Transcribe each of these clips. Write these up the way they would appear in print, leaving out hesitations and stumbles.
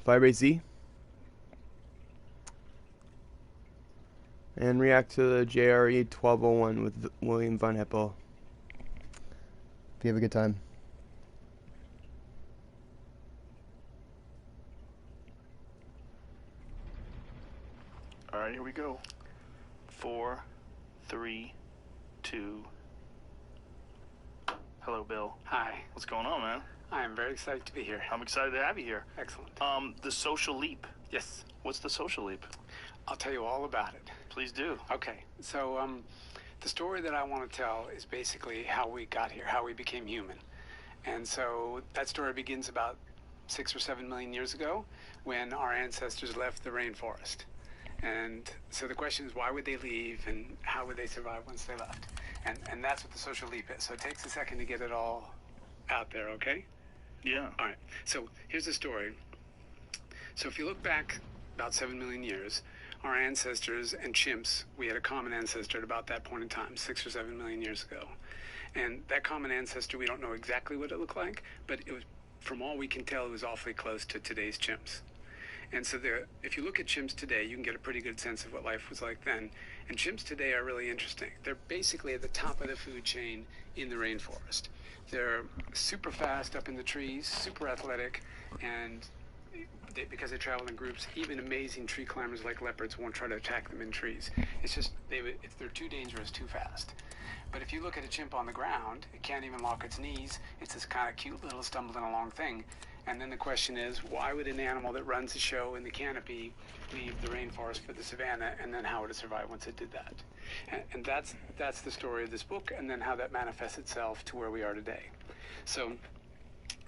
Firebase Z. And react to the JRE 1201 with William Von Hippel. If you have a good time. Alright, here we go. 4, 3, 2. Hello, Bill. Hi. What's going on, man? I am very excited to be here. I'm excited to have you here. Excellent. The social leap. Yes. What's the social leap? I'll tell you all about it. Please do. Okay, so the story that I want to tell is basically how we got here, how we became human. And so that story begins about 6 or 7 million years ago when our ancestors left the rainforest. And so the question is, why would they leave and how would they survive once they left? And that's what the social leap is. So it takes a second to get it all out there, okay? Yeah. All right, so here's the story. So if you look back about 7 million years, our ancestors and chimps, we had a common ancestor at about that point in time, 6 or 7 million years ago. And that common ancestor, we don't know exactly what it looked like, but it was, from all we can tell, it was awfully close to today's chimps. And so if you look at chimps today, you can get a pretty good sense of what life was like then. And chimps today are really interesting. They're basically at the top of the food chain in the rainforest. They're super fast up in the trees, super athletic, and because they travel in groups, even amazing tree climbers like leopards won't try to attack them in trees. It's just, they're too dangerous, too fast. But if you look at a chimp on the ground, it can't even lock its knees. It's this kind of cute little stumbling along thing. And then the question is, why would an animal that runs a show in the canopy leave the rainforest for the savannah, and then how would it survive once it did that? And that's the story of this book, and then how that manifests itself to where we are today. So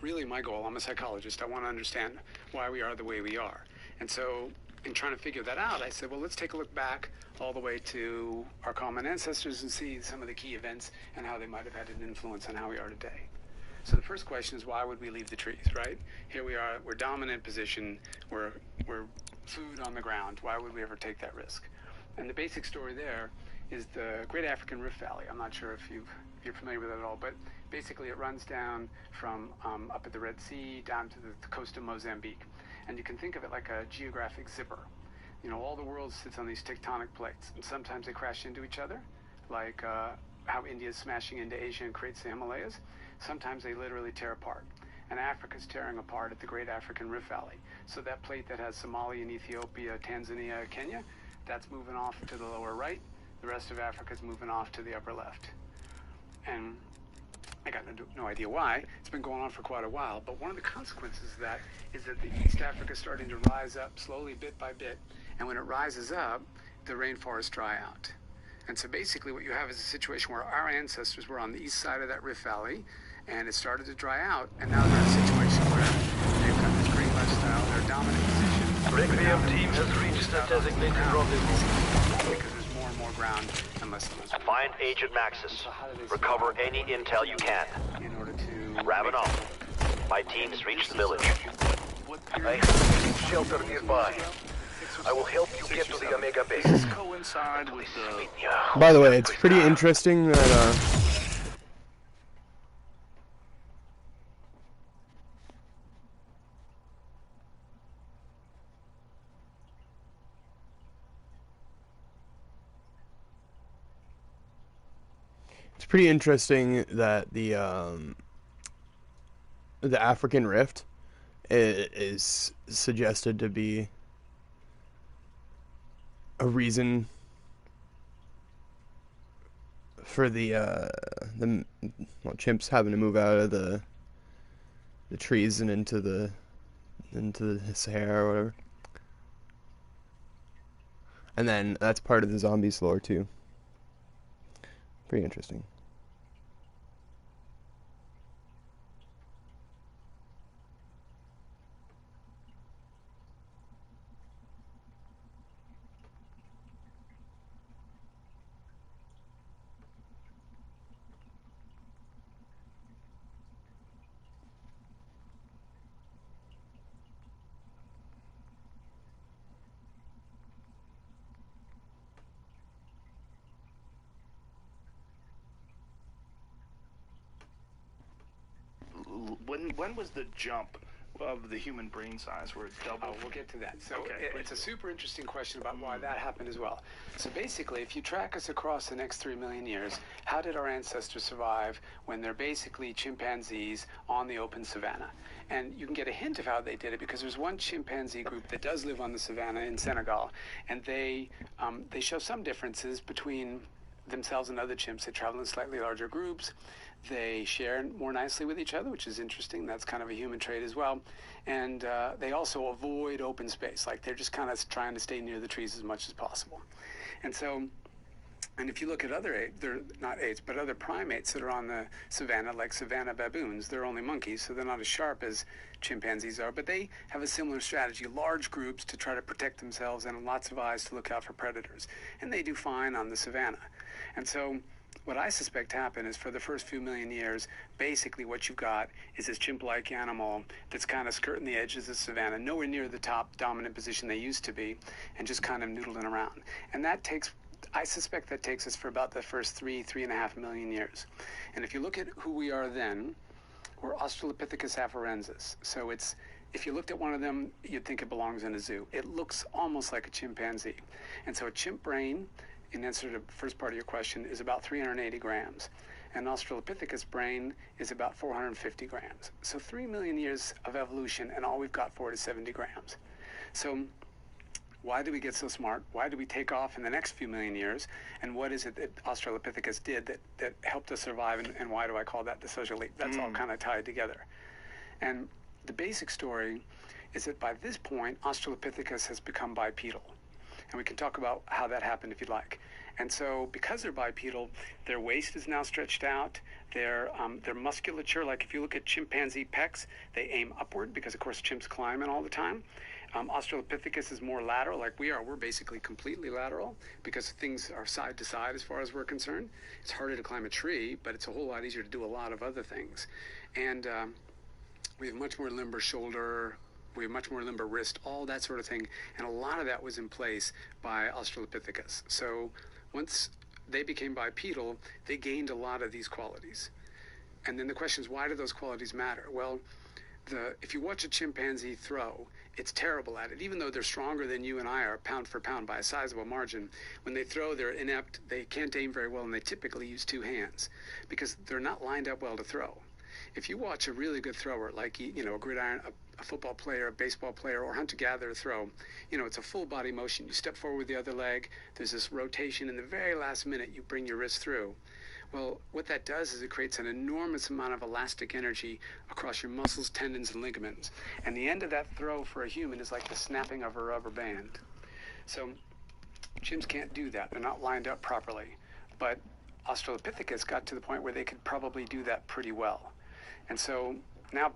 really my goal, I'm a psychologist, I want to understand why we are the way we are. And so in trying to figure that out, I said, well, let's take a look back all the way to our common ancestors and see some of the key events and how they might have had an influence on how we are today. So the first question is, why would we leave the trees, right? Here we are, we're dominant position, we're food on the ground. Why would we ever take that risk? And the basic story there is the Great African Rift Valley. I'm not sure if you're familiar with it at all, but basically it runs down from up at the Red Sea down to the coast of Mozambique. And you can think of it like a geographic zipper. You know, all the world sits on these tectonic plates, and sometimes they crash into each other, like how India is smashing into Asia and creates the Himalayas. Sometimes they literally tear apart. And Africa's tearing apart at the Great African Rift Valley. So that plate that has Somalia and Ethiopia, Tanzania, Kenya, that's moving off to the lower right. The rest of Africa's moving off to the upper left. And I got no idea why. It's been going on for quite a while. But one of the consequences of that is that the East Africa is starting to rise up slowly, bit by bit. And when it rises up, the rainforests dry out. And so basically what you have is a situation where our ancestors were on the east side of that Rift Valley, and it started to dry out, and now they're in a situation where they've got this great lifestyle, they're a dominant position. Requiem team has reached the designated rendezvous. Because there's more and more ground and less and less. Find Agent Maxis. Recover any intel you can. In order to Wrap it up. My team has reached the village. I have shelter nearby. I will help you get to the Omega base. Coincide with By the way, it's pretty interesting that the African Rift is suggested to be a reason for the chimps having to move out of the trees and into the Sahara or whatever. And then that's part of the zombies lore too. Pretty interesting. when was the jump of the human brain size, where it's double. Oh, we'll get to that. So Okay, it's a please. super interesting question about why that happened as well. So basically, if you track us across the next 3 million years, how did our ancestors survive when they're basically chimpanzees on the open savanna? And you can get a hint of how they did it because there's one chimpanzee group that does live on the savanna in Senegal, and they show some differences between themselves and other chimps. They travel in slightly larger groups. They share more nicely with each other, which is interesting. That's kind of a human trait as well. And they also avoid open space. Like they're just kind of trying to stay near the trees as much as possible. And so, and if you look at other apes, they're not apes, but other primates that are on the savanna, like savanna baboons, they're only monkeys, so they're not as sharp as chimpanzees are, but they have a similar strategy, large groups to try to protect themselves and lots of eyes to look out for predators. And they do fine on the savanna. And so what I suspect happened is for the first few million years, basically what you've got is this chimp-like animal that's kind of skirting the edges of the savanna, nowhere near the top dominant position they used to be, and just kind of noodling around. And that takes, I suspect that takes us for about the first 3.5 million years. And if you look at who we are then, we're Australopithecus afarensis. So it's, if you looked at one of them, you'd think it belongs in a zoo. It looks almost like a chimpanzee. And so a chimp brain, in answer to the first part of your question, is about 380 grams. And Australopithecus brain is about 450 grams. So 3 million years of evolution, and all we've got for it is 70 grams. So why do we get so smart? Why do we take off in the next few million years? And what is it that Australopithecus did that helped us survive? And why do I call that the social leap? That's all kind of tied together. And the basic story is that by this point, Australopithecus has become bipedal. And we can talk about how that happened if you'd like. And so because they're bipedal, their waist is now stretched out. Their musculature, like if you look at chimpanzee pecs, they aim upward because, of course, chimps climb in all the time. Australopithecus is more lateral, like we are. We're basically completely lateral because things are side to side as far as we're concerned. It's harder to climb a tree, but it's a whole lot easier to do a lot of other things. And we have much more limber shoulder, we have much more limber wrist, all that sort of thing. And a lot of that was in place by Australopithecus. So once they became bipedal, they gained a lot of these qualities. And then the question is, why do those qualities matter? Well, if you watch a chimpanzee throw, it's terrible at it. Even though they're stronger than you and I are pound for pound by a sizable margin, when they throw, they're inept, they can't aim very well, and they typically use two hands because they're not lined up well to throw. If you watch a really good thrower, like, you know, a gridiron, a football player, a baseball player, or hunter-gatherer throw, you know, it's a full body motion. You step forward with the other leg, there's this rotation, in the very last minute you bring your wrist through. Well, what that does is it creates an enormous amount of elastic energy across your muscles, tendons, and ligaments. And the end of that throw for a human is like the snapping of a rubber band. So chimps can't do that. They're not lined up properly. But Australopithecus got to the point where they could probably do that pretty well. And so now,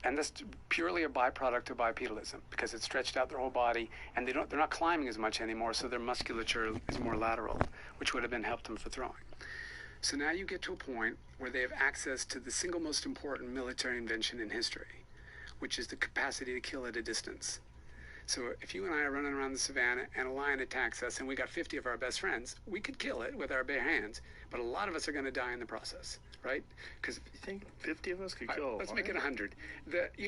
and that's purely a byproduct of bipedalism because it stretched out their whole body, and they're not climbing as much anymore, so their musculature is more lateral, which would have been helped them for throwing. So now you get to a point where they have access to the single most important military invention in history, which is the capacity to kill at a distance. So if you and I are running around the savannah and a lion attacks us and we got 50 of our best friends, we could kill it with our bare hands, but a lot of us are going to die in the process, right? Because You think 50 of us could kill a lion? let's make it 100.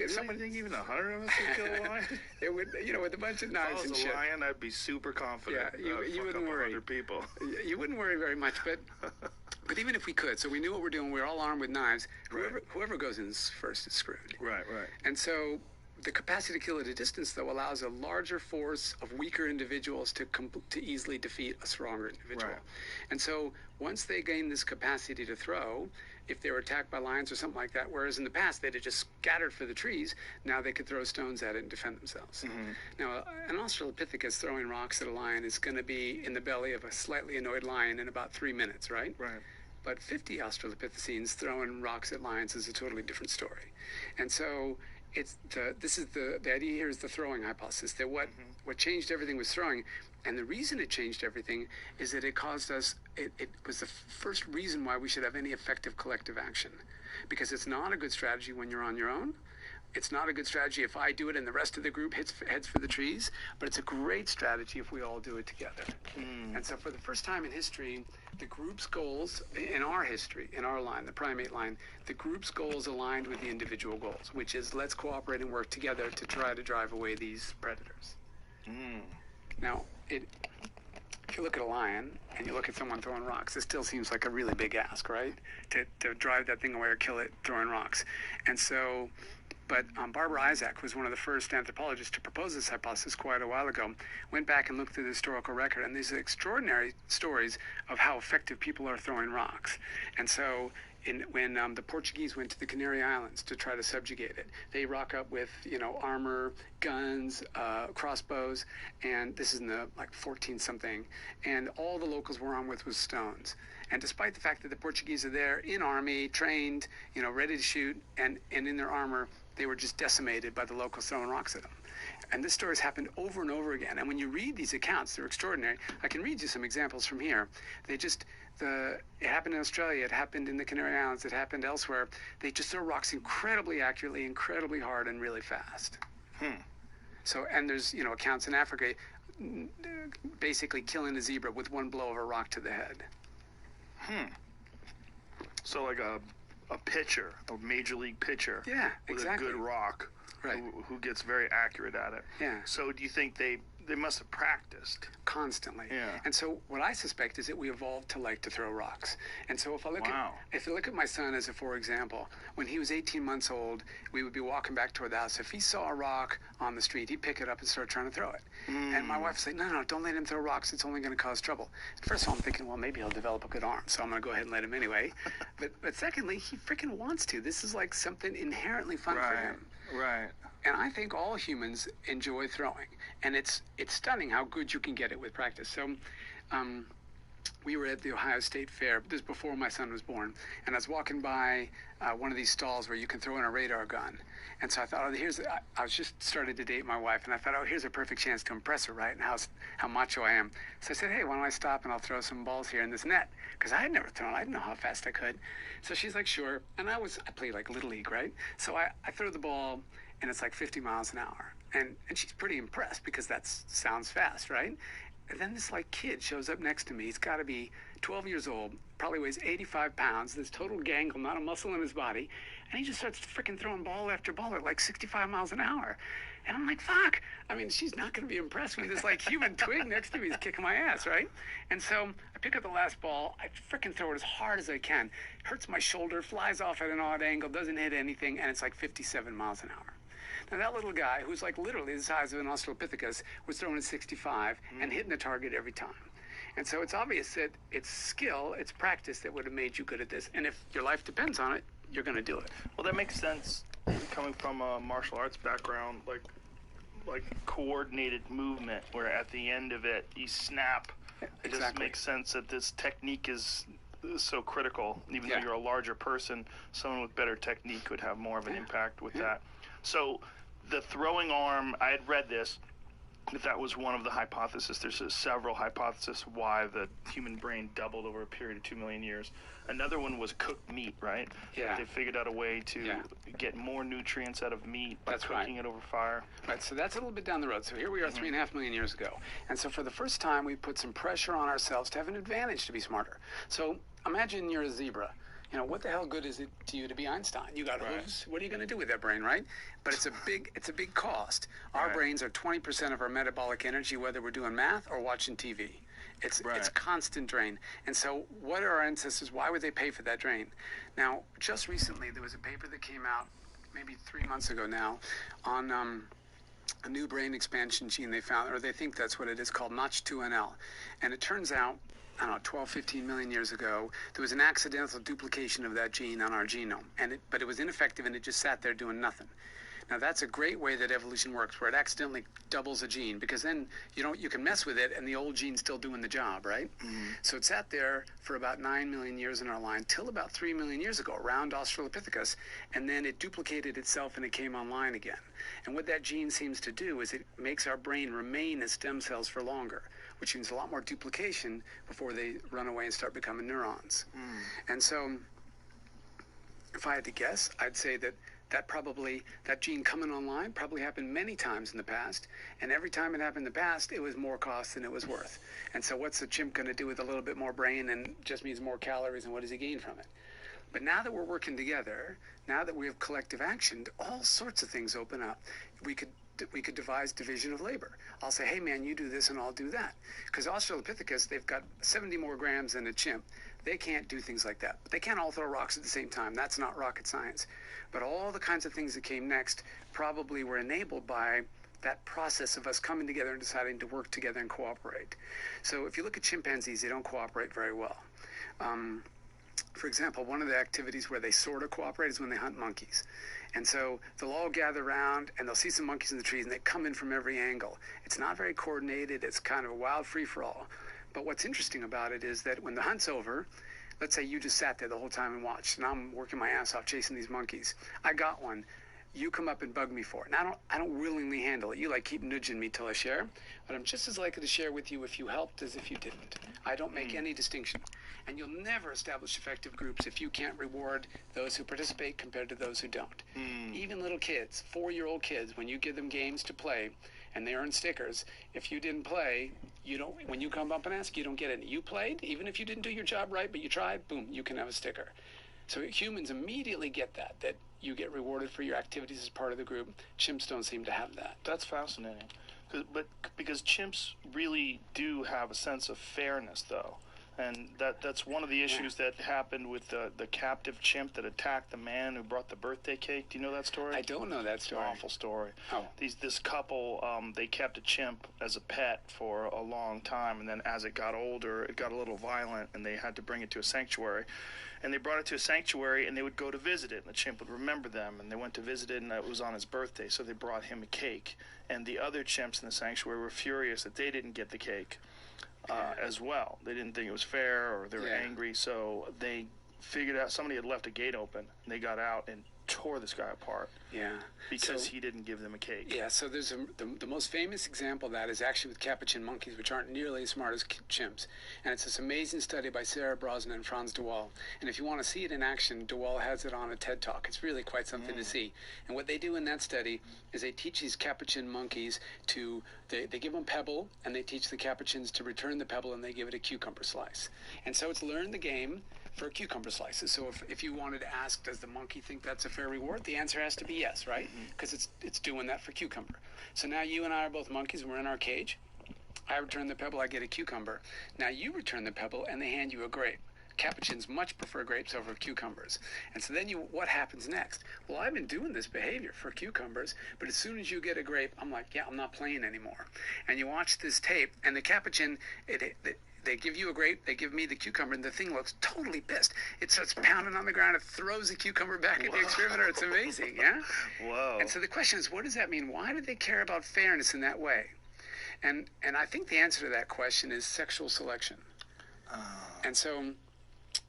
Somebody think even 100 of us could kill a lion? It would, you know, with a bunch of If knives I and was a shit. lion, I'd be super confident. Yeah, you I'd fuck wouldn't up worry. 100 people. You wouldn't worry very much, but even if we could, so we knew what we're doing, we're all armed with knives, whoever goes in first is screwed. Right. And so the capacity to kill at a distance, though, allows a larger force of weaker individuals to easily defeat a stronger individual. Right. And so once they gain this capacity to throw, if they were attacked by lions or something like that, whereas in the past they'd have just scattered for the trees, now they could throw stones at it and defend themselves. Now, an Australopithecus throwing rocks at a lion is going to be in the belly of a slightly annoyed lion in about 3 minutes, right? Right. But 50 Australopithecines throwing rocks at lions is a totally different story. And so the idea here is the throwing hypothesis, that what changed everything was throwing. And the reason it changed everything is that it caused us, it was the first reason why we should have any effective collective action. Because it's not a good strategy when you're on your own, It's not a good strategy if I do it and the rest of the group heads for the trees, but it's a great strategy if we all do it together. And so for the first time in history, the group's goals, in our history, in our line, the primate line, the group's goals aligned with the individual goals, which is let's cooperate and work together to try to drive away these predators. Now, if you look at a lion and you look at someone throwing rocks, it still seems like a really big ask, right? To drive that thing away or kill it throwing rocks. And so, but Barbara Isaac was one of the first anthropologists to propose this hypothesis quite a while ago, went back and looked through the historical record, and these extraordinary stories of how effective people are throwing rocks. And so when the Portuguese went to the Canary Islands to try to subjugate it, they rock up with, armor, guns, crossbows, and this is in the 14 something, and all the locals were armed with was stones. And despite the fact that the Portuguese are there in army, trained, ready to shoot, and in their armor, they were just decimated by the locals throwing rocks at them. And this story has happened over and over again. And when you read these accounts, they're extraordinary. I can read you some examples from here. It happened in Australia, it happened in the Canary Islands, it happened elsewhere. They just throw rocks incredibly accurately, incredibly hard, and really fast. So, and there's, accounts in Africa basically killing a zebra with one blow of a rock to the head. So like a pitcher, a major league pitcher, Yeah, with exactly. a good rock, Right. who gets very accurate at it. Yeah. So do you think they must have practiced? Constantly. Yeah. And so what I suspect is that we evolved to like to throw rocks. And so if Wow. you look at my son as for example, when he was 18 months old, we would be walking back toward the house. If he saw a rock on the street, he'd pick it up and start trying to throw it. And my wife would say, no, don't let him throw rocks. It's only going to cause trouble. And first of all, I'm thinking, well, maybe he'll develop a good arm, so I'm going to go ahead and let him anyway. But secondly, he freaking wants to. This is like something inherently fun for him. Right. And I think all humans enjoy throwing, and it's stunning how good you can get it with practice. So, we were at the Ohio State Fair. This was before my son was born, and I was walking by one of these stalls where you can throw in a radar gun. And so I thought, I was just starting to date my wife, and I thought, here's a perfect chance to impress her, right? And how macho I am. So I said, hey, why don't I stop and I'll throw some balls here in this net? Because I had never thrown. I didn't know how fast I could. So she's like, sure. And I played like Little League, right? So I throw the ball, and it's like 50 miles an hour. And she's pretty impressed because that sounds fast, right? And then this kid shows up next to me. He's got to be 12 years old, probably weighs 85 pounds, this total gangle, not a muscle in his body. And he just starts freaking throwing ball after ball at like 65 miles an hour. And I'm like, fuck. I mean, she's not going to be impressed when this human twig next to me is kicking my ass, right? And so I pick up the last ball. I freaking throw it as hard as I can. Hurts my shoulder, flies off at an odd angle, doesn't hit anything, and it's like 57 miles an hour. Now, that little guy, who's literally the size of an Australopithecus, was throwing at 65 and hitting the target every time. And so it's obvious that it's skill, it's practice that would have made you good at this. And if your life depends on it, you're going to do it. Well, that makes sense coming from a martial arts background, like coordinated movement, where at the end of it, you snap. It just makes sense that this technique is so critical. Even though you're a larger person, someone with better technique would have more of an impact with that. So the throwing arm, I had read this, that was one of the hypotheses. There's several hypotheses why the human brain doubled over a period of 2 million years. Another one was cooked meat, right? Yeah. They figured out a way to get more nutrients out of meat by cooking it over fire. Right, so that's a little bit down the road. So here we are 3.5 million years ago. And so for the first time, we put some pressure on ourselves to have an advantage to be smarter. So imagine you're a zebra. What the hell good is it to you to be Einstein? You got hooves. What are you going to do with that brain, right? But it's a big cost. Our brains are 20% of our metabolic energy, whether we're doing math or watching TV. It's constant drain. And so what are our ancestors, why would they pay for that drain? Now, just recently, there was a paper that came out maybe 3 months ago now on a new brain expansion gene they found, or they think that's what it is, called Notch2NL. And it turns out, 12, 15 million years ago, there was an accidental duplication of that gene on our genome. But it was ineffective, and it just sat there doing nothing. Now, that's a great way that evolution works, where it accidentally doubles a gene, because then you can mess with it, and the old gene's still doing the job, right? So it sat there for about 9 million years in our line, till about 3 million years ago, around Australopithecus, and then it duplicated itself, and it came online again. And what that gene seems to do is it makes our brain remain as stem cells for longer, which means a lot more duplication before they run away and start becoming neurons. And so, if I had to guess, I'd say that that gene coming online probably happened many times in the past, and every time it happened in the past, it was more cost than it was worth. And so what's the chimp going to do with a little bit more brain and just means more calories, and what does he gain from it? But now that we're working together, now that we have collective action, all sorts of things open up. We could devise division of labor. I'll say, hey man, you do this and I'll do that. Because Australopithecus, they've got 70 more grams than a chimp. They can't do things like that. But they can't all throw rocks at the same time. That's not rocket science. But all the kinds of things that came next probably were enabled by that process of us coming together and deciding to work together and cooperate. So if you look at chimpanzees, they don't cooperate very well. For example, one of the activities where they sort of cooperate is when they hunt monkeys. And so they'll all gather around and they'll see some monkeys in the trees and they come in from every angle. It's not very coordinated. It's kind of a wild free-for-all. But what's interesting about it is that when the hunt's over, let's say you just sat there the whole time and watched, and I'm working my ass off chasing these monkeys. I got one. You come up and bug me for it. And I don't willingly handle it. You like keep nudging me till I share, but I'm just as likely to share with you if you helped as if you didn't. I don't make any distinction. And you'll never establish effective groups if you can't reward those who participate compared to those who don't. Even little kids, 4-year-old kids, when you give them games to play and they earn stickers, if you didn't play, you don't. When you come up and ask, you don't get any. You played, even if you didn't do your job right, but you tried, boom, you can have a sticker. So humans immediately get that you get rewarded for your activities as part of the group. Chimps don't seem to have that. That's fascinating. Because chimps really do have a sense of fairness, though. And that's one of the issues that happened with the captive chimp that attacked the man who brought the birthday cake. Do you know that story? I don't know that story. It's an awful story. Oh. This couple, they kept a chimp as a pet for a long time, and then as it got older, it got a little violent, and they had to bring it to a sanctuary. And they brought it to a sanctuary, and they would go to visit it, and the chimp would remember them, and they went to visit it, and it was on his birthday, so they brought him a cake. And the other chimps in the sanctuary were furious that they didn't get the cake as well. They didn't think it was fair, or they were angry, so they figured out somebody had left a gate open, and they got out and tore this guy apart. Yeah. Because he didn't give them a cake. Yeah, so there's the most famous example of that is actually with capuchin monkeys, which aren't nearly as smart as chimps. And it's this amazing study by Sarah Brosnan and Franz de Waal. And if you want to see it in action, de Waal has it on a TED Talk. It's really quite something to see. And what they do in that study is they teach these capuchin monkeys to, they give them pebble, and they teach the capuchins to return the pebble, and they give it a cucumber slice. And so it's learn the game for cucumber slices. So if you wanted to ask, does the monkey think that's a fair reward? The answer has to be yes, right? Because it's doing that for cucumber. So now you and I are both monkeys, and we're in our cage. I return the pebble, I get a cucumber. Now you return the pebble, and they hand you a grape. Capuchins much prefer grapes over cucumbers. And so then what happens next? Well, I've been doing this behavior for cucumbers, but as soon as you get a grape, I'm like, yeah, I'm not playing anymore. And you watch this tape, and the capuchin, they give you a grape, they give me the cucumber, and the thing looks totally pissed. It starts pounding on the ground, it throws the cucumber back at the experimenter. It's amazing, yeah? Whoa. And so the question is, what does that mean? Why do they care about fairness in that way? And I think the answer to that question is sexual selection. And so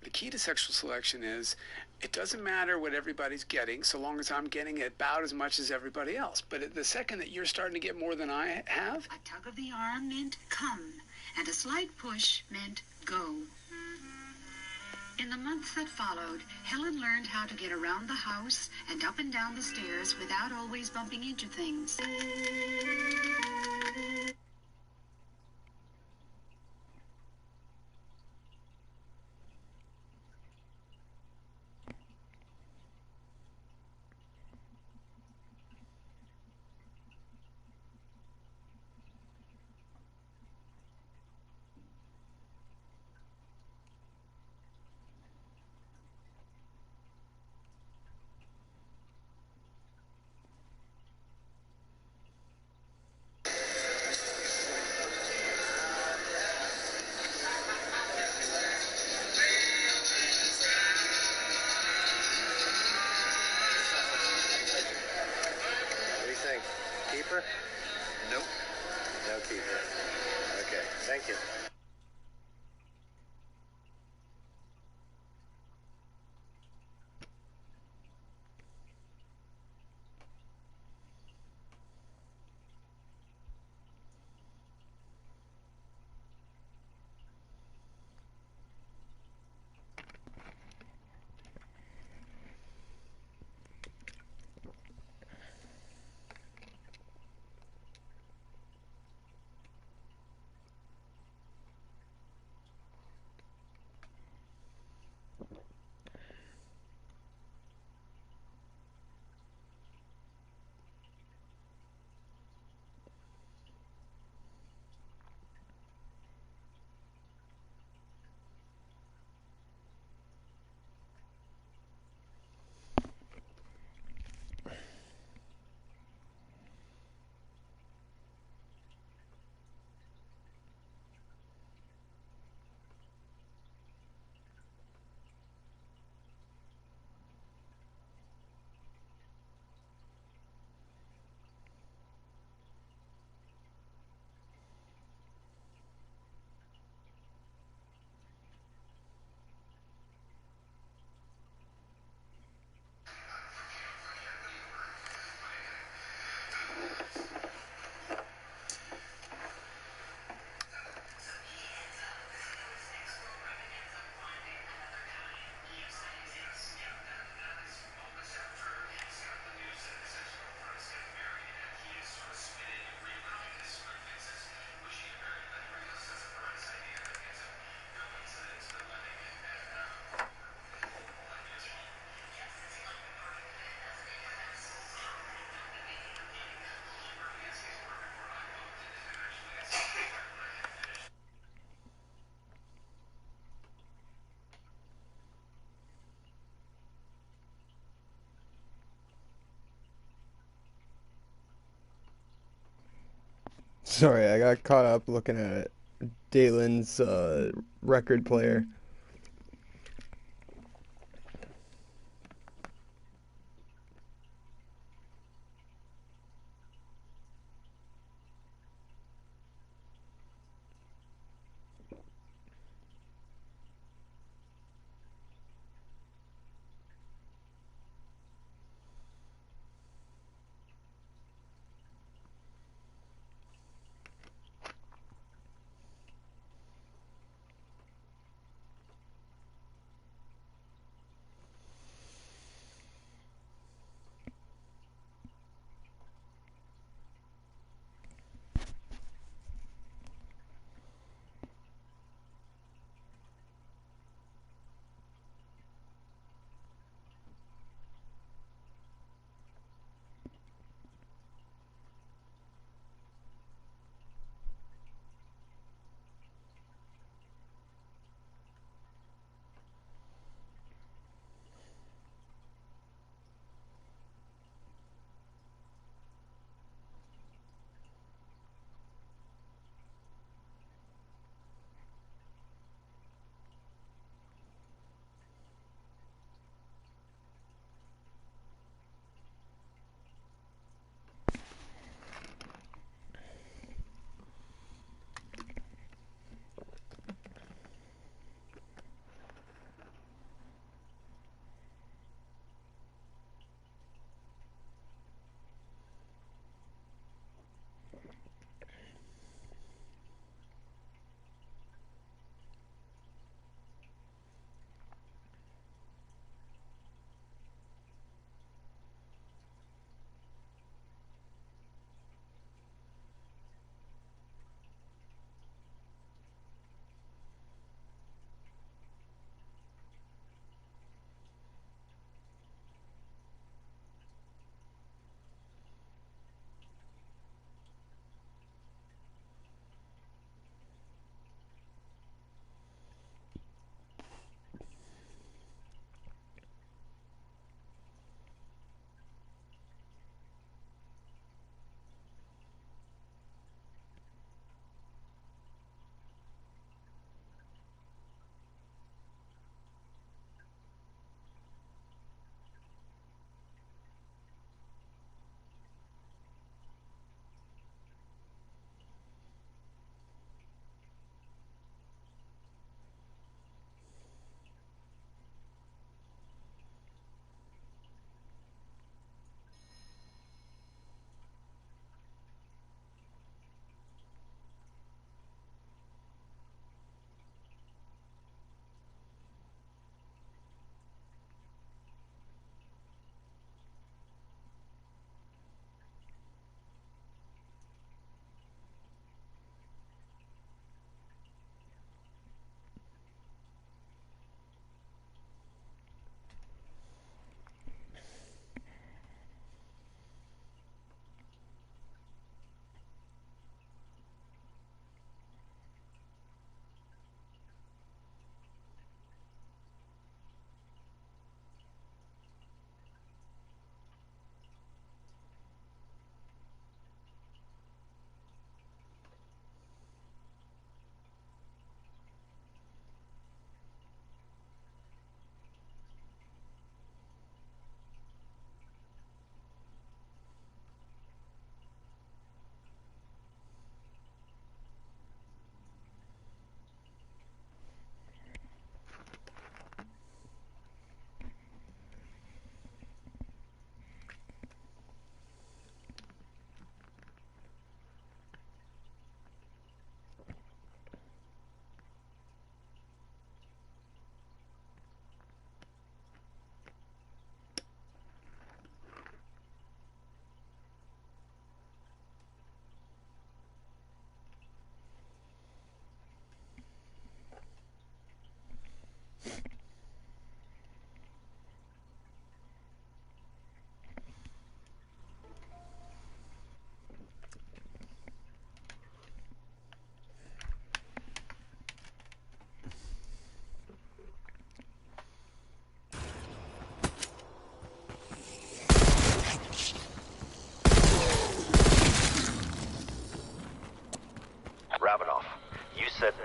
the key to sexual selection is it doesn't matter what everybody's getting so long as I'm getting about as much as everybody else. But the second that you're starting to get more than I have... A tug of the arm meant come, and a slight push meant go. In the months that followed, Helen learned how to get around the house and up and down the stairs without always bumping into things. Keeper? Nope. No keeper. Okay, thank you. Sorry, I got caught up looking at Dalen's record player.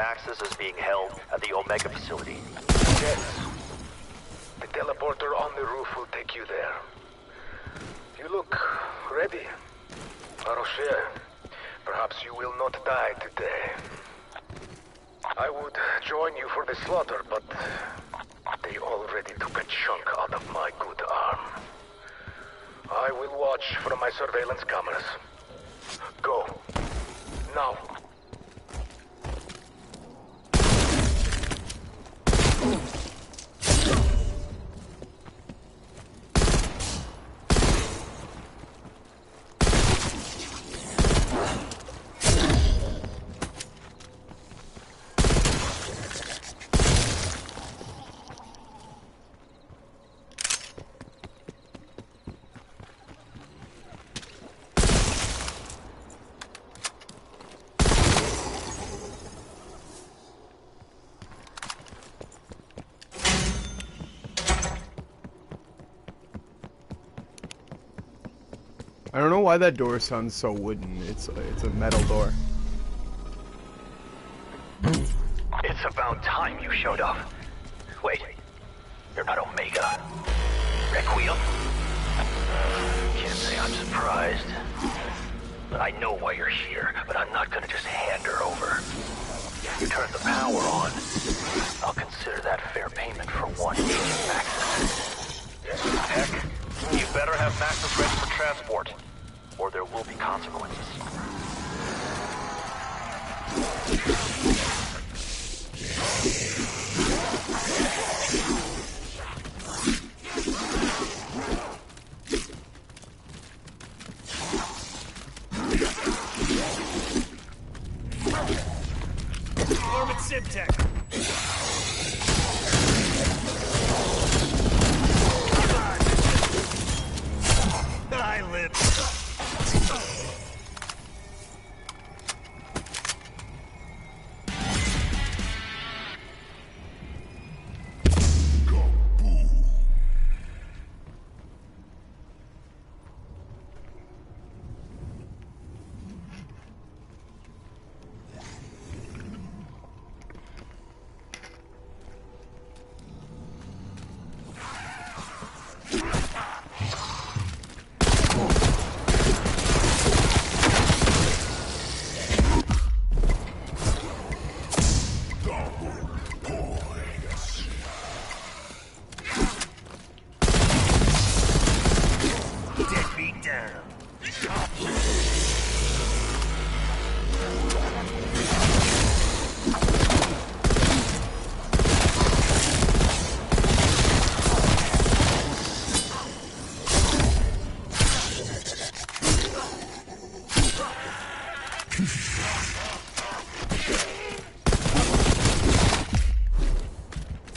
Maxes is being held at the Omega facility. Yes. The teleporter on the roof will take you there. You look ready. Arocher, perhaps you will not die today. I would join you for the slaughter, but they already took a chunk out of my good arm. I will watch from my surveillance cameras. Go. Now. I don't know why that door sounds so wooden. It's a metal door. It's about time you showed up. Wait, you're not Omega. Requiem? Can't say I'm surprised. But I know why you're here, but I'm not gonna just hand her over. You turn the power on. I'll consider that fair payment for one agent Maxis. Heck, you better have Maxis ready for transport, or there will be consequences. Orbit Simtech. I live.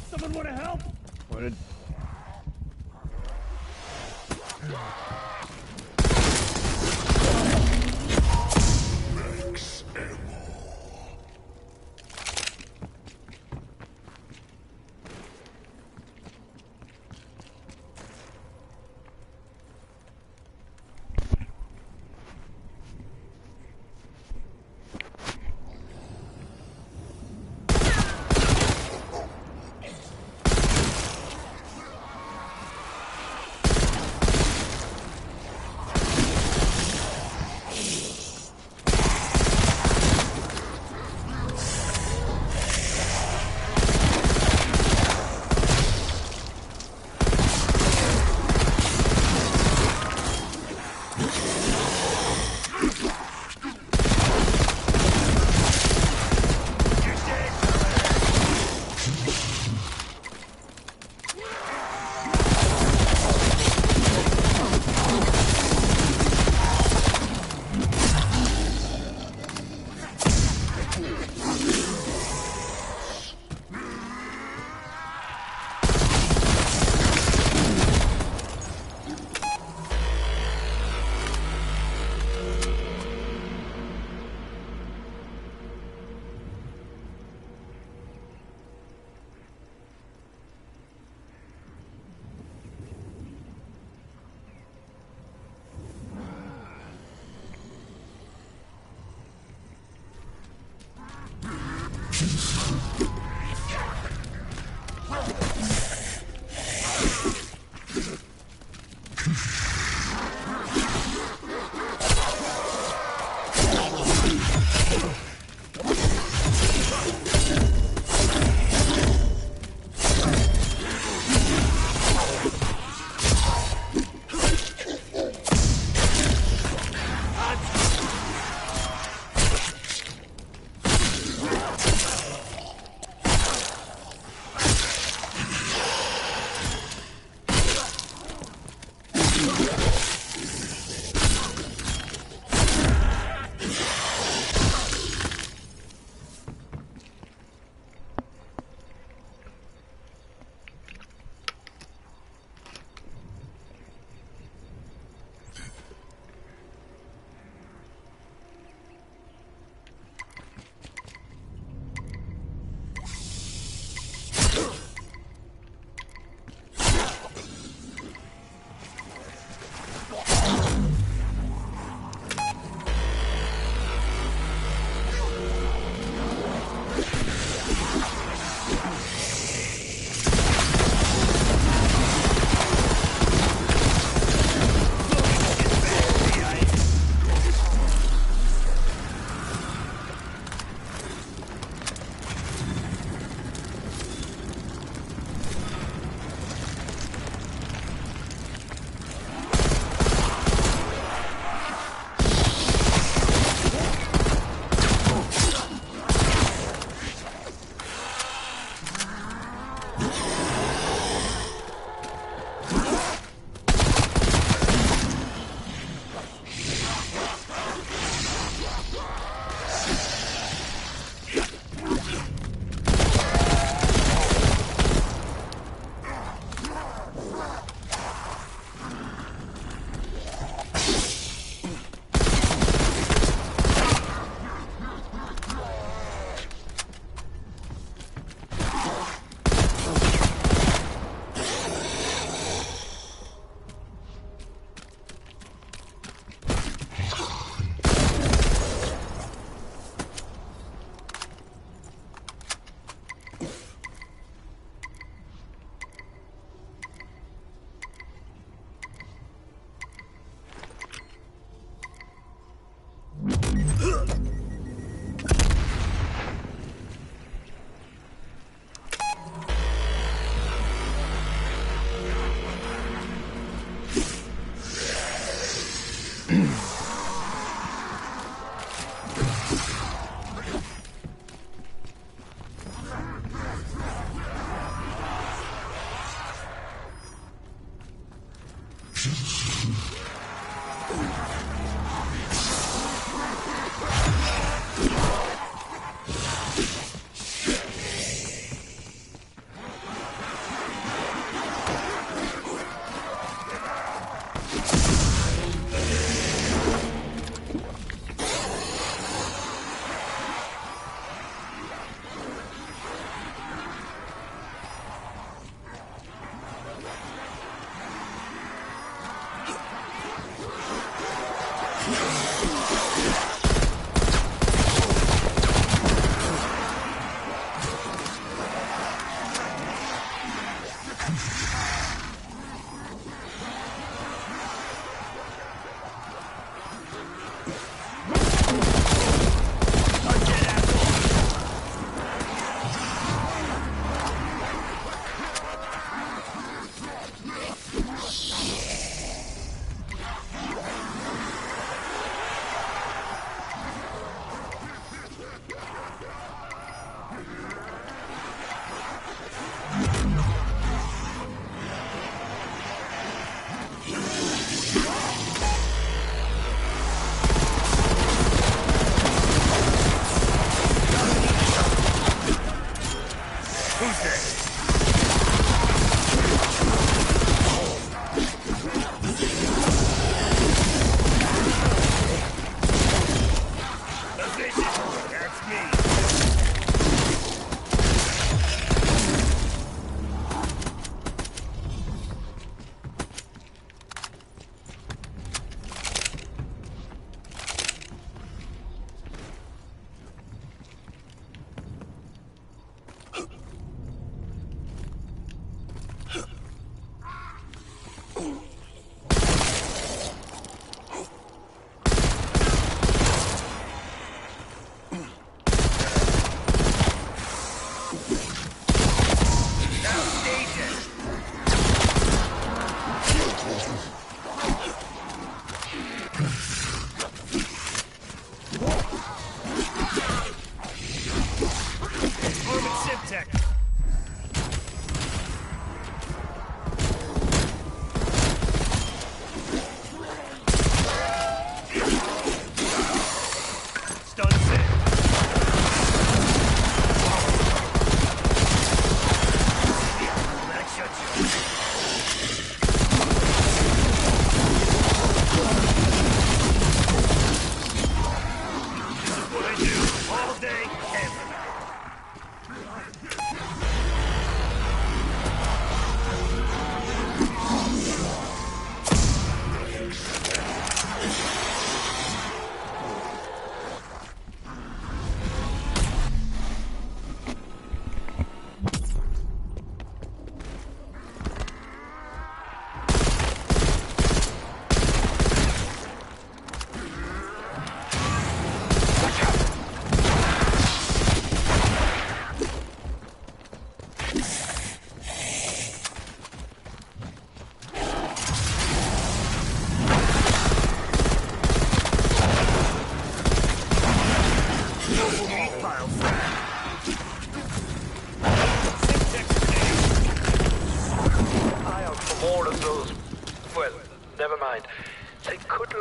Someone want to help? What did...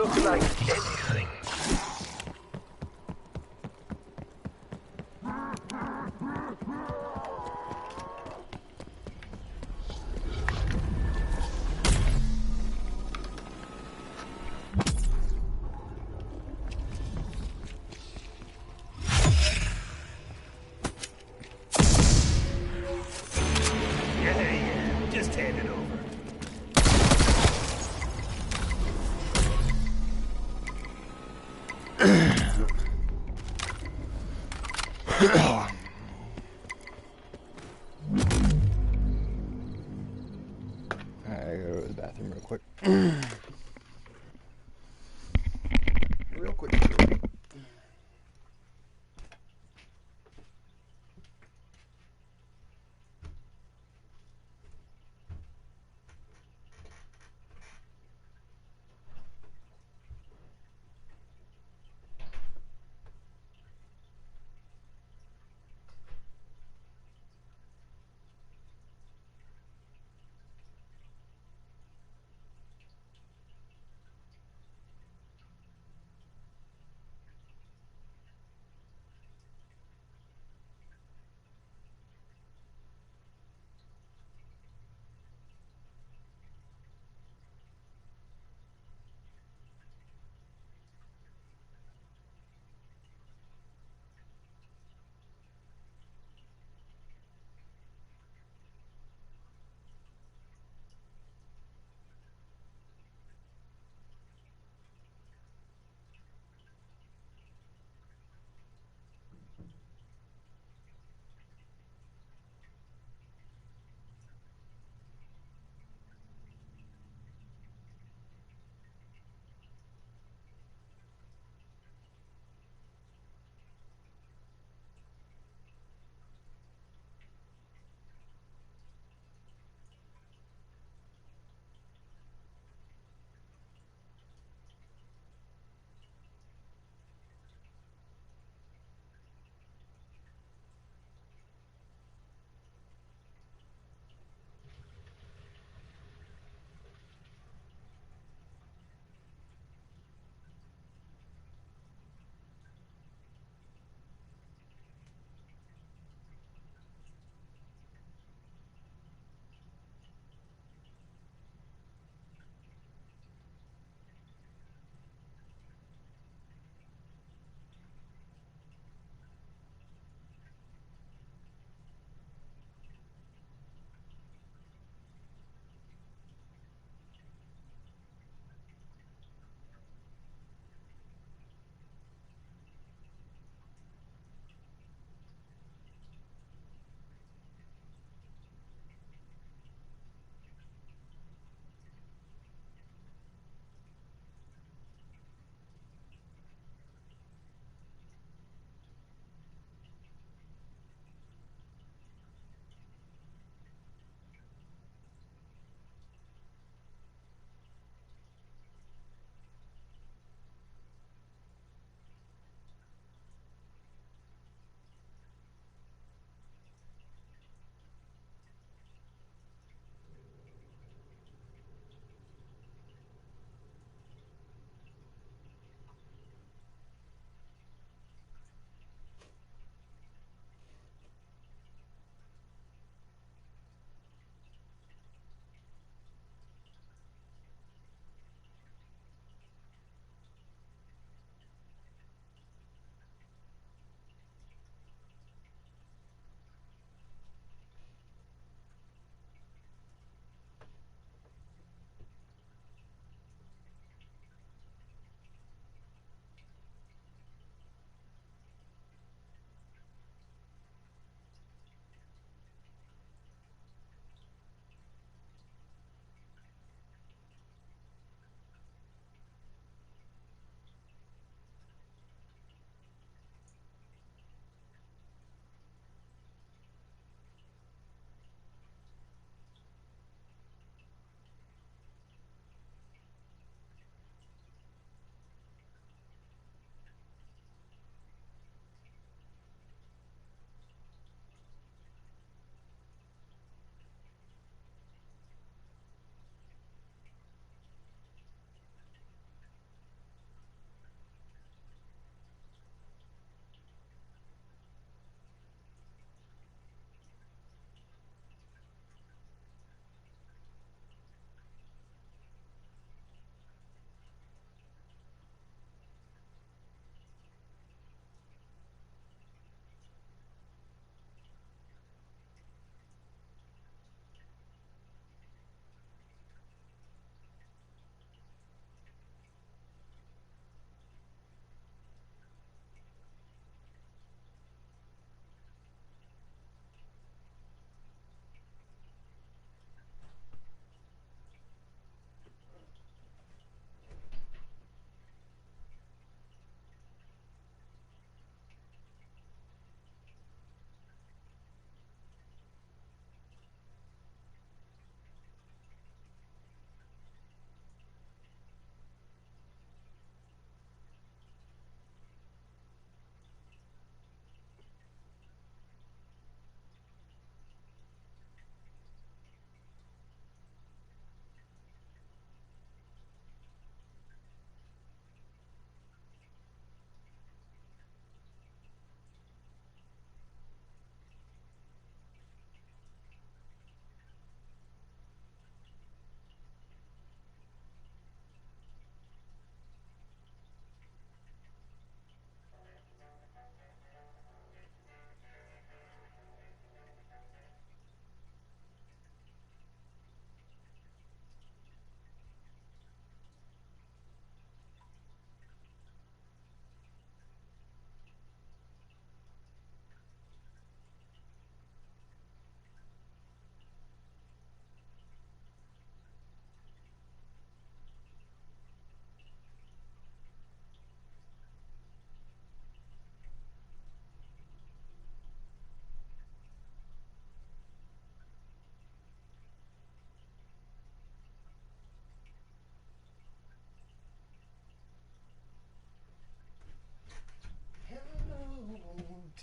look like anything. Yeah, just hand it over. I gotta go to the bathroom real quick. Real quick.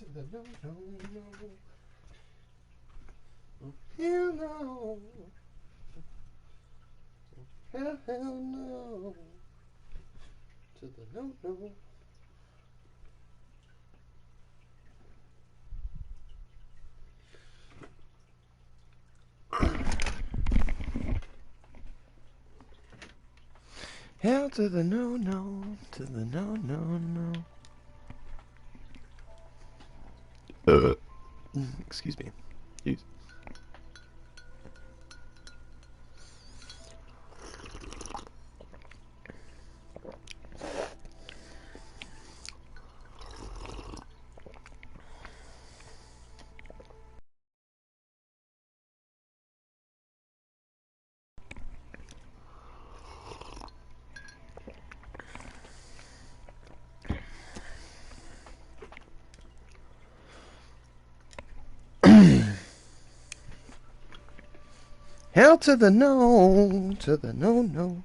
to the no, no, no. Hell no. Hell no. To the no, no. Hell to the no, no. To the no, no, no. Excuse me. Jeez. Hell to the no, no.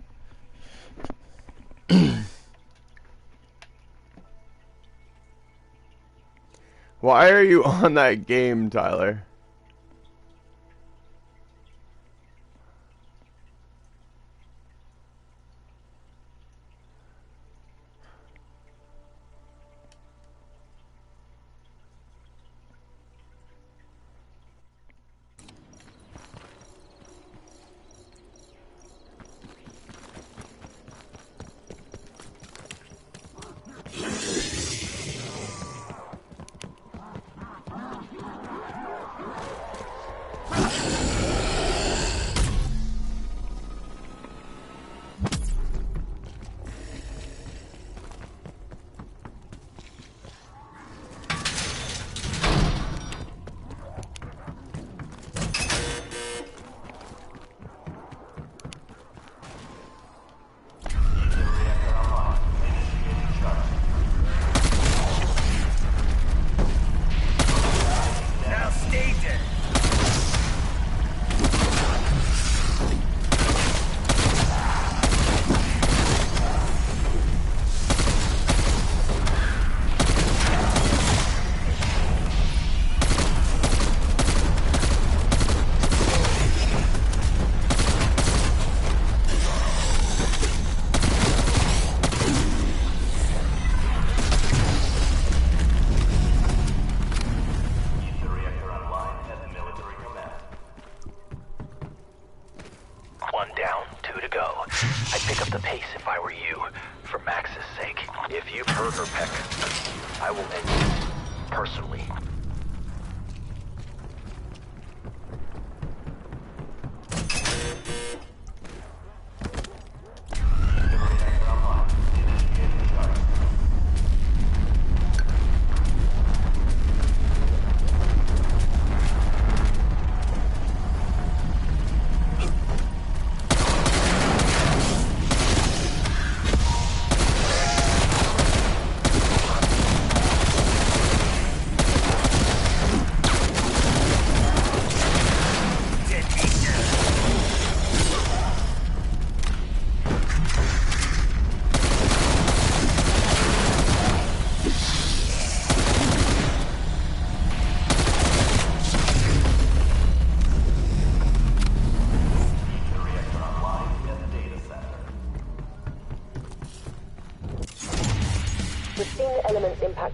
Why are you on that game, Tyler?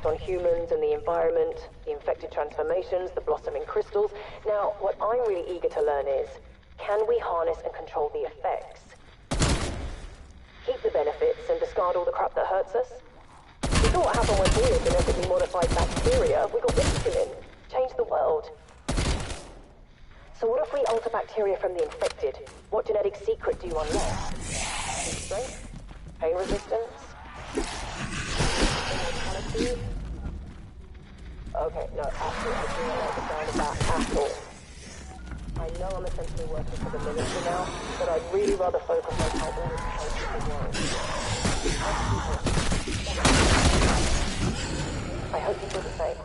On humans and the environment, the infected transformations, the blossoming crystals. Now, what I'm really eager to learn is, can we harness and control the effects? Keep the benefits and discard all the crap that hurts us? We saw what happened when we genetically modified bacteria. We got insulin. Changed the world. So what if we alter bacteria from the infected? What genetic secret do you unlock? Strength? Pain resistance? Okay, no, actually, I do not like the sound of that at all. I know I'm essentially working for the military now, but I'd really rather focus on how all this helps the world. I hope you feel the same.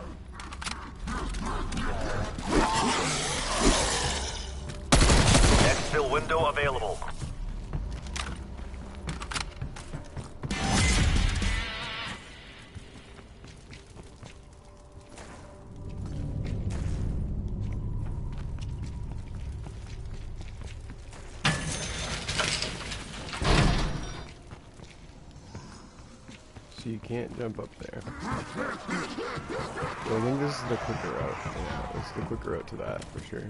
Exfil window available. you can't jump up there. So I think this is the quicker route. Yeah, this is the quicker route to that for sure.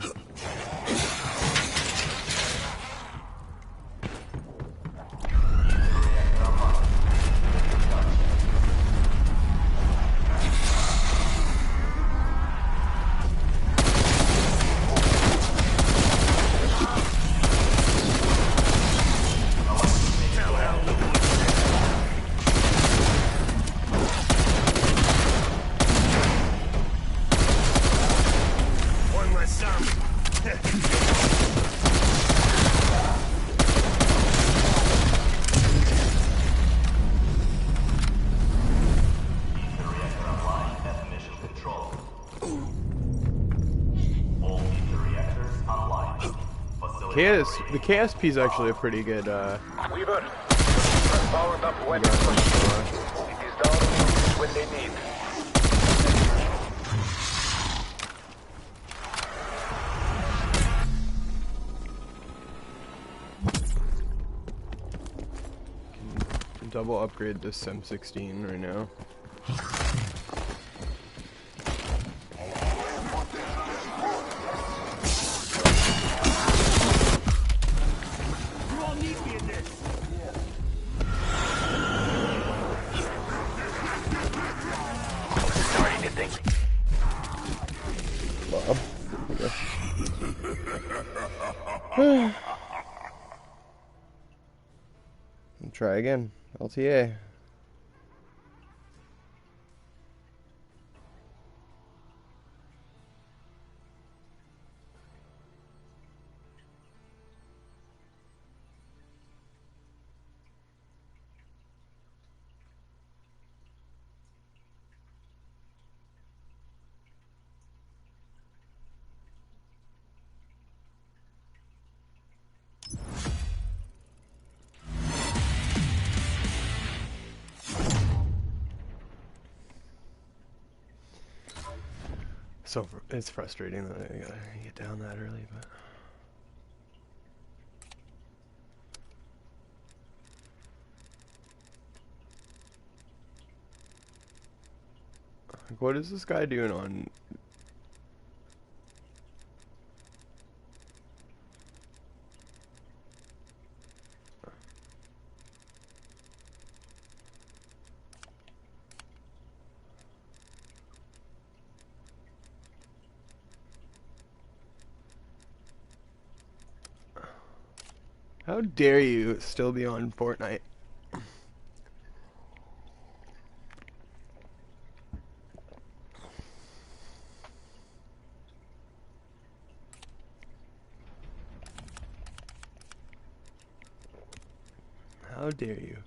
The KSP is actually a pretty good, Weaver, powered up weapons machine. It is down when they need. can double upgrade this M16 right now. Try again. LTA. So it's frustrating that I gotta get down that early, but like, what is this guy doing on? How dare you still be on Fortnite? How dare you?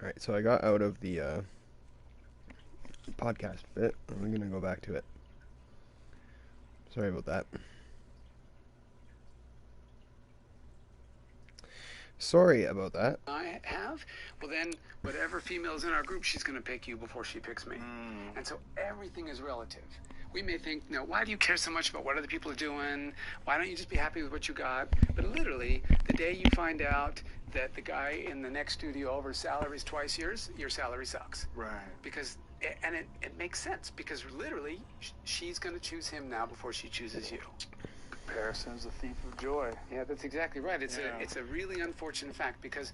Alright, so I got out of the podcast bit. I'm gonna go back to it. Sorry about that. Sorry about that. I have, well then, whatever female's in our group, she's going to pick you before she picks me. And so everything is relative. We may think, no, why do you care so much about what other people are doing? Why don't you just be happy with what you got? But literally, the day you find out that the guy in the next studio over salary is twice yours, your salary sucks. Right. Because, and it makes sense, because literally, she's going to choose him now before she chooses you. Comparison's a thief of joy. Yeah, that's exactly right. It's a really unfortunate fact because,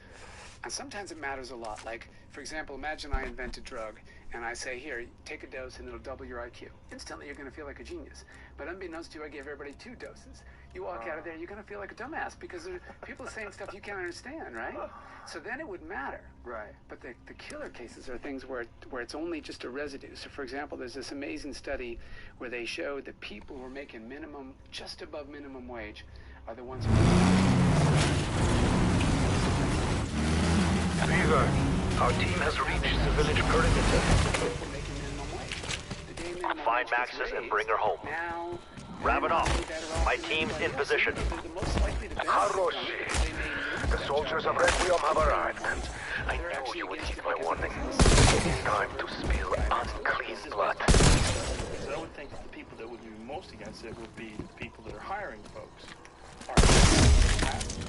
and sometimes it matters a lot. Like, for example, imagine I invent a drug and I say, here, take a dose and it'll double your IQ. Instantly, you're going to feel like a genius. But unbeknownst to you, I gave everybody 2 doses. You walk out of there, you're going to feel like a dumbass because people are saying stuff you can't understand, right? So then it would matter. Right. But the killer cases are things where it's only just a residue. So, for example, there's this amazing study where they showed that people who are making minimum, just above minimum wage, are the ones who... Beaver, our team has reached the village perimeter. Find Maxis and bring her home. Wrap it up. My team's in position. Haroshi. The soldiers of Requiem have arrived. I knew you would heed my warning. It's time to spill unclean blood. So I would think that the people that would be most against it would be the people that are hiring folks.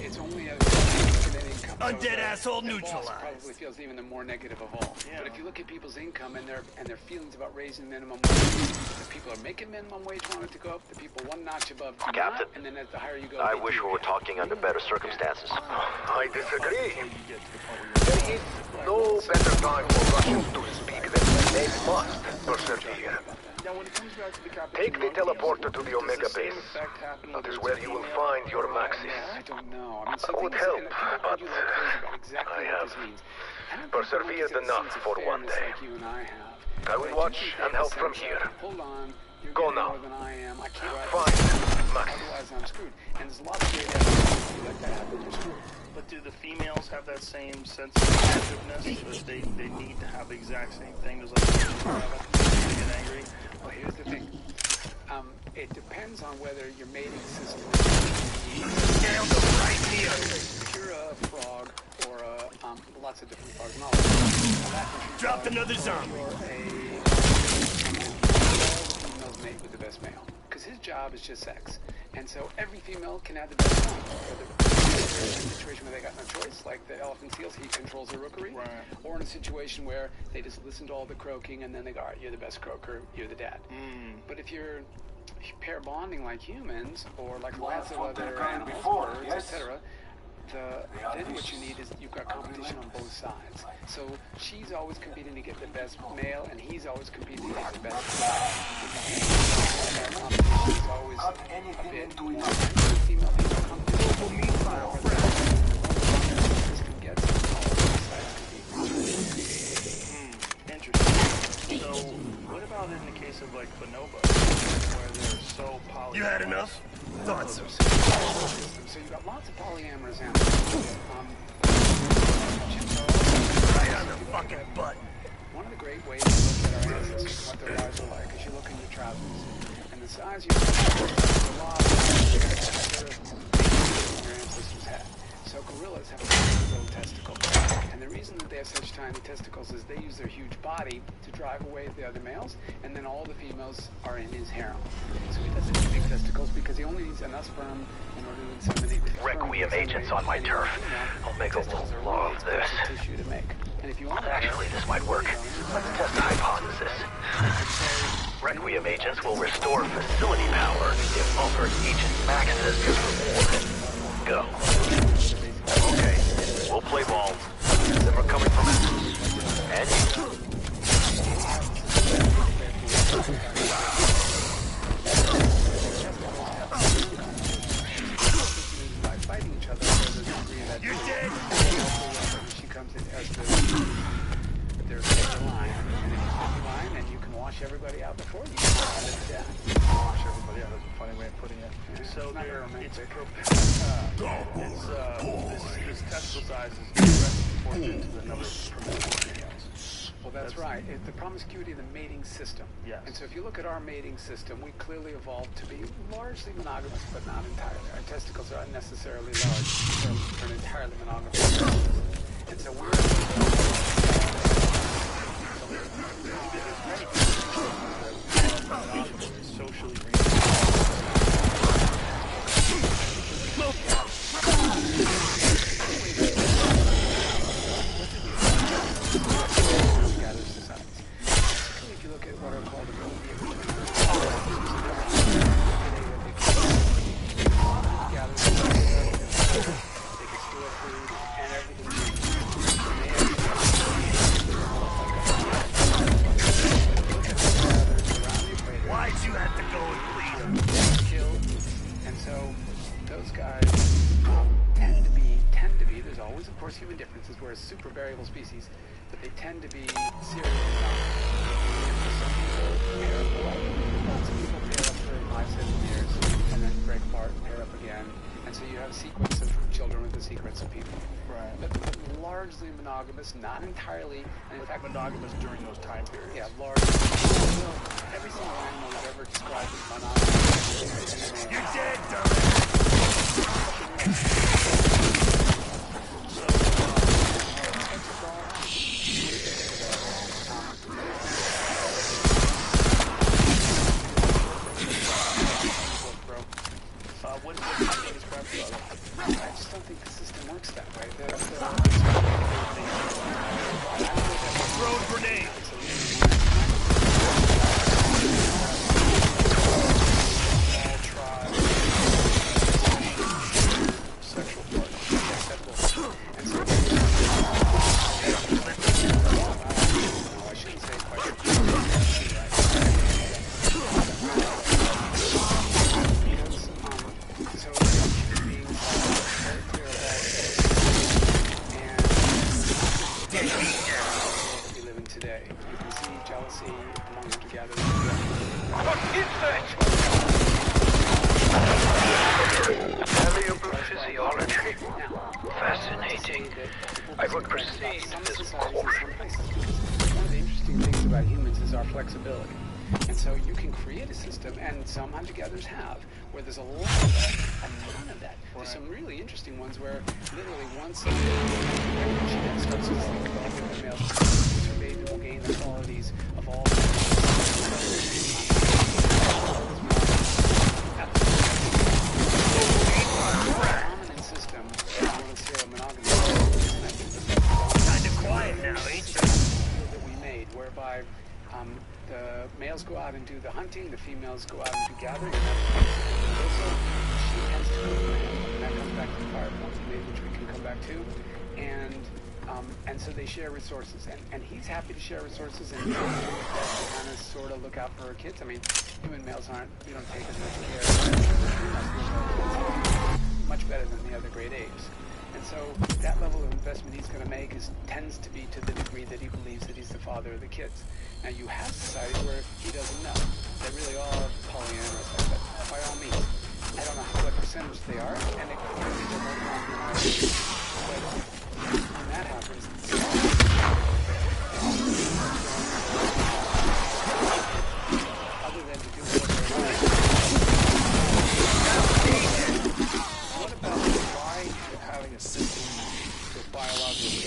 It's only a Undead asshole neutralized. Probably feels even the more negative of all. Yeah. But if you look at people's income and their feelings about raising minimum wage, the people are making minimum wage want it to go up. The people one notch above do Captain, not, and then as the higher you go, I wish we were talking under better circumstances. I disagree. There is no better time for Russians to speak than they must persevere. Now, when it comes back to the captain, Take the teleporter to the Omega base. That is where you will find your Maxis. I don't know. I mean, I would help, but I have persevered enough for one day. I will watch and help from here. Hold on. You're Go getting now. more than I am. I can't Find Maxis. otherwise I'm screwed. And there's lots of great evidence to let that happen. You're screwed. But do the females have that same sense of competitiveness that they need to have the exact same thing as like they get angry? Well, here's the thing. It depends on whether your mating system Nailed him right here. if you're a frog or lots of different frogs, not all Dropped another zombie. you're all the females mate with the best male. Because his job is just sex. And so every female can have the best one. Whether in a situation where they got no choice, like the elephant seals, he controls the rookery. Right. Or in a situation where they just listen to all the croaking and then they go, all right, you're the best croaker, you're the dad. But if you're pair bonding like humans, or like lots of other animals, birds, etc., then what you need is you've got competition on both sides. So she's always competing to get the best male, and he's always competing to get the best female. Competition is always a bit more female competition. System gets Interesting. So, what about in the case of like bonobos, where they're so polyamorous? You had enough? Thought so. So you've got lots of polyamorous animals. Right on the fucking button. One of the great ways to look at our ancestors, what their lives are like, is you look in your trousers. And the size you have a lot of your ancestors had. So gorillas have a very low testicle. And the reason that they have such tiny testicles is they use their huge body to drive away the other males, and then all the females are in his harem. So he doesn't need big testicles because he only needs enough sperm in order to inseminate. Requiem agents on my turf. Omega will love this. Tissue to make. And if you want Actually, this might work. Let's test the hypothesis. Requiem agents will restore facility power if Ultra Agent Maxis is rewarded. Go. Okay, we'll play ball. Then we're coming from Maxis. And you. by fighting each other, there's a degree that You're dead. she comes in as there's a line, and if you put the line, then you can wash everybody out before you death. Wash everybody out. That's a funny way of putting it. So it's not very it's romantic. this testicle size is progressive into the number of permissible females. Well, that's right. The promiscuity of the mating system. Yes. And so if you look at our mating system, we clearly evolved to be largely monogamous, but not entirely. Our testicles are unnecessarily large for an entirely monogamous. And so we're socially gather societies. Particularly if you look at what are called gather they can store food and everything. Why'd you have to go and bleed him? Killed. And so those guys tend to be, there's always of course human differences, we're a super variable species, but they tend to be serial monogamous. Some people pair up for lots of people pair up for 5-7 years and then break apart and pair up again. And so you have a sequence of children with a sequence of people. Right. But largely monogamous, not entirely, and in fact monogamous during those time periods. yeah, largely. Every single animal is ever described as monogamous. You're dead, dumbass. What do you think is crap about it? I just don't think the system works that way. Throw a grenade. All tribes, sexual partners. And so, I shouldn't say quite so human beings are very clear about and we live in today. You can see jealousy among hunter-gatherers. Valuable physiology. Fascinating. I would proceed with caution. One of the interesting things about humans is our flexibility. And so you can create a system, and some hunter-gatherers have, where there's a lot of that, a ton of that. There's some really interesting ones where literally once she then starts to think about the male, her baby will gain the qualities of all dominant system is monogamous. Kinda quiet now, ain't you? That we made, whereby the males go out and do the hunting, the females go out and do gathering, and also she tends to cook for him, and that comes back to the fire points we made, which we can come back to, and so they share resources, and he's happy to share resources, and he's kind of sort of look out for her kids. I mean, human males we don't take as much care, much better than the other great apes. And so that level of investment he's going to make tends to be to the degree that he believes that he's the father of the kids. Now you have societies where he doesn't know. They really are polyamorous, but by all means. I don't know what percentage they are, and it could be they're more compromised. But when that happens, other than to do what they want. What about why having a system with biological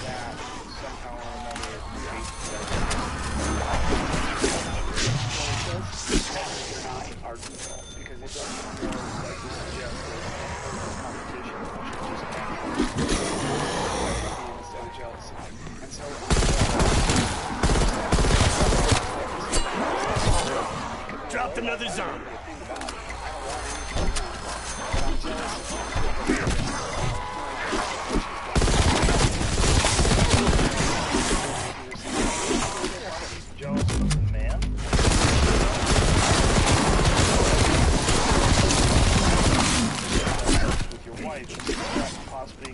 that somehow or another creates not our default, because it doesn't feel like you suggest competition, which is just instead of jealousy. And so Dropped another zombie. Jealous of the man? With your wife, possibly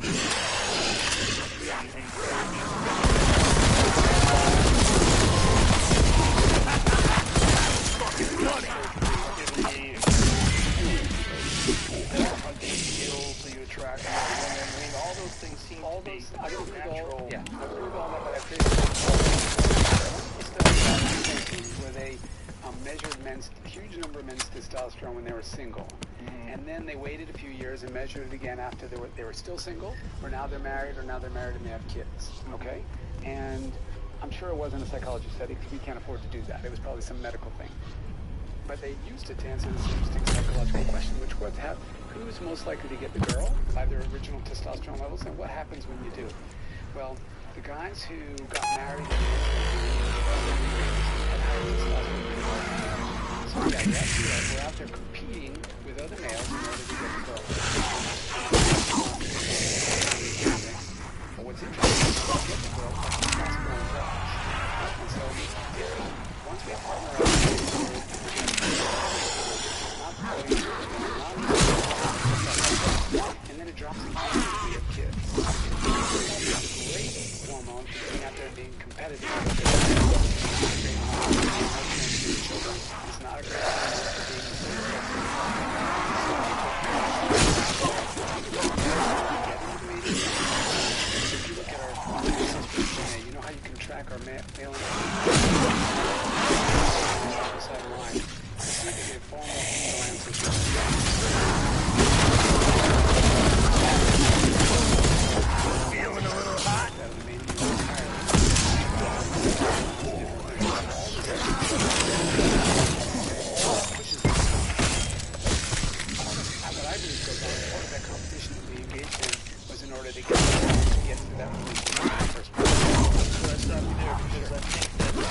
skills so you attract more women. I mean, all those things seem to be I agree with natural. all, yeah, I agree with all that, but I think studies where they measured a huge number of men's testosterone when they were single. And then they waited a few years and measured it again after they were still single, or now they're married, and they have kids, okay? And I'm sure it wasn't a psychology study because we can't afford to do that. It was probably some medical thing. But they used it to answer this interesting psychological question, which was who's most likely to get the girl by their original testosterone levels, and what happens when you do? Well, the guys who got married had higher testosterone. So yeah, we're out there competing with other males in order to get the girl. But what's interesting is to get the girl, that's more drugs. And so once we partner up, and then it drops in we have kids. It's a great hormone for being out there being competitive. It's not a great hormone for being if you look at our ancestors, you know how you can track our male and female side of the line. You see that they form a female ancestors. Feeling a little hot? What I believe goes on, part of that competition that we engaged in was in order to get to that point in the first place. So I stopped you there because I think that if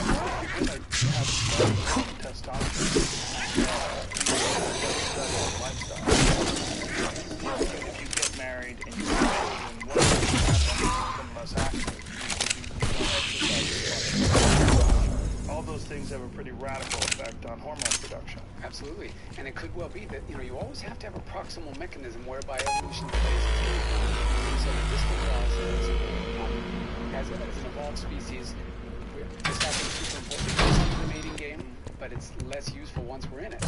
you're going to have testosterone, lifestyle. If you get married and you have children, one thing that happens is you become less active. You don't exercise. All those things have a pretty radical effect on hormone production. Absolutely. And it could well be that, you always have to have a proximal mechanism whereby evolution plays its game. So the distal clause is, as an evolved species, testosterone is super important in the mating game, but it's less useful once we're in it.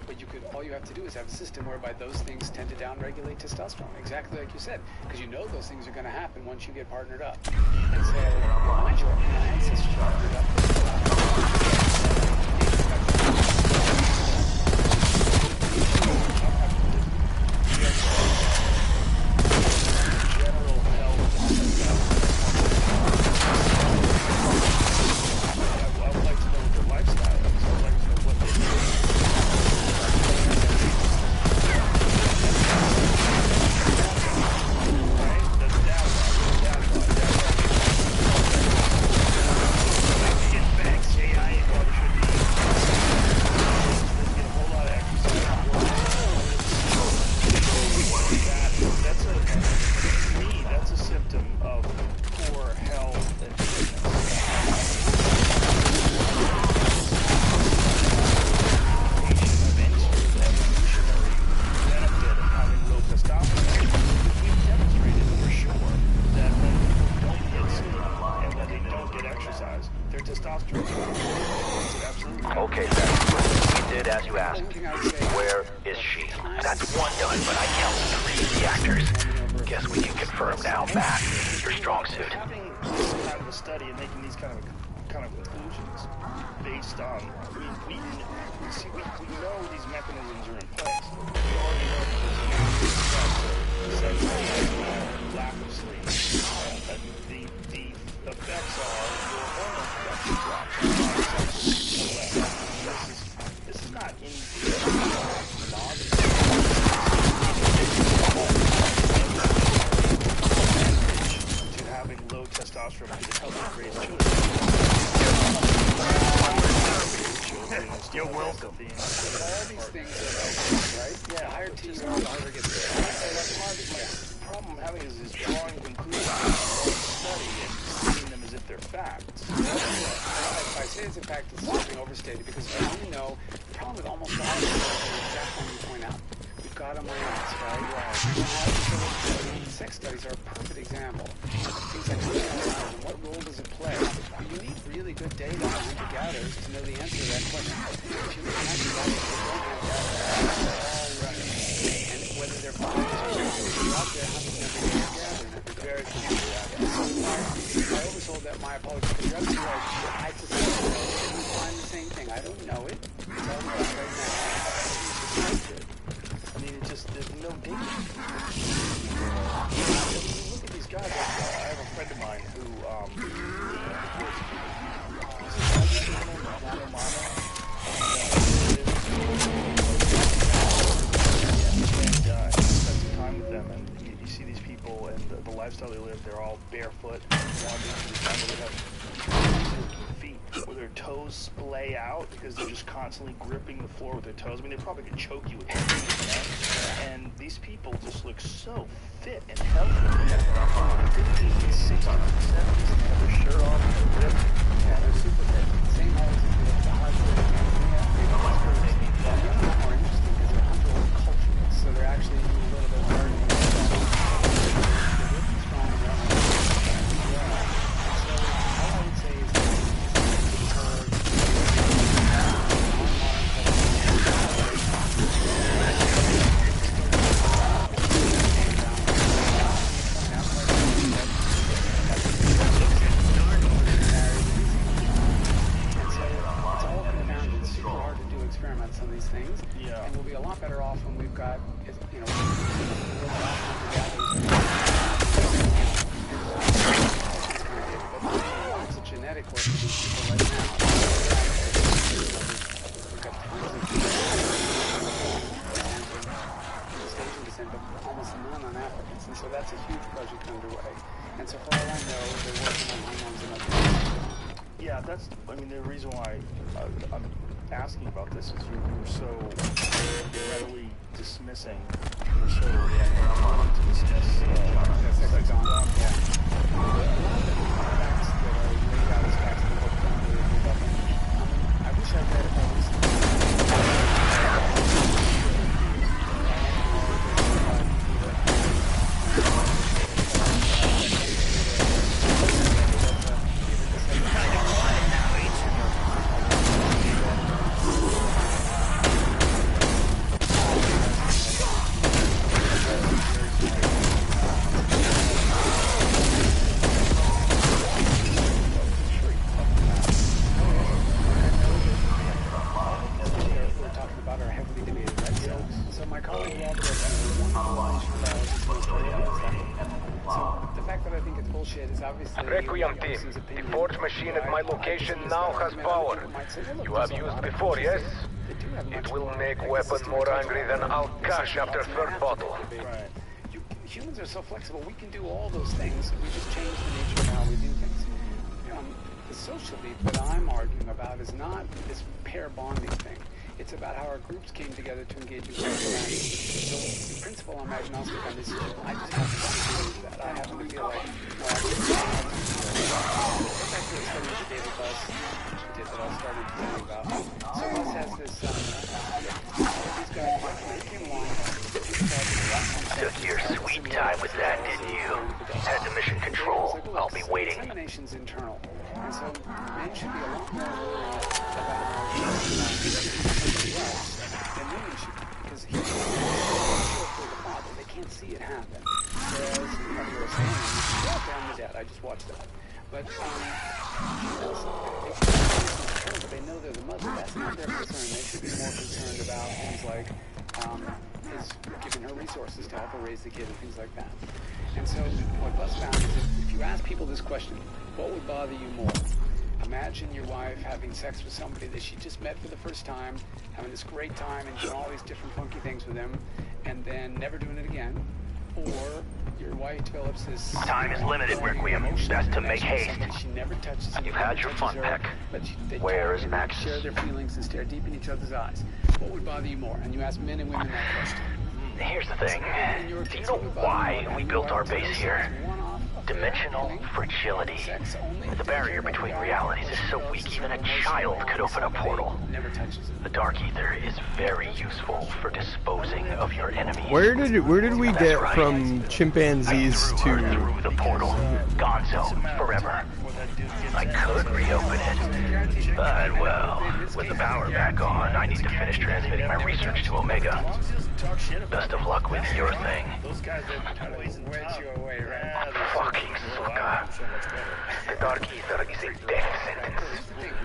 Well, all you have to do is have a system whereby those things tend to downregulate testosterone, exactly like you said, because you know those things are going to happen once you get partnered up. And so, once your ancestors are partnered up, Okay, then. We did as you asked. Where is she? That's one done, but I count 3 reactors. Guess we can confirm now, Matt. Your strong suit. Having this kind of a study and making these kind of conclusions based on, we know these mechanisms are in place. We already know that there's a lack of sleep. The effects are your hormone production drops. This is not to having low testosterone because it helps you raise children. You're welcome. all these things are right? Yeah, higher T, the harder it gets. So that's part of my problem having is drawing conclusions from the study and seeing them as if they're facts. If I say it's a fact, it's something overstated because we know the problem with almost all of them is the exact one you point out. We've got them on us, right? Sex studies are a perfect example. Things like and what role does it play? You need really good data on hunter-gatherers to know the answer to that question. If you look at hunter-gatherers, they don't have data. They're all running. And whether I oversold that. My apologies. But you're absolutely right. I suspect that you find the same thing. I don't know it. It's all about right now. I mean, it just, there's no danger. Look at these guys. I have a friend of mine who, spent some time with them, and you see these people and the lifestyle they live. They're all barefoot. They have feet where their toes splay out because they're just constantly gripping the floor with their toes. I mean, they probably could choke you with their feet, you know? And these people just look so fit and healthy. They're 50s, 60s, 70s, and they have their shirt off and they're ripped. Yeah, they're super fit. Same height as the hardcore. They're more interesting because they're hunter-cultural, so they're actually a little bit harder to get strong and rough. Yeah. So all I would say is that experiments on these things, and we'll be a lot better off when we've got, you know, it's a genetic work for these people right now. We've got tons of Asian descent, but almost none on Africans, and so that's a huge project underway. And so for all I know, they're working on hormones and other things. Yeah, that's, I mean, the reason why I'm asking about this is you were so readily dismissing, you were so willing to dismiss sex on them. Yeah. A lot of the facts that are laid out as facts in the book don't really hold up. I wish I'd read it more recently. Requiem team, the forge machine at my location now has power. You have used before, yes? It will make weapon more angry than I'll cash after third bottle. Right. Humans are so flexible. We can do all those things. We just change the nature of how we do things. The social beat that I'm arguing about is not this pair bonding thing. It's about how our groups came together to engage in humanity. So, in principle, I'm agnostic on this issue. I just have to do that. I happen to feel like, David Buss did that I was starting to tell you about. So Buss has this, these guys, they came along. Took your sweet time with that, didn't you? Head to mission control. I'll be waiting. Dissemination's internal. And so men should be a lot more worried about than women should be, because he's the father. They can't see it happen. Whereas, like you were saying, I'm the dad. I just watched that. But they know they're the mother. That's not their concern. They should be more concerned about things like is giving her resources to help her raise the kid and things like that. And so what Buzz found is if you ask people this question, what would bother you more? Imagine your wife having sex with somebody that she just met for the first time, having this great time and doing all these different funky things with them, and then never doing it again. Or your wife develops this... Time is limited, Requiem. Best to make haste. She never touches him. You've had your fun, Peck. Where is Max? Share their feelings and stare deep in each other's eyes. What would bother you more? And you ask men and women that question. Here's the thing. Do you know why we built our base here? Dimensional fragility. The barrier between realities is so weak even a child could open a portal. The Dark Ether is very useful for disposing of your enemies. Where did we get right. from chimpanzees to through the portal? Gonzo, forever. I could reopen it, but well, with the power back on, I need to finish transmitting my research to Omega. Best of luck with your thing. tries to wedge you away, right? Fucking sucker. The Dark Ether is a death sentence.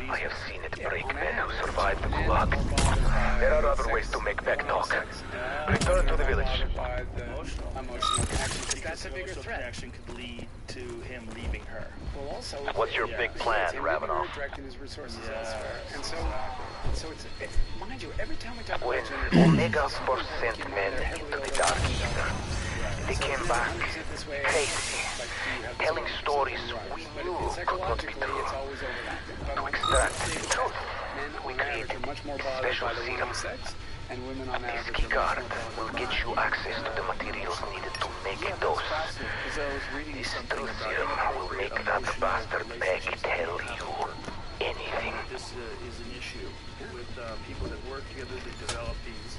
I have seen it break men who survived the Gulag. There are other ways to make back talk. Return to the village. Emotional connection, because Because that's a an bigger emotional threat. connection could lead to him leaving her. Well, also, What's your big plan, Ravenov? Directing his resources elsewhere, and so it's mind you, every time we talk When about gender, Omega Force sent men into the Dark Ether, they came back crazy, telling stories we knew could not be psychologically, true. it's always overlapping. But To on extract the average, truth, men we on average created are much more bothered special by the serum. women's sex, and women on This average are keycard much more will bothered get you access to the materials needed to make Yeah, those. that's fascinating because I was reading This something truth about serum will make that emotional bastard beg relationships tell that you work. anything. This is an issue with people that work together to develop these,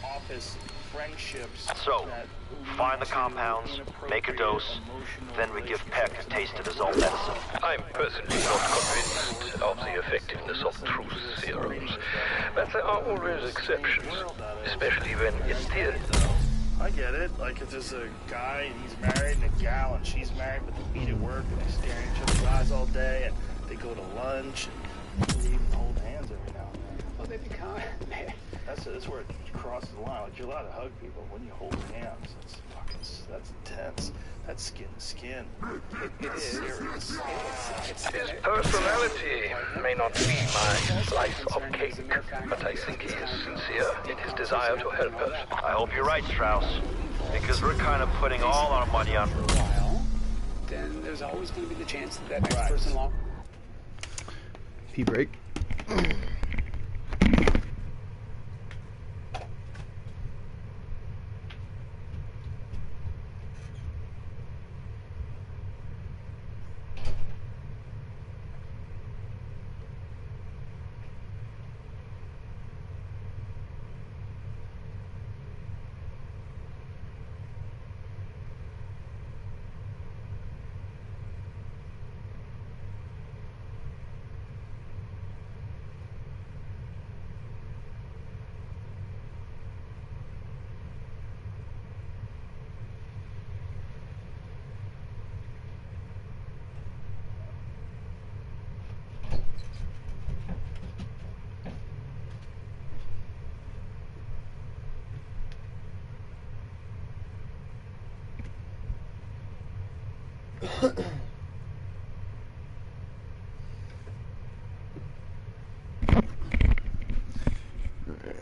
office friendships. So, that lead find the to compounds, make a inappropriate dose, emotional then we give Peck a relationships. taste of his own medicine. I'm personally not convinced of the effectiveness of truth serums, but there are always exceptions, especially when it's theory. I get it. Like, if there's a guy and he's married and a gal and she's married, but they meet at work and they stare at each other's eyes all day and they go to lunch and they even hold hands every now and then. well, they become. That's where it crosses the line. Like, you're allowed to hug people when you hold hands. That's intense. That's skin to skin. It is serious. His personality may not be my slice of cake, but I think he is sincere in his desire to help us. I hope you're right, Strauss, because we're kind of putting all our money on... For a while, then there's always going to be the chance that next person along. Pee break.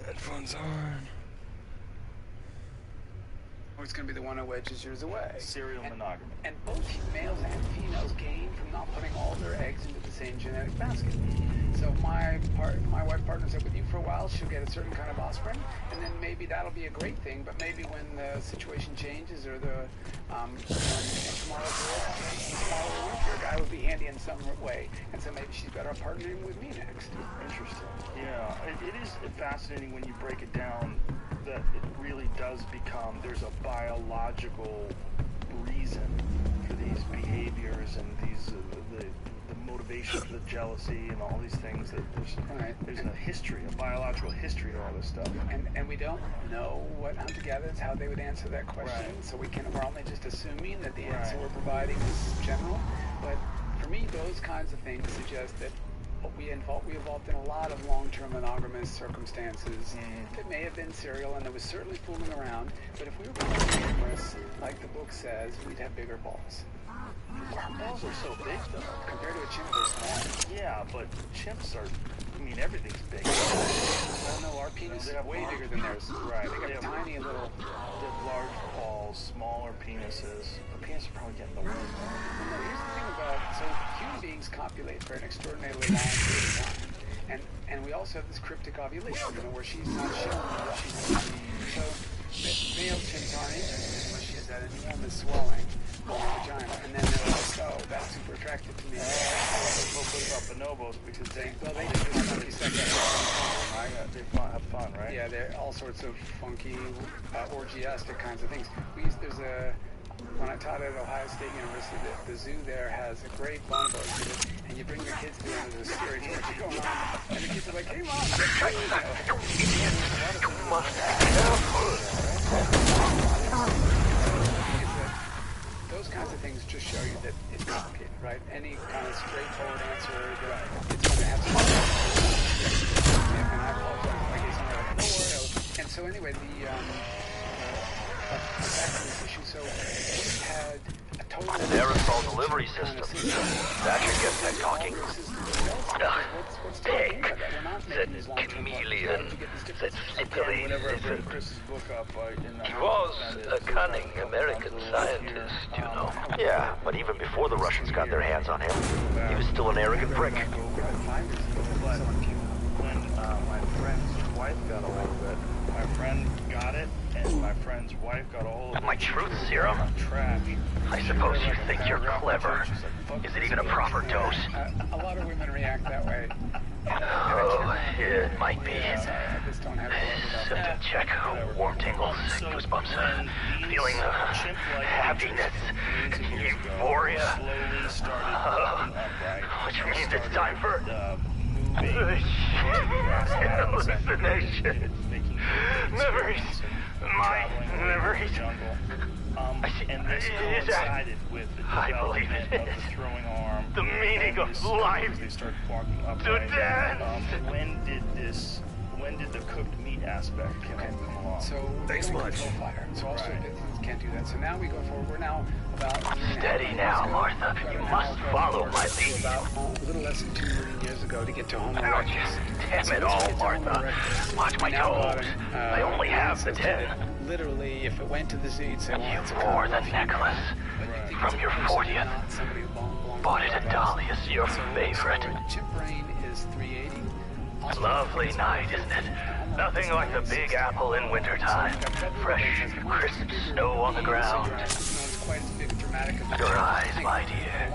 Headphones on. Or it's going to be the one who wedges yours away. Serial monogamy. And both males and females gain from not putting all their eggs into the same genetic basket. So if my wife partners up with you for a while, she'll get a certain kind of offspring, and then maybe that'll be a great thing. But maybe when the situation changes or the tomorrow's a guy would be handy in some way, and so maybe she's better off partnering with me next. Interesting. Yeah, it is fascinating when you break it down that it really does become, there's a biological reason for these behaviors and these the motivations, the jealousy, and all these things. That there's a history, a biological history to all this stuff. And we don't know what hunter-gatherers, how they would answer that question. Right. So we're only just assuming that the answer we're providing is general. But for me, those kinds of things suggest that we evolved in a lot of long-term monogamous circumstances. It may have been serial, and there was certainly fooling around. But if we were monogamous, like the book says, we'd have bigger balls. Our balls are so big, though. Compared to a chimp, they're small. Yeah, but chimps are, everything's big. No, our penis is way bigger than theirs. Right. They got tiny little... They have large balls, smaller penises. The penis are probably getting the wind. Well, no, here's the thing about... So human beings copulate for an extraordinarily long period of time. And we also have this cryptic ovulation, where she's not shown that she's not. So male chimps aren't interested unless she has that enormous swelling on her vagina. And then they're like, oh, that's super attractive to me. What about bonobos? Because they just want to be sexual. They have fun, right? Yeah, they're all sorts of funky, orgiastic kinds of things. When I taught at Ohio State University, the zoo there has a great bonobo exhibit, and you bring your kids to it, and there's a scary thing that's going on, and the kids are like, hey, Mom, You must be careful. just show you that it's complicated, right? Any kind of straightforward answer, it's going to have some. And I apologize. I guess I'm like, no worry. And so anyway, back to this issue. So we had a total. An aerosol delivery system. That should get that talking. Dick. Said chameleon. Said slippery lizard. He was a cunning American scientist, you know. Yeah, but even before the Russians got their hands on him, he was still an arrogant prick. When my friend's wife got a hold of it, my friend got it, and my friend's wife got a hold of it. My truth serum? Trash. I suppose you think you're clever. Is it even a proper dose? A lot of women react that way. Oh, it might be. Symptom check, warm tingles, goosebumps, feeling of happiness, euphoria. Which means it's time for hallucination. Memories. My memories. And this coincided with the development of the throwing arm. The meaning of life. They started walking upright. When did the cooked meat aspect come along? So thanks much. Fire. So also can't do that. So now we go forward. We're now about steady now, Martha. You must follow my lead. About a little less than 2 million years ago to get to Homo erectus. Damn it all, Martha. Watch my toes. I only have the 10. Literally, if it went to the zoo, you'd say, well, you wore the necklace from your 40th. Bought it at Dahlia's, your favorite. Chip brain is 380. Lovely night, isn't it? Nothing like the Big Apple in wintertime. Fresh, crisp snow on the ground. Your eyes, my dear,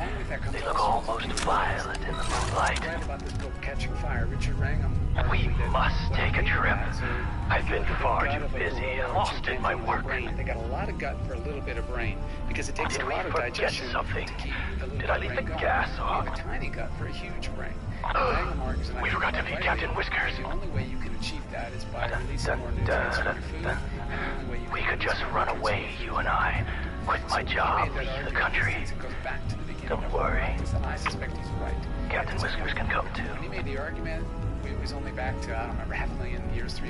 they look almost violet in the moonlight. We must take a trip. I've been far too busy, lost in my work. They got a lot of gut for a little bit of brain, because it takes a lot of digestion something? to keep a little Did I leave the gas off? You have a tiny gut for a huge brain. We forgot to feed Captain Whiskers. The only way you can achieve that is by releasing more nutrients from your food. We could just run away, you and I. Quit my job, leave the country. Don't worry. I suspect he's right. Captain Whiskers can come too. When he made the argument, it was only back to, I don't remember, 500,000 years,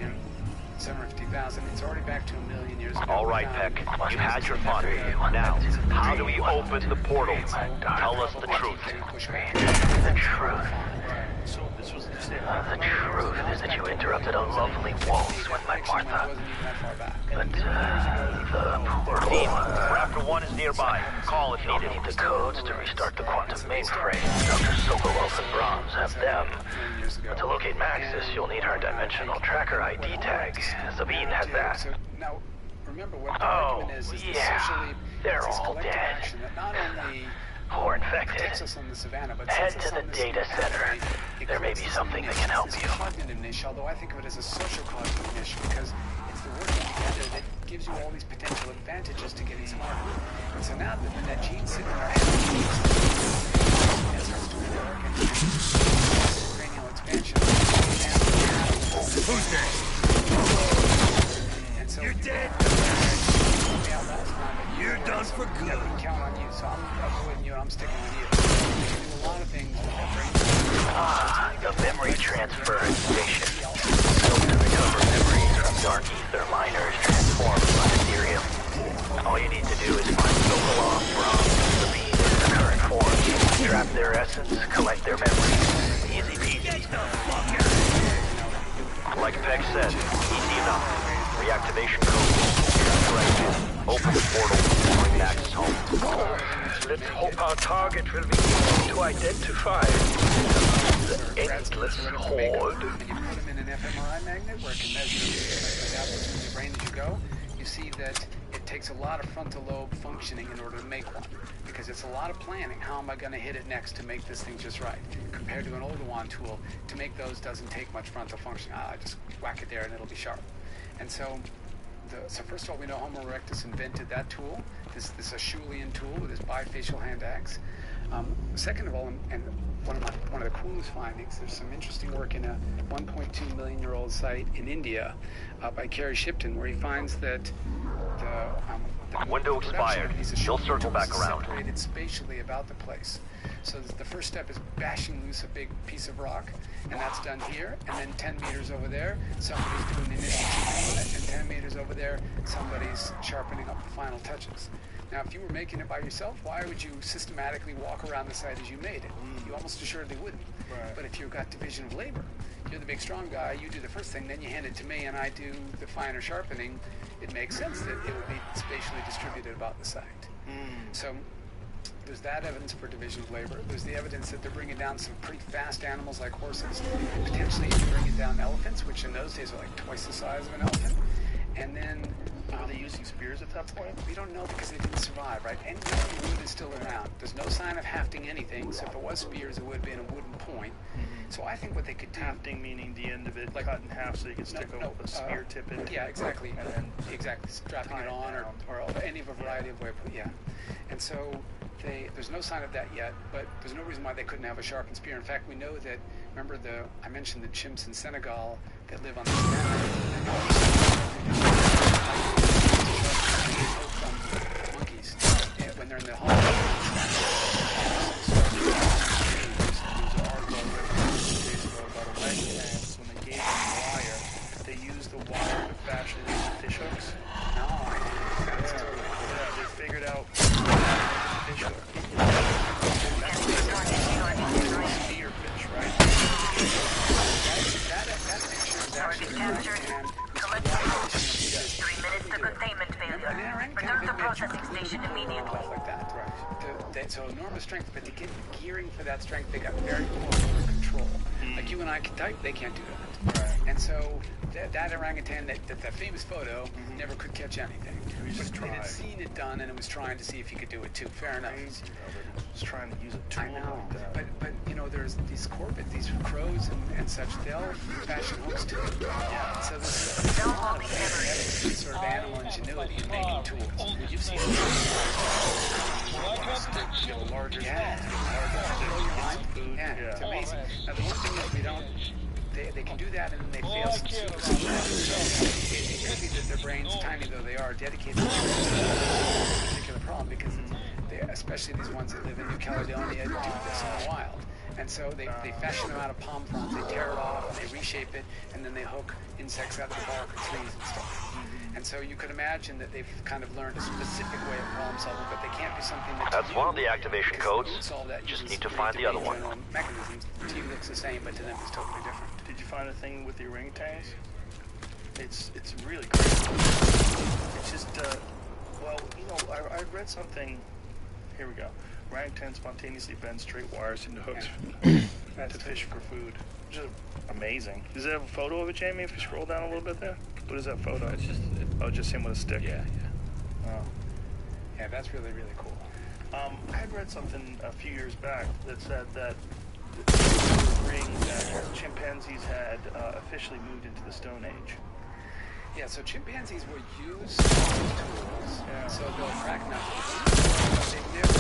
750,000. It's already back to 1 million years ago. All right, Peck. You had your fun. Now, how do we open the portal? Tell us the truth. The truth. The truth is that you interrupted a lovely waltz with my Martha. But, the portal... Raptor 1 is nearby. Call if needed. Need the codes to restart the quantum mainframe. Dr. Sokolov and Brahms have them. But to locate Maxis, you'll need her dimensional tracker ID tag. Sabine has that. Now, remember what the argument is yeah. They're all dead. Not only or infected. Head to the data center. There may be something that can help you. Cognitive niche, although I think of it as a social cognitive niche, because it's the working together that gives you all these potential advantages to getting smarter. And so now that that gene's sitting in our head, it starts to work and cranial expansion. Who's next? And so you're dead. You're done for good. Yeah, we can count on you, so I'm with you and I'm sticking with you. We can do a lot of things with that brain. The memory transfer station. Built to recover memories from dark ether miners transformed by Ethereum. All you need to do is find Sokolov, Brahms, and Sabine in their current forms. Trap their essence, collect their memories. Easy peasy. Like Peck said, easy enough. Reactivation code. Correct. Open the portal, bring Max home. Let's hope our target will be easy to identify. The endless horde. When you put them in an fMRI magnet where it can measure the outputs from your brain as you go, you see that it takes a lot of frontal lobe functioning in order to make one. Because it's a lot of planning. How am I going to hit it next to make this thing just right? Compared to an older one tool, to make those doesn't take much frontal function. I just whack it there and it'll be sharp. And so first of all, we know Homo erectus invented that tool, this Acheulean tool with his bifacial hand axe. Second of all, and one of the coolest findings, there's some interesting work in a 1.2 million year old site in India by Kerry Shipton, where he finds that the Window expired. She'll circle back around. Separated spatially about the place. So the first step is bashing loose a big piece of rock, and that's done here. And then 10 meters over there, somebody's doing the initial chipping on it, and 10 meters over there, somebody's sharpening up the final touches. Now, if you were making it by yourself, why would you systematically walk around the site as you made it? You almost assuredly wouldn't. Right. But if you've got division of labor, you're the big strong guy, you do the first thing, then you hand it to me, and I do the finer sharpening. It makes sense that it would be spatially distributed about the site. So there's that evidence for division of labor. There's the evidence that they're bringing down some pretty fast animals like horses, potentially even bringing down elephants, which in those days are like twice the size of an elephant. And then were they using spears at that point? We don't know because they didn't survive, right? Any wood is still around. There's no sign of hafting anything, so if it was spears, it would have been a wooden point. So I think what they could do... Hafting meaning the end of it like, cut in half so you can stick a spear tip into it. Yeah, exactly. And then strapping it on or any of a variety of ways. Yeah. And so there's no sign of that yet, but there's no reason why they couldn't have a sharpened spear. In fact, we know that, remember I mentioned the chimps in Senegal that live on the monkeys when they're in the hall. When they gave them wire, they used the wire to fashion into fish hooks. They figured out fish hook. Spear fish, right? That picture is actually Collect the rope. 3 minutes to containment failure. Return to processing station immediately. Like that, right. So enormous strength, but to get gearing for that strength, they got very poor motor control. Like you and I can type, they can't do that. Right. And so that orangutan, that famous photo, never could catch anything. But it had seen it done, and it was trying to see if he could do it too. Fair enough. Just trying to use a tool I know. like that. But you know, there's these corvids, these crows and such, they'll fashion hooks too. Yeah. So there's a lot of sort of animal ingenuity in making tools. You've seen larger Yeah, it's amazing. Now the one thing that we don't, they can do that and they fail some it could be that their brains, tiny though they are, dedicated to this particular problem because especially these ones that live in New Caledonia do this in the wild. And so they fashion them out of palm fronds, they tear it off, and they reshape it, and then they hook insects out of the bark of trees and stuff. And so you could imagine that they've kind of learned a specific way of problem solving, but they can't be something that's one of the activation codes. That just need to find the other one. Mechanisms. To you looks the same, but to them it's totally different. Did you find a thing with the orangutans? It's really crazy. It's just well, you know, I read something. Here we go. Orangutan spontaneously bend straight wires into hooks to fish for food. Which is amazing. Does it have a photo of it, Jamie? If you scroll down a little bit there, what is that photo? It's just him with a stick. Yeah. Oh. Yeah, that's really cool. I had read something a few years back that said that chimpanzees had officially moved into the Stone Age. Yeah, so chimpanzees will use tools, so they'll track nothing. They've never...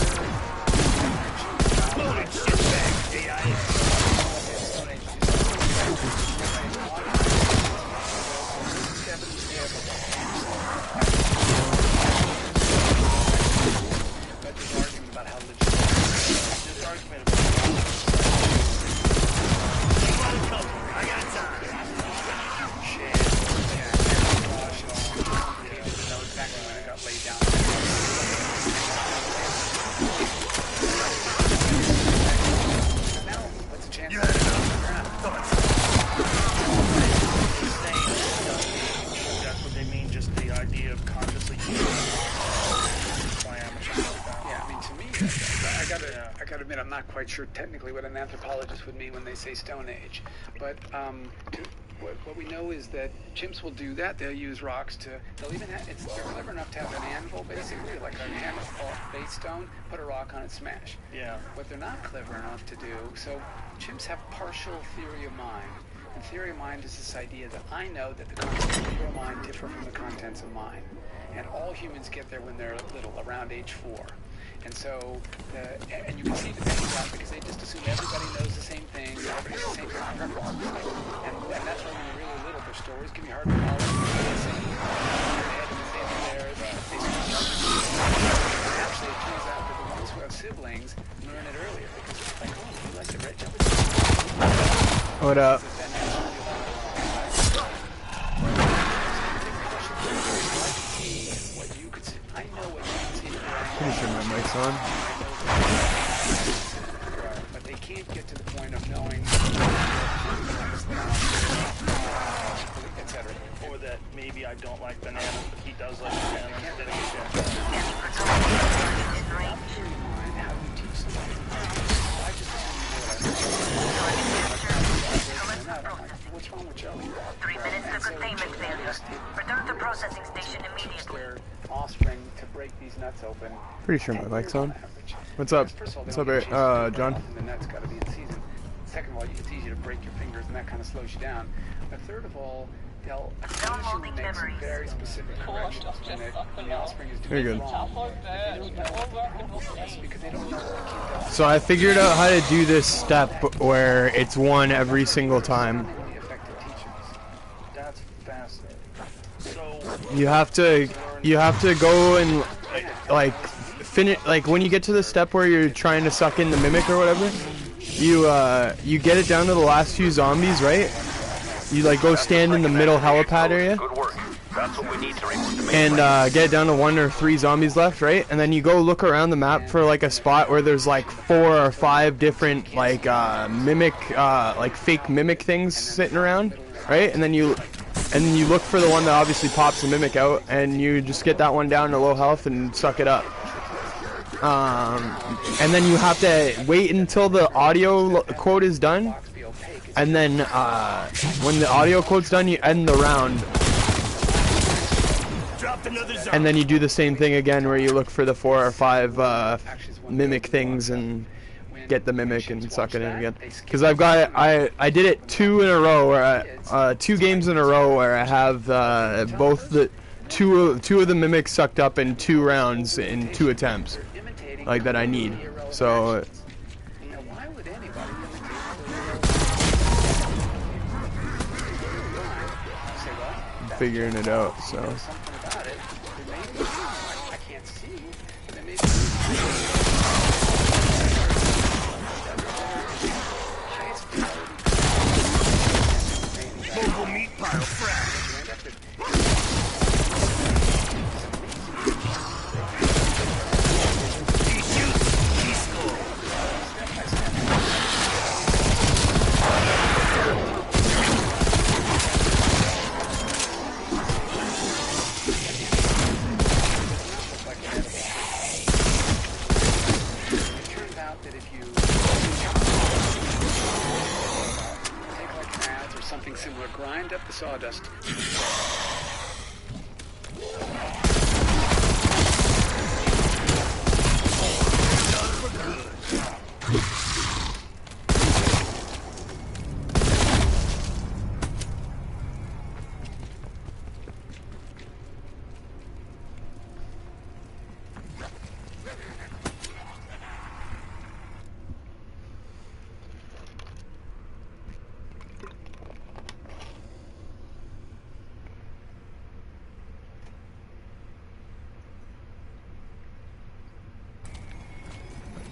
But there's an argument about how legit there's an argument about I got time. know exactly when it got laid down. Now, what's the chance? You had enough. That's what they mean, just the idea of consciously using Yeah, I mean, to me, I gotta admit, I'm not quite sure technically what an anthropologist would mean when they say Stone Age, but what we know is that chimps will do that. They'll use rocks they'll even have, they're clever enough to have an anvil, basically, like a hammer base stone, put a rock on it, smash. Yeah. What they're not clever enough to do, so chimps have partial theory of mind. And theory of mind is this idea that I know that the contents of your mind differ from the contents of mine. And all humans get there when they're little, around age 4. And so, and you can see the things out because they just assume everybody knows the same thing, everybody has the same preferences. And that's why when you're really little, their stories can be hard to follow. They say, they have the same theirs, they What up? Pretty sure my mic's on. But they can't get to the point of knowing, etc. Or that maybe I don't like bananas, but he does like bananas. What's wrong with Joey? 3 minutes to containment failure. Return to processing station immediately. Their offspring to break these nuts open. Pretty sure my mic's on. What's up? What's up, John? The nut's got to be in season. Second of all, it's easy to break your fingers, and that kind of slows you down. But third of all, they'll occasionally make some very specific corrections when the offspring is doing Very good. wrong. Because they don't know what the kid does. So I figured out how to do this step where it's one every single time. That's fascinating. So You have to go and like finish, like when you get to the step where you're trying to suck in the mimic or whatever, you get it down to the last few zombies, right? You like go stand in the middle helipad area. Good work. That's what we need to reboot the main And plane. get it down to 1 or 3 zombies left, right? And then you go look around the map for like a spot where there's like 4 or 5 different like mimic, like fake mimic things sitting around, right? And then you look for the one that obviously pops the mimic out, and you just get that one down to low health and suck it up. And then you have to wait until the audio quote is done, and then when the audio quote's done, you end the round. And then you do the same thing again where you look for the 4 or 5 mimic things and get the mimic and suck it in again. Because I did it 2 in a row, where 2 games in a row where I have both the two of the mimics sucked up in 2 rounds in 2 attempts, like that I need. So I'm figuring it out. So. Mobile meat pile frack. He shoots, he scores. Something similar, grind up the sawdust.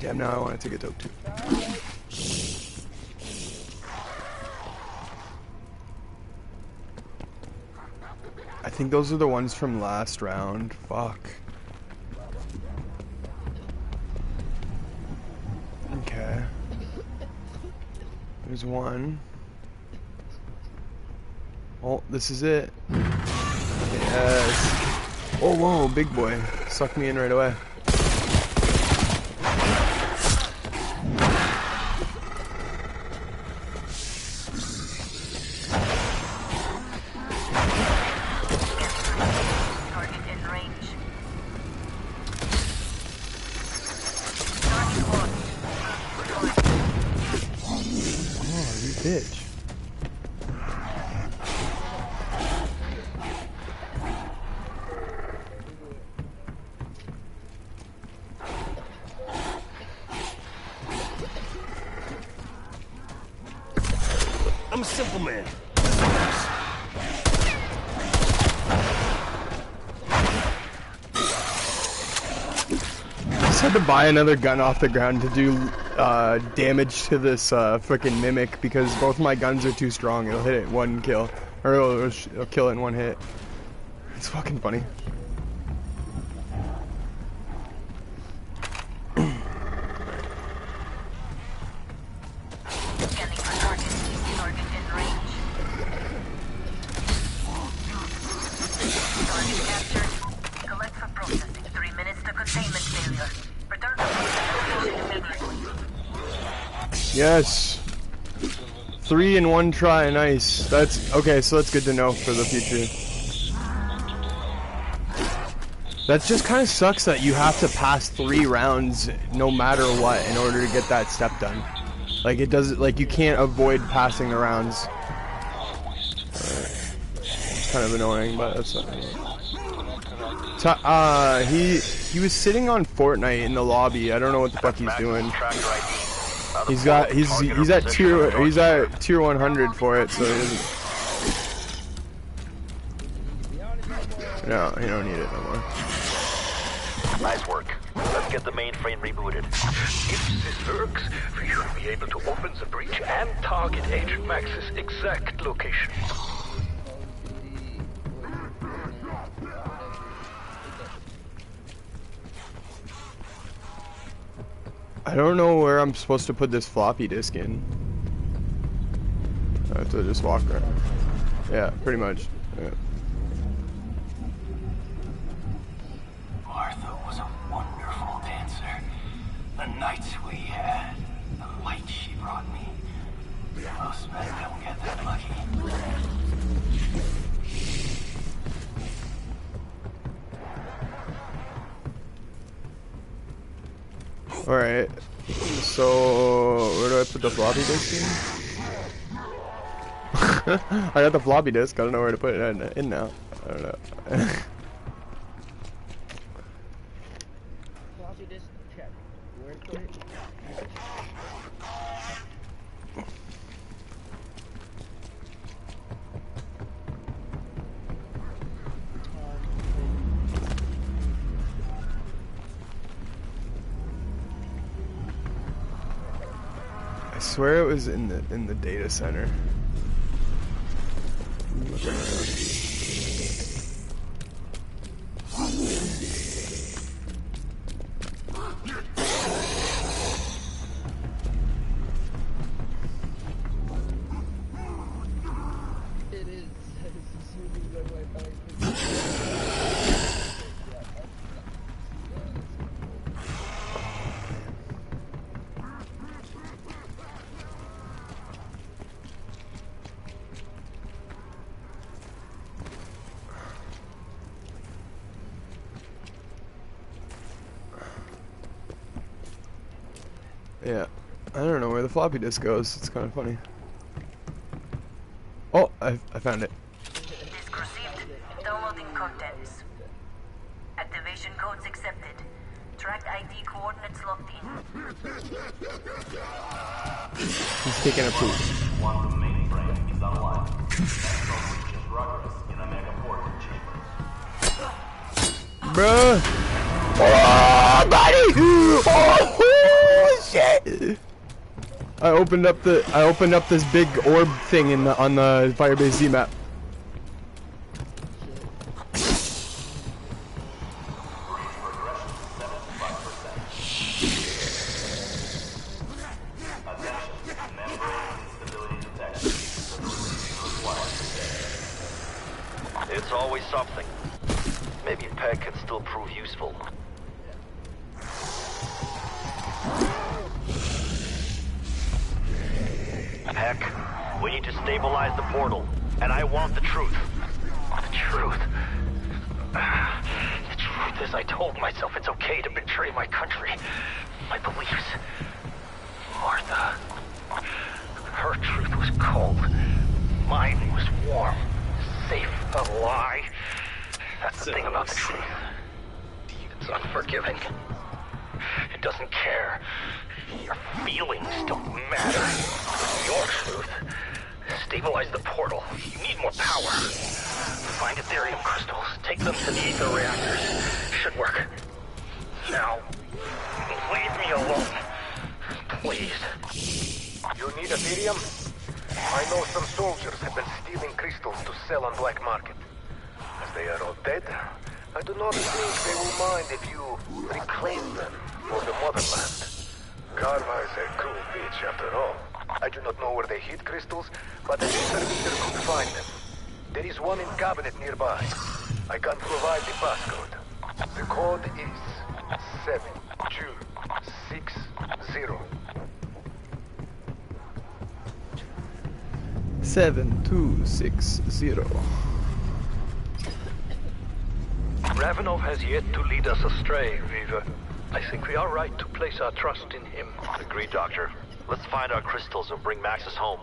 Damn, now I want to take a dope too. I think those are the ones from last round. Fuck. Okay. There's one. Oh, this is it. Yes. Oh, whoa, big boy. Sucked me in right away. Bitch. I'm a simple man. I just had to buy another gun off the ground to do damage to this freaking mimic because both my guns are too strong. It'll hit it in one kill, or it'll kill it in one hit. It's fucking funny. Yes. 3 in 1 try, nice. That's okay, so that's good to know for the future. That just kind of sucks that you have to pass 3 rounds no matter what in order to get that step done. Like it doesn't, like you can't avoid passing the rounds. It's kind of annoying, but that's not. He was sitting on Fortnite in the lobby. I don't know what the fuck he's doing. He's at tier 100 for it, so he doesn't. No, he don't need it no more. Nice work. Let's get the mainframe rebooted. If this works, we should be able to open the breach and target Agent Max's exact location. I don't know where I'm supposed to put this floppy disk in. I have to just walk around. Yeah, pretty much. Yeah. Martha was a wonderful dancer. The nights we had, the light she brought me. Most men don't get that lucky. Alright, so where do I put the floppy disk in? I got the floppy disk, I don't know where to put it in now. I don't know. Floppy disk, check. Where to put it? I swear it was in the data center. I'm looking around. It is. Yeah, I don't know where the floppy disk goes. It's kind of funny. Oh, I found it. Disk received. Downloading contents. Activation codes accepted. Track ID coordinates locked in. He's taking a poop. One mainframe is online. Next progress in Omega Portal chambers. Bruh! Oh, buddy! Oh, shit! I opened up this big orb thing on the Firebase Z map. It's always something. Maybe Peg can still prove useful. Heck, we need to stabilize the portal, and I want the truth. The truth? The truth is I told myself it's okay to betray my country, my beliefs. Martha, her truth was cold. Mine was warm, safe, a lie. That's the thing about the truth. It's unforgiving. It doesn't care. Your feelings don't matter. Your truth. Stabilize the portal. You need more power. Find Ethereum crystals. Take them to the ether reactors. Should work. Now, leave me alone. please. You need Ethereum? I know some soldiers have been stealing crystals to sell on black market. As they are all dead, I do not think they will mind if you reclaim them for the motherland. Karma is a cruel bitch after all. I do not know where they hid crystals, but an intermeter could find them. There is one in cabinet nearby. I can provide the passcode. The code is 7260. 7260. Ravenov has yet to lead us astray, Viva. I think we are right to place our trust in him. Agreed, Doctor. Let's find our crystals and bring Maxis home.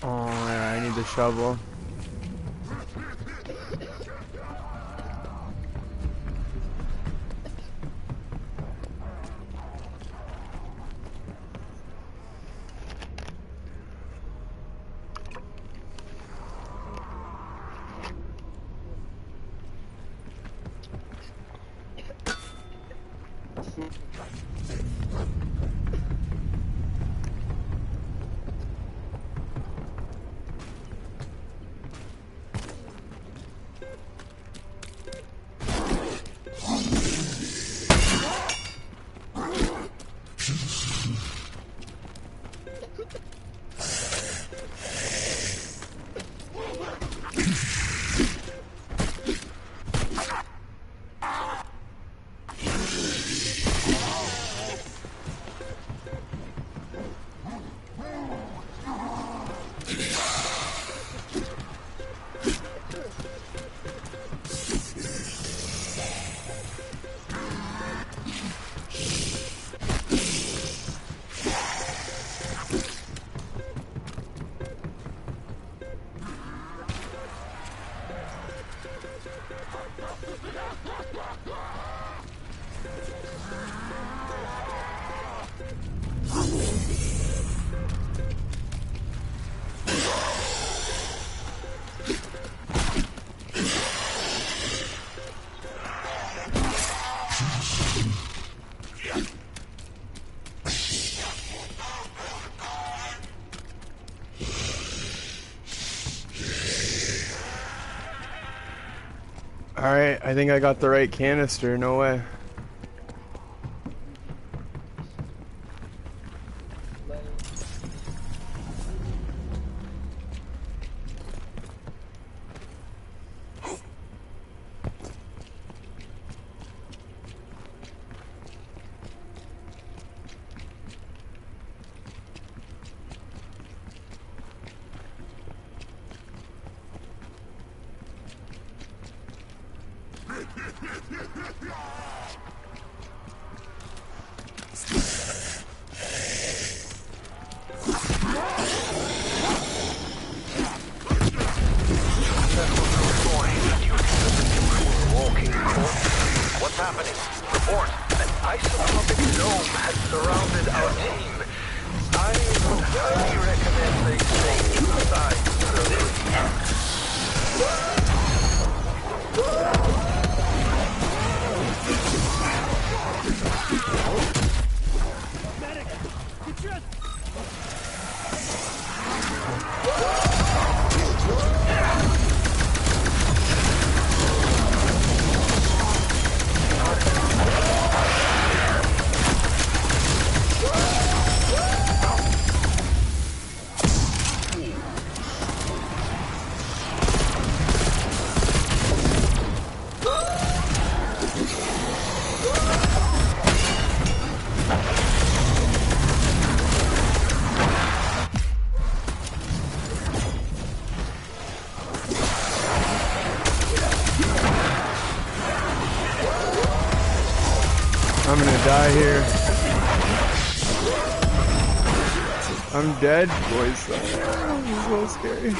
Oh yeah, I need the shovel. Alright, I think I got the right canister, no way. What's happening? Report. An isotropic dome has surrounded our team. I would highly recommend they stay inside for this. I'm gonna die here. I'm dead, boys. This is so scary.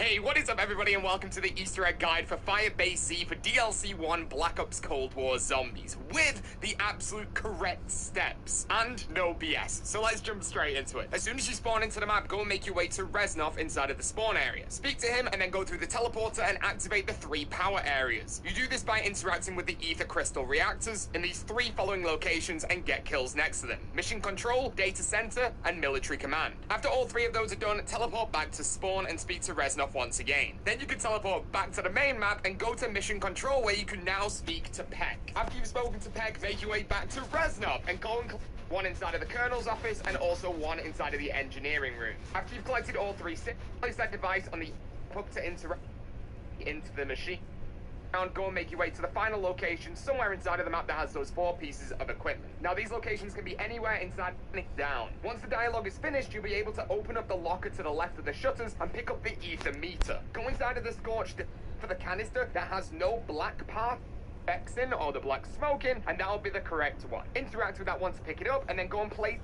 Hey, what is is up, everybody, and welcome to the Easter egg guide for Firebase Z for DLC 1 Black Ops Cold War Zombies, with the absolute correct steps, and no BS. So let's jump straight into it. As soon as you spawn into the map, go and make your way to Reznov inside of the spawn area. Speak to him, and then go through the teleporter and activate the 3 power areas. You do this by interacting with the ether crystal reactors in these 3 following locations and get kills next to them: Mission Control, Data Center, and Military Command. After all 3 of those are done, teleport back to spawn and speak to Reznov once again. Then you can teleport back to the main map and go to Mission Control, where you can now speak to Peck. After you've spoken to Peck, make your way back to Reznov and go and one inside of the Colonel's office and also one inside of the engineering room. After you've collected all 3, place that device on the hook to interact into the machine. Go and make your way to the final location somewhere inside of the map that has those 4 pieces of equipment. Now, these locations can be anywhere inside down. Once the dialogue is finished, you'll be able to open up the locker to the left of the shutters and pick up the ether meter. Go inside of the scorched for the canister that has no black part in or the black smoke in, and that'll be the correct one. Interact with that one to pick it up, and then go and place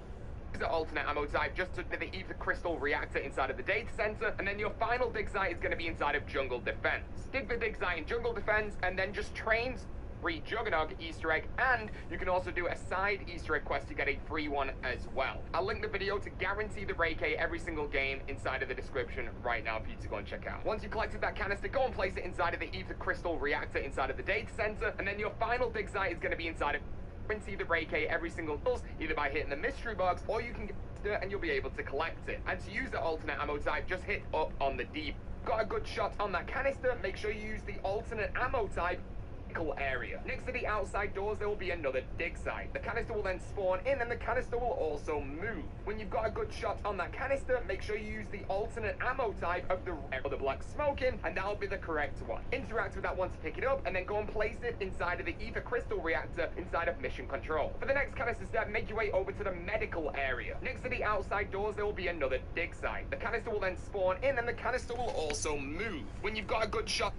the alternate ammo type just to the ether crystal reactor inside of the data center, and then your final dig site is going to be inside of jungle defense. Dig the dig site in jungle defense, and then just trains free Juggernog Easter egg, and you can also do a side Easter egg quest to get a free one as well. I'll link the video to guarantee the Reiki every single game inside of the description right now for you to go and check out. Once you've collected that canister, go and place it inside of the ether crystal reactor inside of the data center, and then your final dig site is going to be inside of see the Reiki every single pulse, either by hitting the mystery box, or you can get it and you'll be able to collect it. And to use the alternate ammo type, just hit up on the D. Got a good shot on that canister, make sure you use the alternate ammo type area. Next to the outside doors, there will be another dig site. The canister will then spawn in, and the canister will also move. When you've got a good shot on that canister, make sure you use the alternate ammo type of the black smoke in, and that'll be the correct one. Interact with that one to pick it up, and then go and place it inside of the ether crystal reactor inside of Mission Control. For the next canister step, make your way over to the medical area. Next to the outside doors, there will be another dig site. The canister will then spawn in, and the canister will also move. When you've got a good shot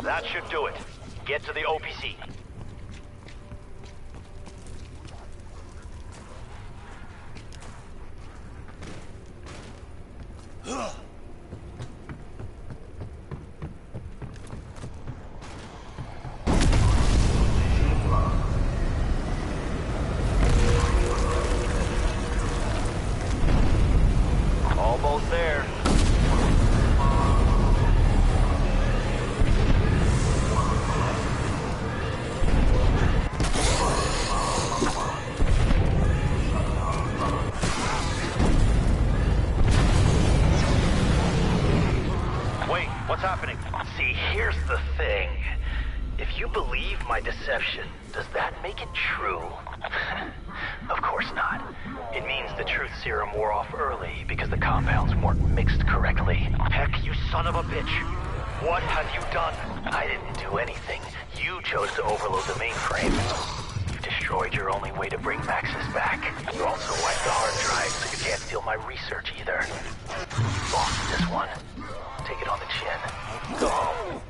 That should do it. Get to the OPC. Almost there. What's happening? See, here's the thing. If you believe my deception, does that make it true? Of course not. It means the truth serum wore off early because the compounds weren't mixed correctly. Heck, you son of a bitch. What have you done? I didn't do anything. You chose to overload the mainframe. You destroyed your only way to bring Maxis back. You also wiped the hard drive so you can't steal my research either. You lost this one. Take it on the chin. Go home.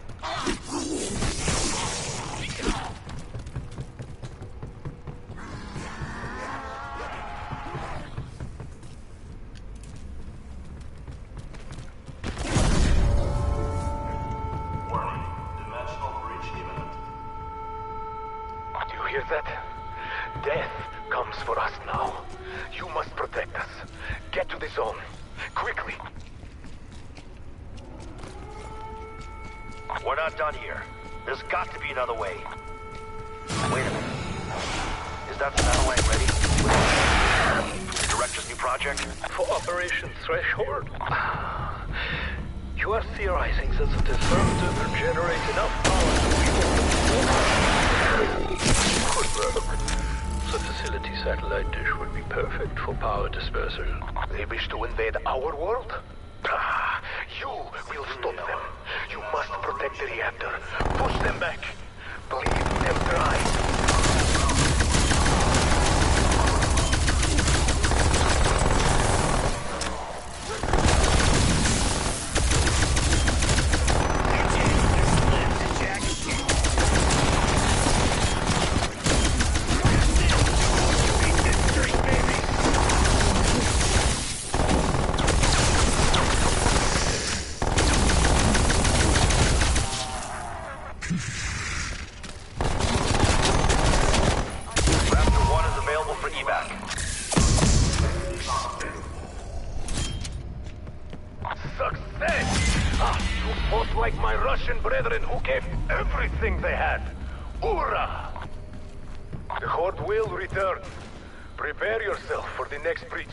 Hear that? Death comes for us now. You must protect us. Get to the zone. Quickly. We're not done here. There's got to be another way. Wait a minute. Is that satellite ready? The director's new project? For Operation Threshold? You are theorizing that the disruptor will generate enough power to reopen the Could work. The facility satellite dish would be perfect for power dispersal. They wish to invade our world? You will stop them. You must protect the reactor. Push them back. Bleed them dry. Brethren who gave everything they had. Hoorah! The Horde will return. Prepare yourself for the next breach.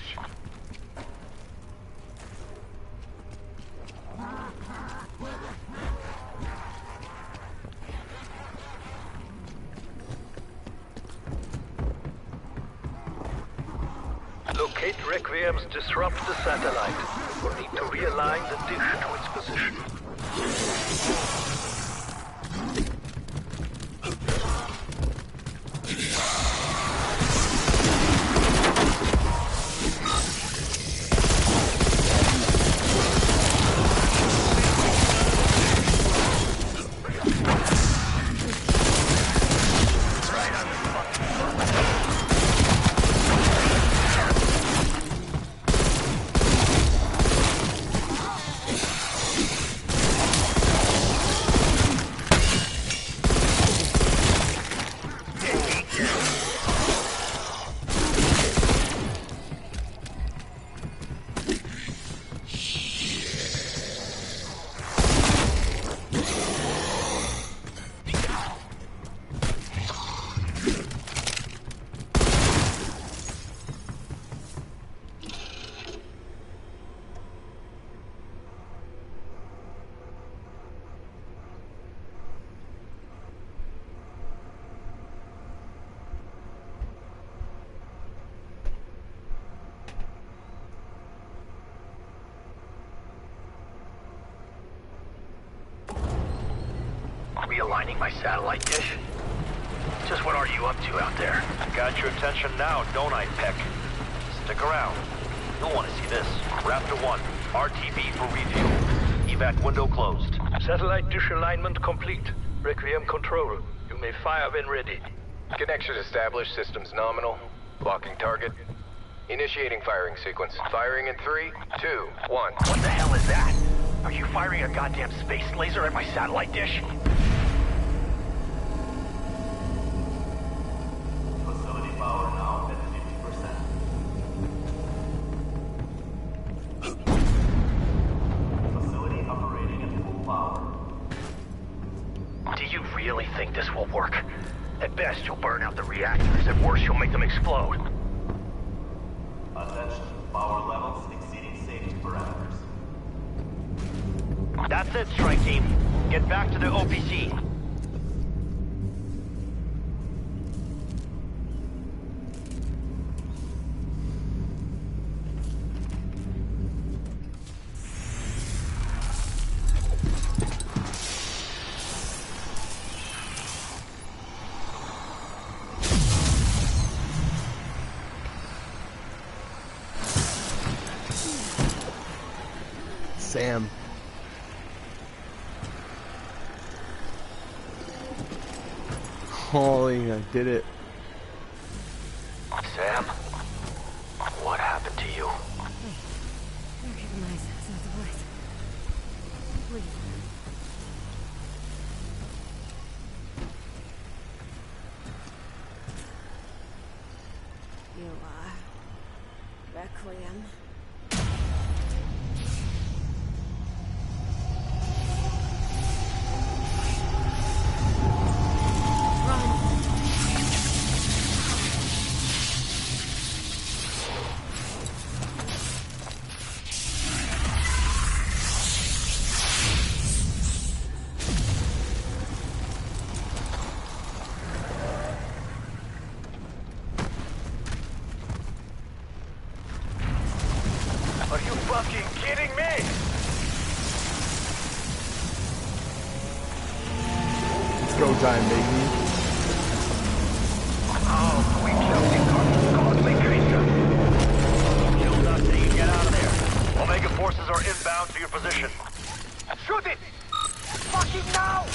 Locate Requiem's disrupt the satellite. We'll need to realign the dish to its position. Realigning my satellite dish? Just what are you up to out there? Got your attention now, don't I, Peck? Stick around. You'll want to see this. Raptor 1, RTB for review. Evac window closed. Satellite dish alignment complete. Requiem control. You may fire when ready. Connection established. Systems nominal. Blocking target. Initiating firing sequence. Firing in 3, 2, 1. What the hell is that? Are you firing a goddamn space laser at my satellite dish? Facility power now at 50%. Facility operating at full power. Do you really think this will work? At best, you'll burn out the reactors. At worst, you'll make them explode. Attention. Power levels exceeding safety parameters. That's it, strike team. Get back to the OPC. Sam. Holy, I did it. Sam, what happened to you? Recognize that voice. Please. You are Requiem. Are you fucking kidding me? It's go time, baby. Oh, we killed the godly creature. Killed us so you get out of there. Omega forces are inbound to your position. Shoot it! Fucking now!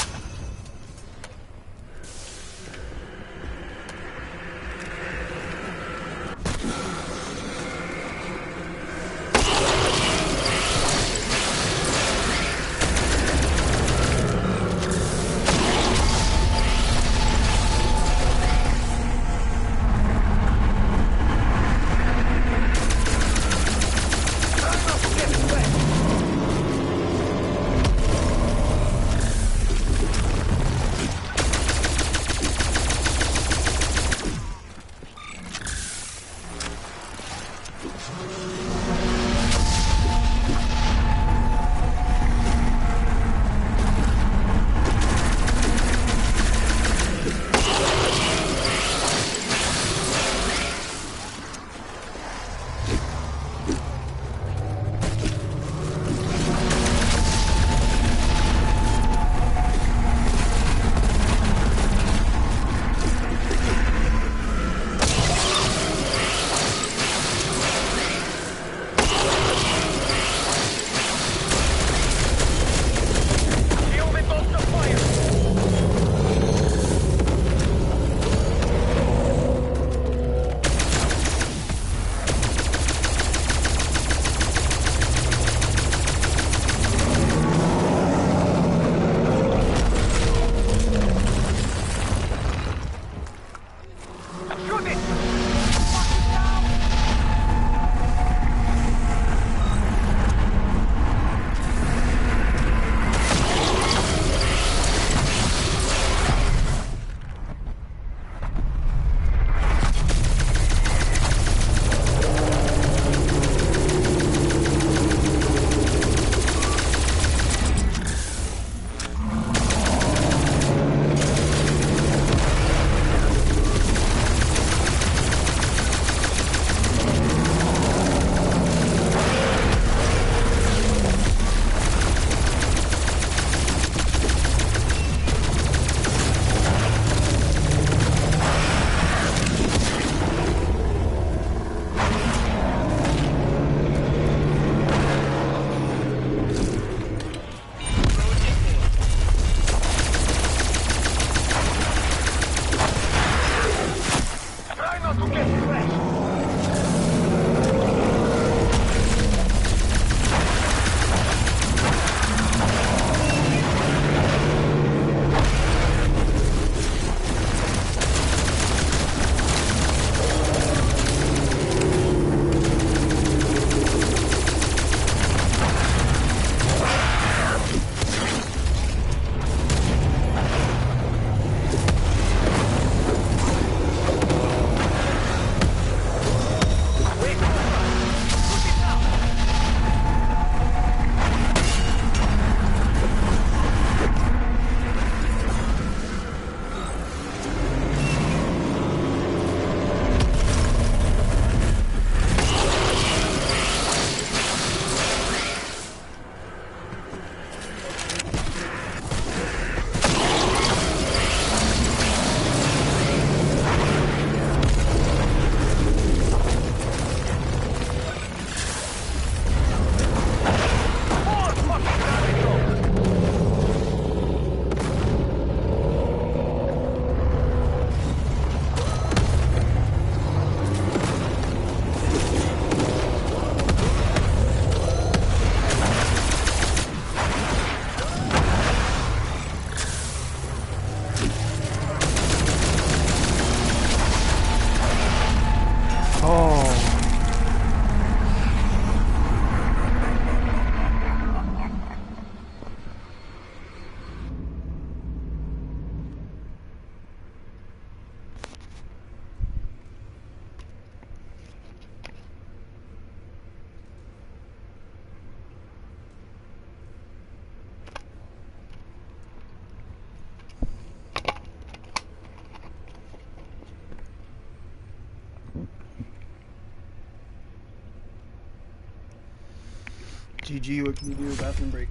GG, what can you do? Bathroom break.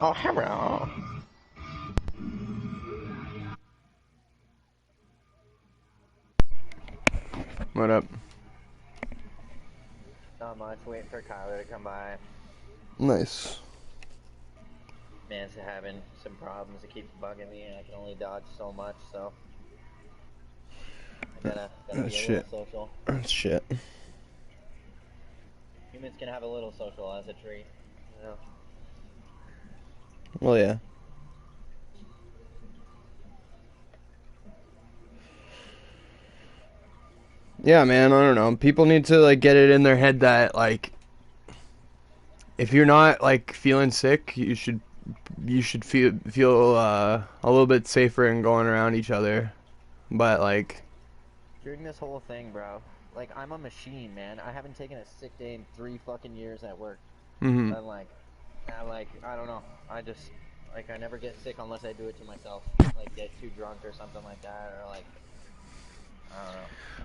Oh, hello. What up? Not much. Waiting for Kyler to come by. Nice. Man's having some problems. It keeps bugging me, and I can only dodge so much, so I gotta be a little social. That's shit. Humans can have a little social as a tree, you know. Well, yeah. Yeah, man, I don't know. People need to, like, get it in their head that, like, if you're not, like, feeling sick, you should feel a little bit safer in going around each other. But, like... During this whole thing, bro, like, I'm a machine, man. I haven't taken a sick day in 3 fucking years at work. Mm-hmm. And, like, I don't know. I just, like, I never get sick unless I do it to myself. Like, get too drunk or something like that, or, like, I don't know.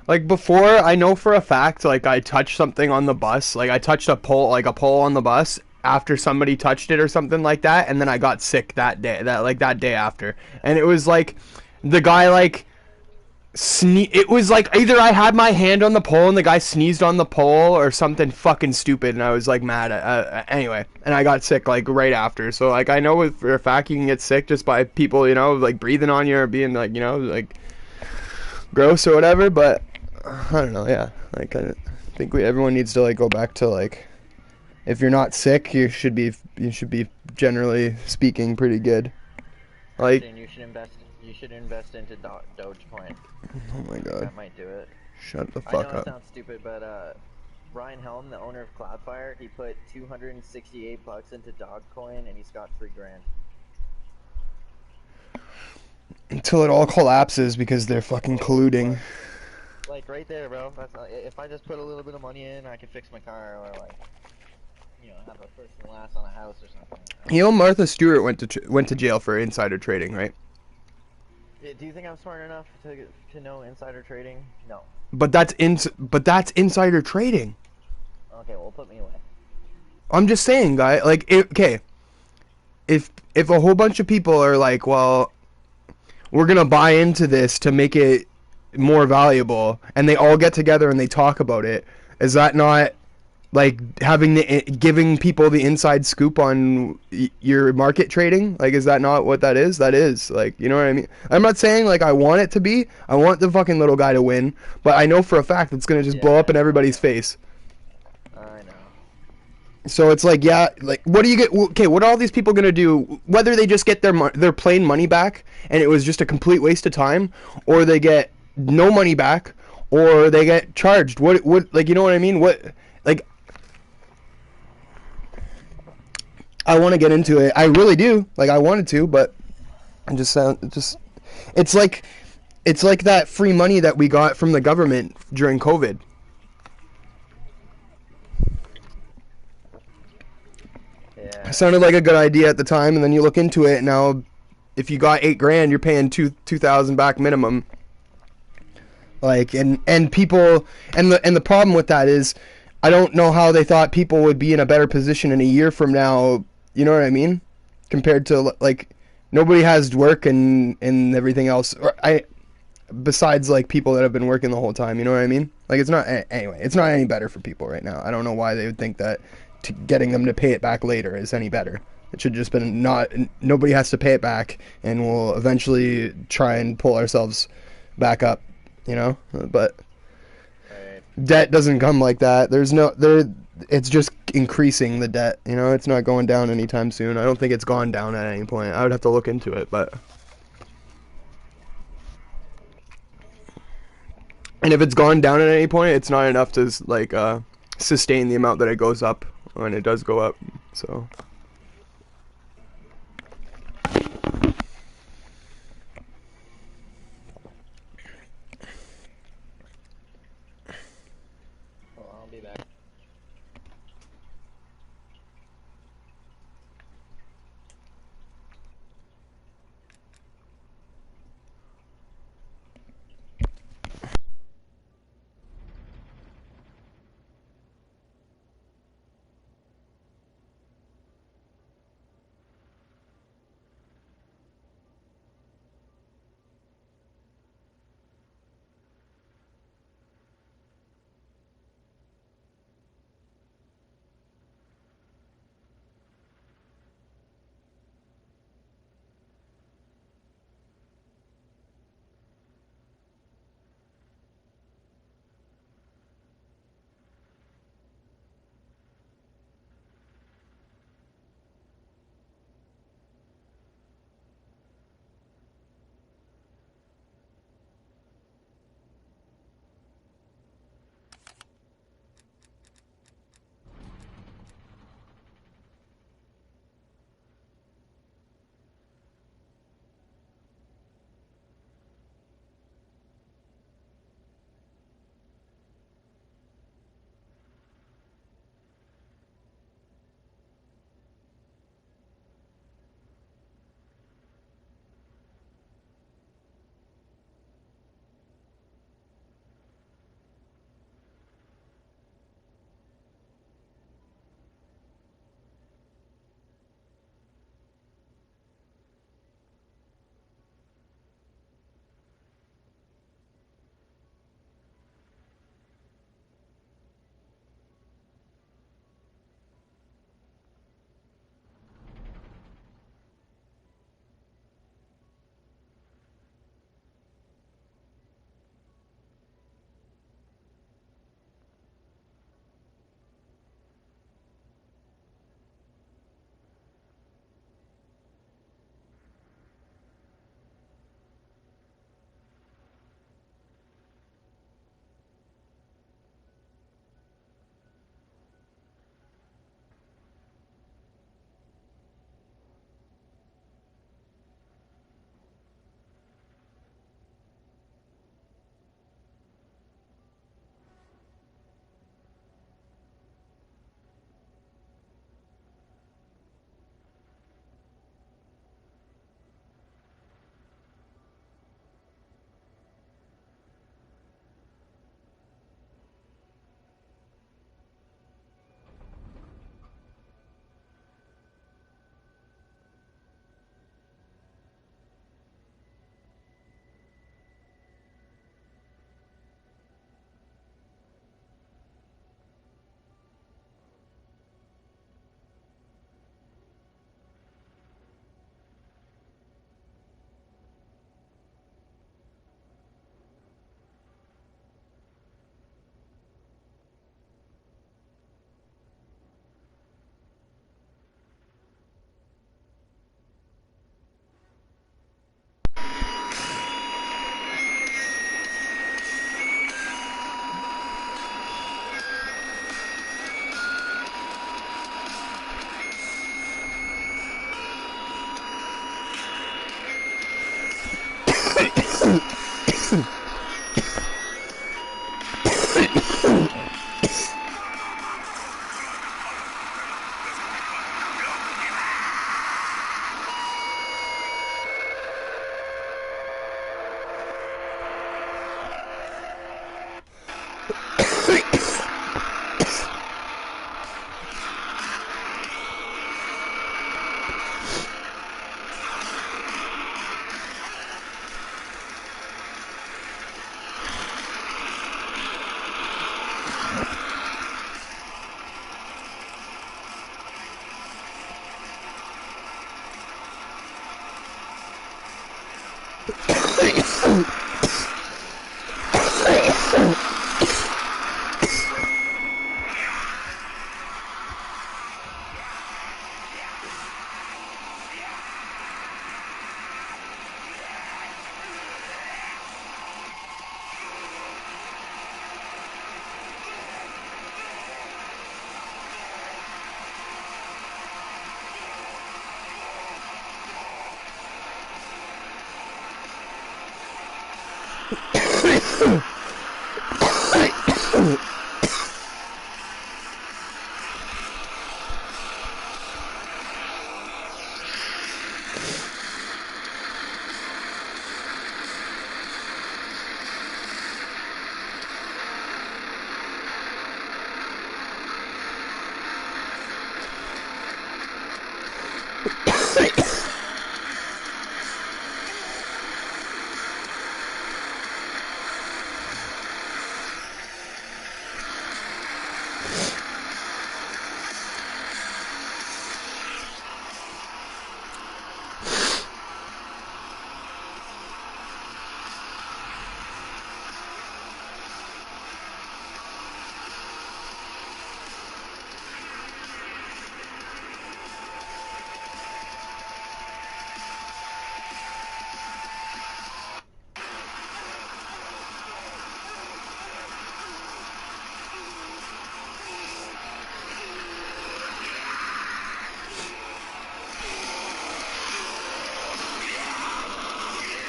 Like, before, I know for a fact, like, I touched something on the bus. Like, I touched a pole on the bus after somebody touched it or something like that, and then I got sick that day, that day after. And it was, like, the guy, like, it was, like, either I had my hand on the pole and the guy sneezed on the pole or something fucking stupid, and I was, like, mad at, anyway. And I got sick, like, right after. So, like, I know for a fact you can get sick just by people, you know, like, breathing on you or being, like, you know, like, gross or whatever, but... I don't know, yeah. Like, I think everyone needs to, like, go back to, like, if you're not sick, you should be generally speaking pretty good. Like, you should invest into Dogecoin. Oh my god. That might do it. Shut the fuck I know up. it sounds stupid, but Ryan Helm, the owner of Cloudfire, he put $268 into Dogecoin and he's got $3 grand. Until it all collapses because they're fucking colluding. Like, right there, bro. That's not, if I just put a little bit of money in, I can fix my car, or, like, you know, have a first and last on a house or something. You know, Martha Stewart went to jail for insider trading, right? Do you think I'm smart enough to know insider trading? No. But that's insider trading. Okay, well, put me away. I'm just saying, guy. Like, okay, if a whole bunch of people are like, well, we're gonna buy into this to make it more valuable, and they all get together and they talk about it, is that not like giving people the inside scoop on your market trading? Like, is that not what that is? That is, like, you know what I mean? I'm not saying like I want it to be. I want the fucking little guy to win, but I know for a fact it's gonna just blow up in everybody's face. I know. So it's like, yeah, like, what do you get? Okay, what are all these people gonna do? Whether they just get their plain money back and it was just a complete waste of time, or they get no money back, or they get charged. What, like, you know what I mean? What, like, I want to get into it. I really do. Like, I wanted to, but I just it's like that free money that we got from the government during COVID. Yeah. It sounded like a good idea at the time, and then you look into it now. If you got $8 grand, you're paying $2,000 back minimum. Like, and people, and the problem with that is, I don't know how they thought people would be in a better position in a year from now. You know what I mean? Compared to, like, nobody has work and everything else. Besides, like, people that have been working the whole time. You know what I mean? Like, it's not, anyway, it's not any better for people right now. I don't know why they would think that getting them to pay it back later is any better. It should just been nobody has to pay it back, and we'll eventually try and pull ourselves back up. You know, but debt doesn't come like that. It's just increasing the debt. You know, it's not going down anytime soon. I don't think it's gone down at any point. I would have to look into it, but. And if it's gone down at any point, it's not enough to, like, sustain the amount that it goes up when it does go up. So. I'll be back.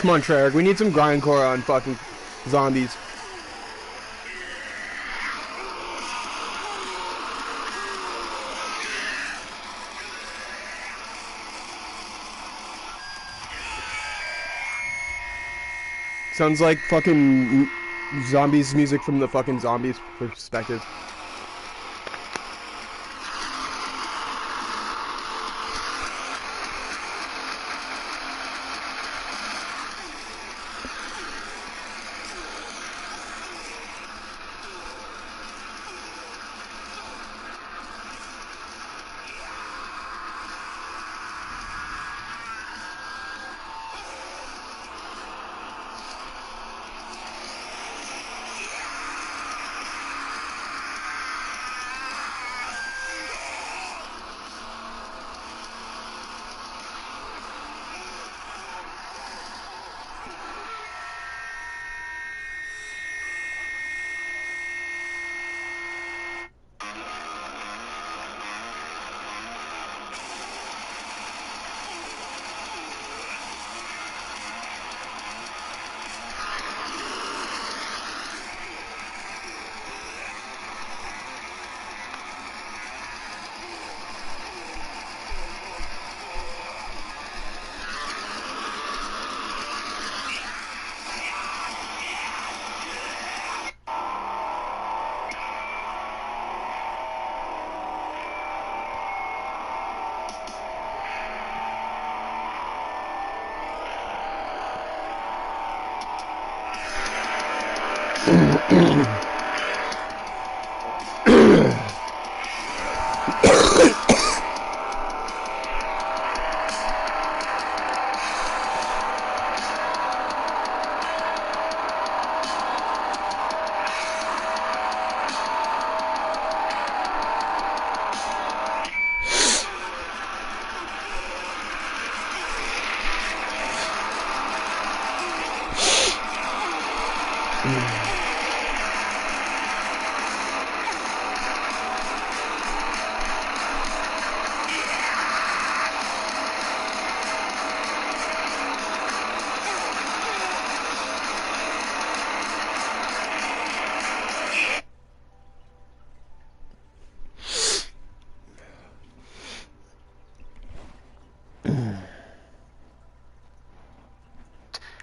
Come on, Treyarch, we need some grindcore on fucking zombies. Sounds like fucking zombies music from the fucking zombies perspective.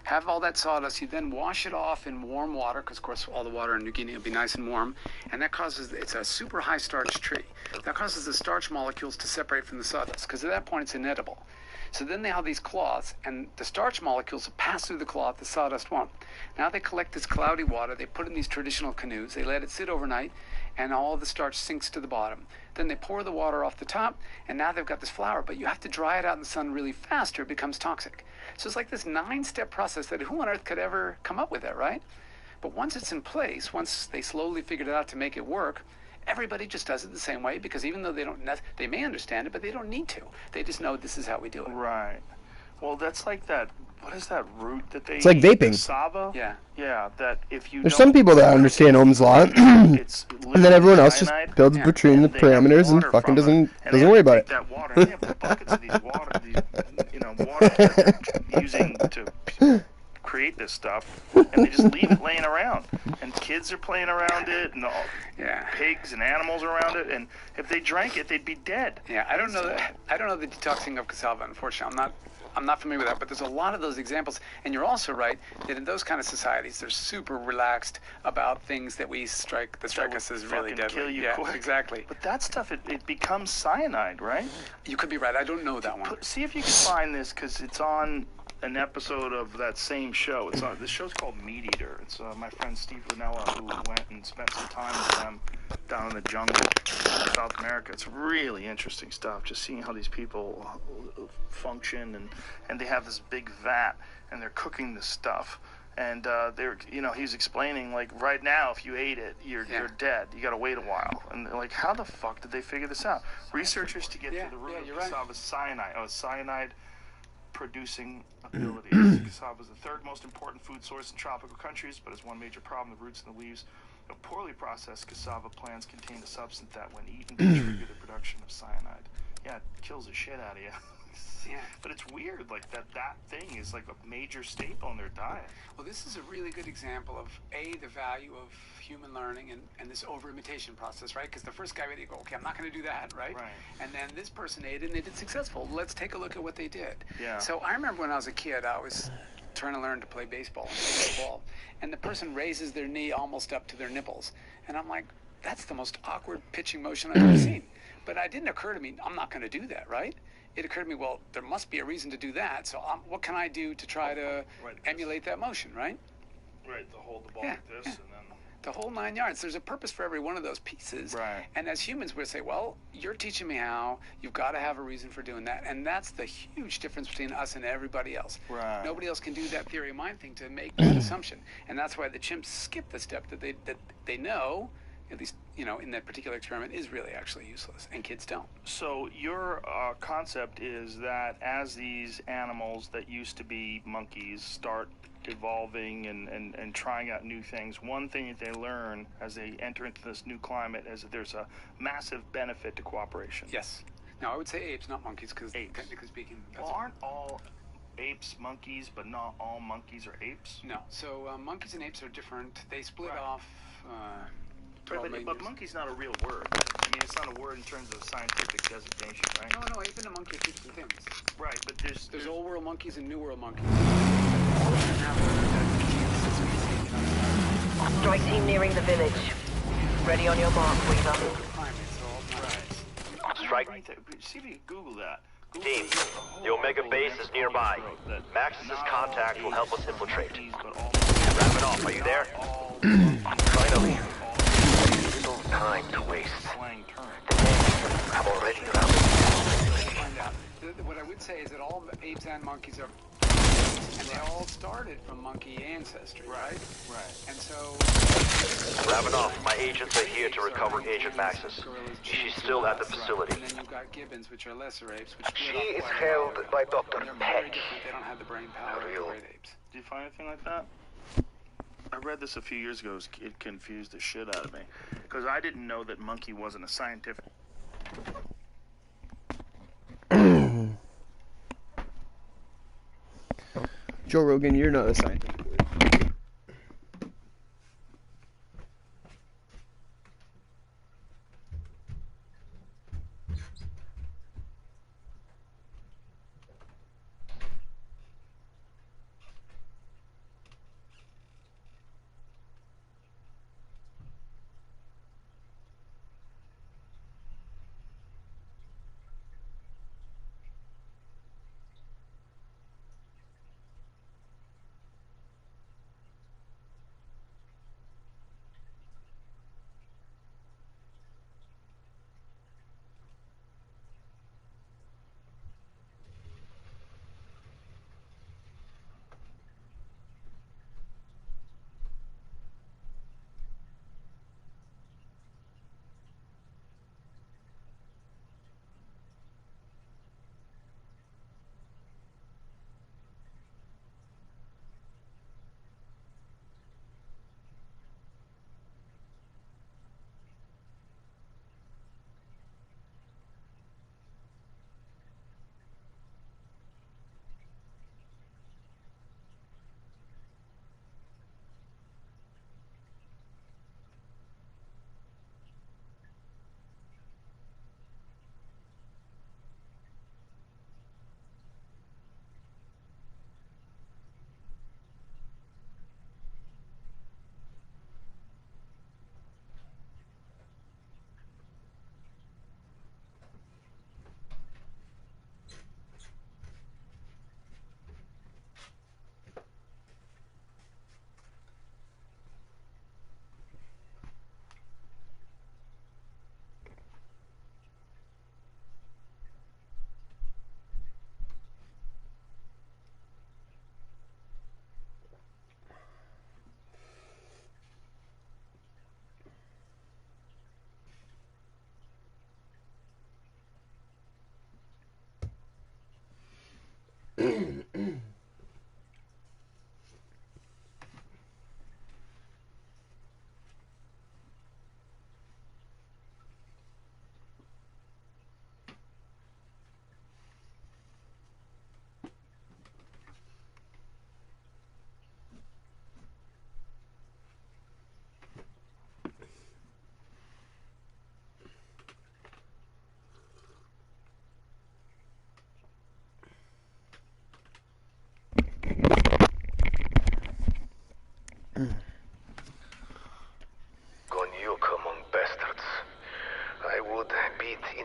Have all that sawdust, you then wash it off in warm water, because of course all the water in New Guinea will be nice and warm, and that causes, it's a super high starch tree. That causes the starch molecules to separate from the sawdust, because at that point it's inedible. So then they have these cloths, and the starch molecules will pass through the cloth, the sawdust won't. Now they collect this cloudy water, they put it in these traditional canoes, they let it sit overnight, and all the starch sinks to the bottom. Then they pour the water off the top, and now they've got this flour, but you have to dry it out in the sun really fast or it becomes toxic. So it's like this 9-step process that who on earth could ever come up with that, right? But once it's in place, once they slowly figured it out to make it work, everybody just does it the same way, because even though they may understand it, but they don't need to. They just know this is how we do it. Right. Well, that's like that. What is that root that they? It's like vaping. Cassava. Yeah. Yeah. That if you. There's some people that understand Ohm's law, it's and then everyone else just cyanide, builds between the parameters and fucking doesn't worry about it. That water, and they have buckets of these water that they're using to create this stuff, and they just leave it laying around, and kids are playing around it, and pigs and animals around it, and if they drank it, they'd be dead. Yeah, I don't know the detoxing of cassava. Unfortunately, I'm not familiar with that, but there's a lot of those examples, and you're also right that in those kind of societies, they're super relaxed about things that strike us as really deadly. Kill you quick. Exactly. But that stuff, it becomes cyanide, right? You could be right. I don't know that one. See if you can find this, because it's on an episode of that same show. The show's called Meat Eater. It's my friend Steve Ranella who went and spent some time with them down in the jungle in South America. It's really interesting stuff, just seeing how these people function, and they have this big vat, and they're cooking this stuff. And he's explaining, like, right now, if you ate it, you're dead. You got to wait a while. And they're like, how the fuck did they figure this out? Researchers to get to the root of cassava cyanide. Oh, cyanide producing abilities. Cassava is the third most important food source in tropical countries, but has one major problem: the roots and the leaves of poorly processed cassava plants contain a substance that, when eaten, can trigger the production of cyanide. Yeah, it kills the shit out of you. Yeah. But it's weird, like that thing is like a major staple in their diet. Well, this is a really good example of the value of human learning and this over-imitation process, right? Because the first guy would go, okay, I'm not going to do that, right? And then this person ate it and they did successful. Let's take a look at what they did. Yeah. So I remember when I was a kid, I was trying to learn to play baseball and play ball, and the person raises their knee almost up to their nipples, and I'm like, that's the most awkward pitching motion I've ever seen. But it didn't occur to me, I'm not going to do that, right? It occurred to me, well, there must be a reason to do that, so what can I do to try to emulate that motion, right? Right, to hold the ball like this, and then... The whole 9 yards. There's a purpose for every one of those pieces. Right. And as humans, we say, well, you're teaching me how, you've got to have a reason for doing that. And that's the huge difference between us and everybody else. Right. Nobody else can do that theory of mind thing to make that assumption. And that's why the chimps skip the step that they know, at least, in that particular experiment, is really actually useless, and kids don't. So your concept is that as these animals that used to be monkeys start evolving and trying out new things, one thing that they learn as they enter into this new climate is that there's a massive benefit to cooperation. Yes. Now, I would say apes, not monkeys, because technically speaking... Well, aren't all apes monkeys, but not all monkeys are apes? No. So monkeys and apes are different. They split off... But monkey's not a real word. I mean, it's not a word in terms of scientific designation, right? No, ape and a monkey are two different things. Right, but there's old world monkeys and new world monkeys. Strike team nearing the village. Ready on your mark, Weaver. Strike. See if you can Google that. Team, the Omega base is nearby. Max's contact will help us infiltrate. Wrap it off. Are you there? Finally. Little time to waste. I'm already around. Find out. What I would say is that all apes and monkeys are, and they all started from monkey ancestry, right? Right. And so... Wrapping off. My agents are here to recover Agent Maxis. She's still at the facility. And then you've got gibbons, which are lesser apes, which She is held by Dr. Peck. They don't have the brain power of great apes. Did you find anything like that? I read this a few years ago. It confused the shit out of me. Because I didn't know that monkey wasn't a scientific... Joe Rogan, you're not a scientist.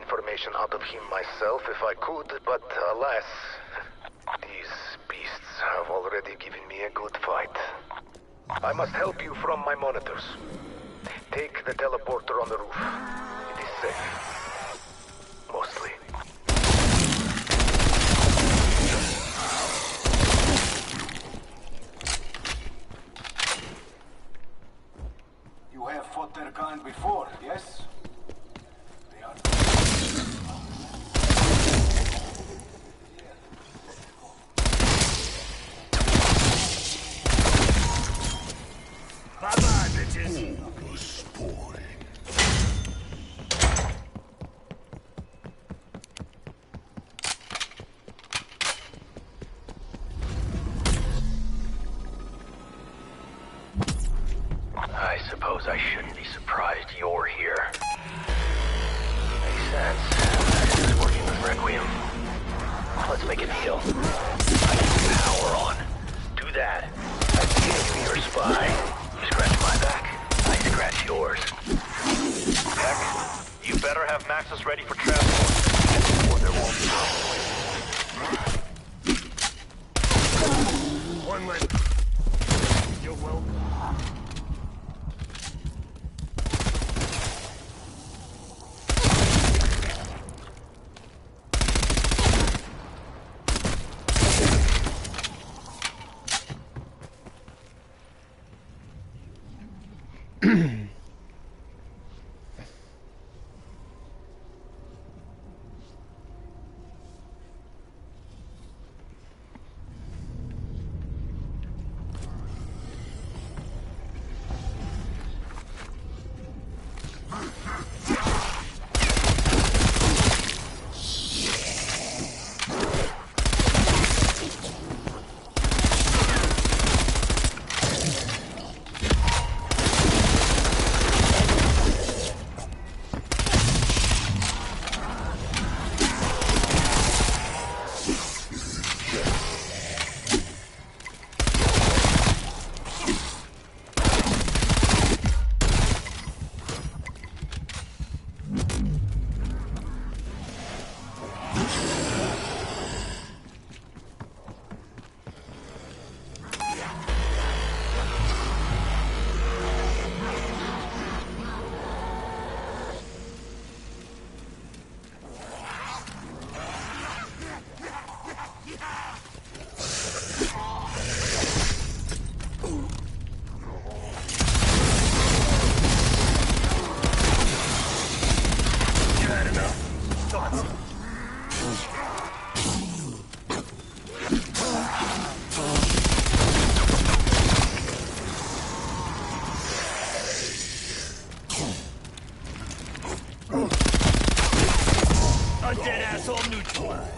Information out of him myself if I could, but alas, these beasts have already given me a good fight. I must help you from my monitors. Take the teleporter on the roof. It is safe. Mostly. You have fought their kind before, yes? Bye-bye, bitches. I suppose I shouldn't be surprised you're here. Makes sense. This is working with Requiem. Let's make it heal. I need power on. Do that. I gave you your spy. You scratch my back. I scratch yours. Heck, you better have Maxis ready for transport, or there won't be One left. You're welcome. Undead asshole neutralized.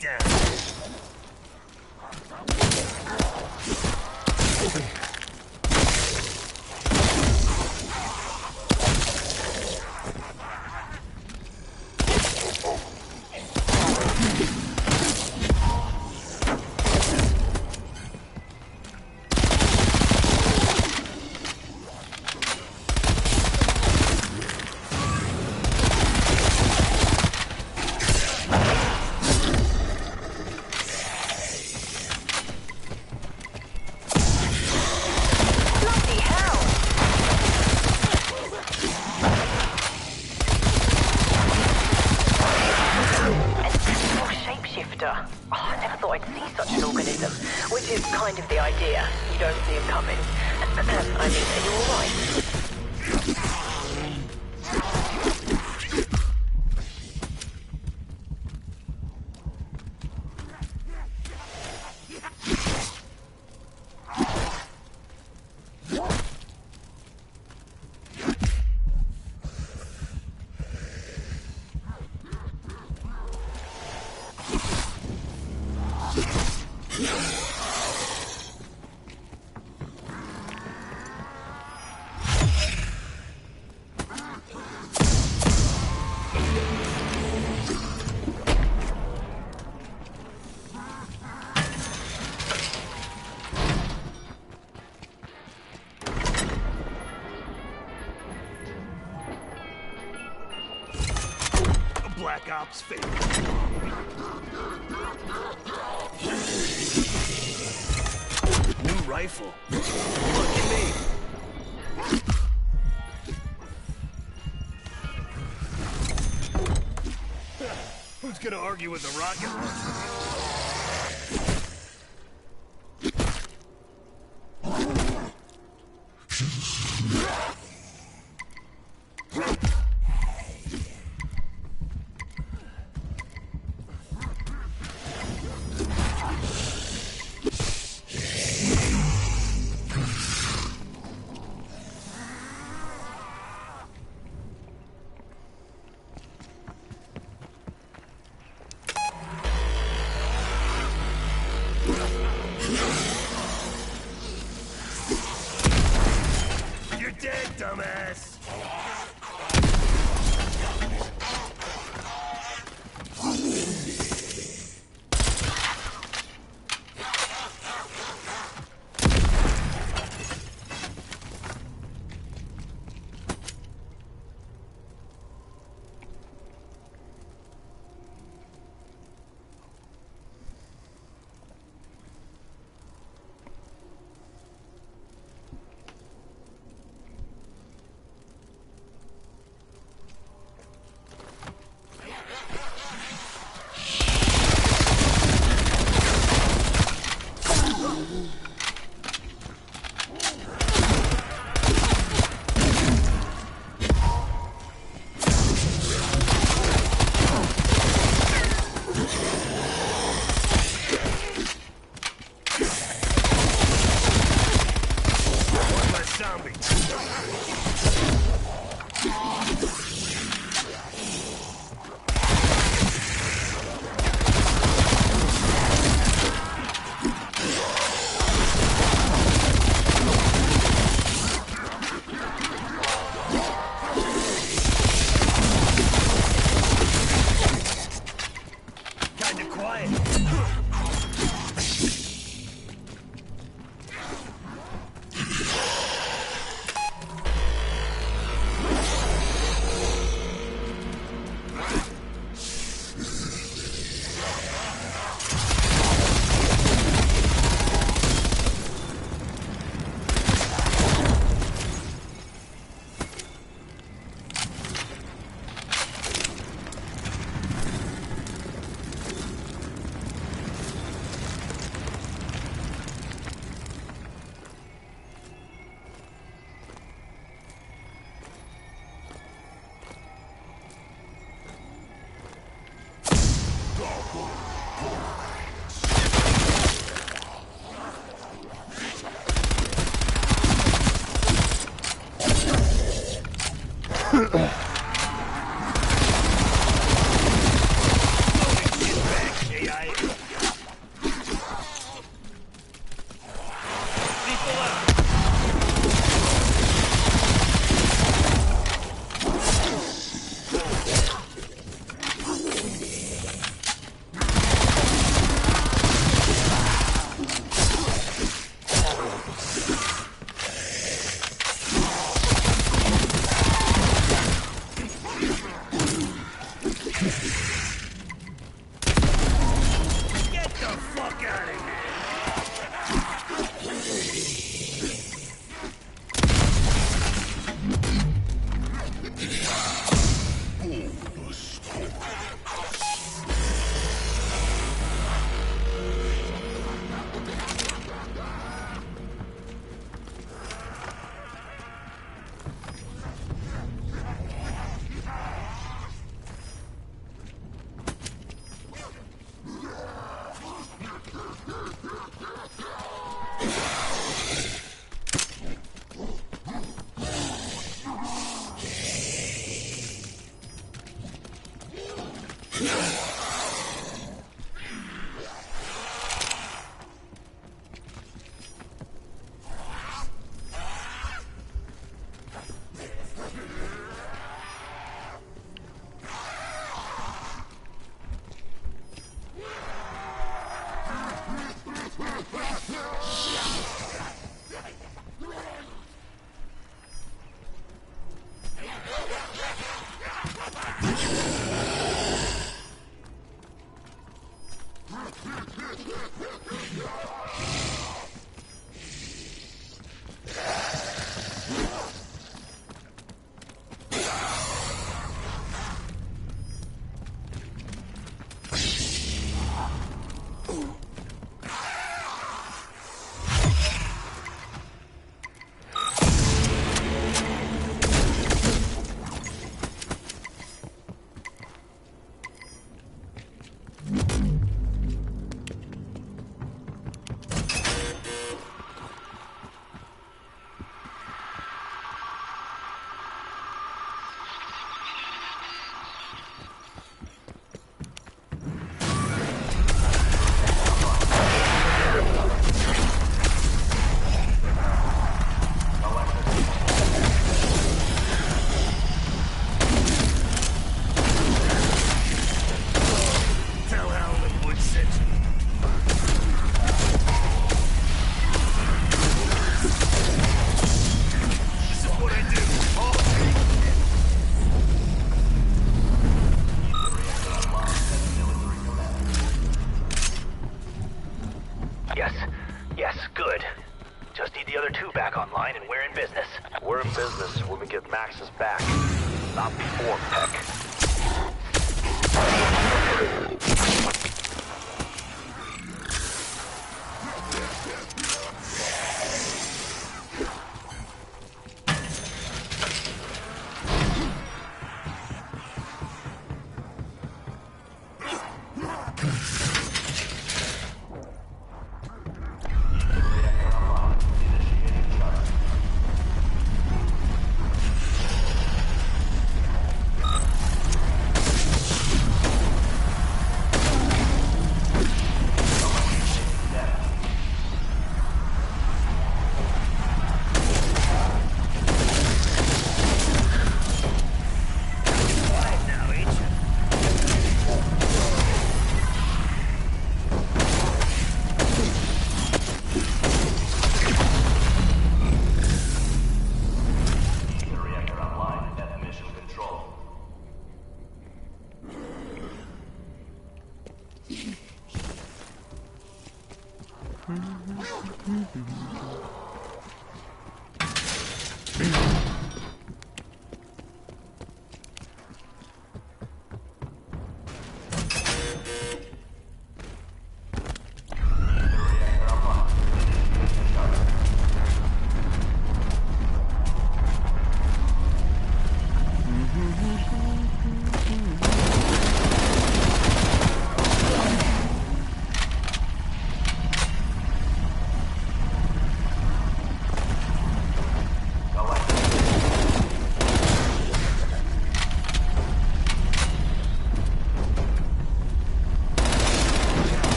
down. Kind of the idea. You don't see him coming. I mean, are you alright? Black Ops favorite. New rifle. Look at me. Who's gonna argue with the rocket launcher? Yes, good. Just need the other two back online and we're in business. We're in business when we get Max's back. Not before, Peck.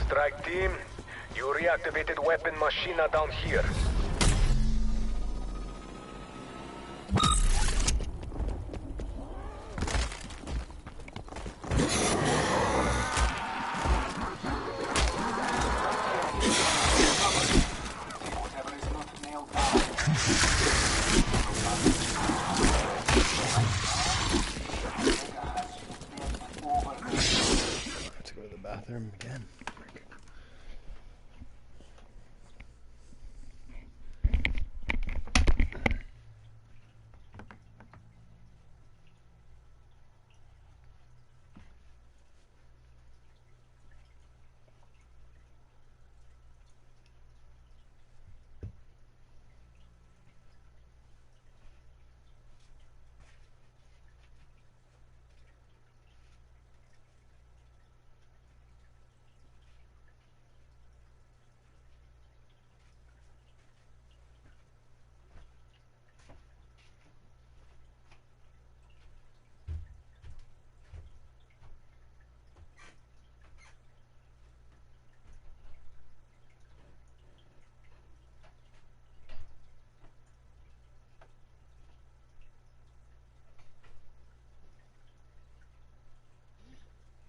Strike team, you reactivated weapon machine down here. Let's go to the bathroom again.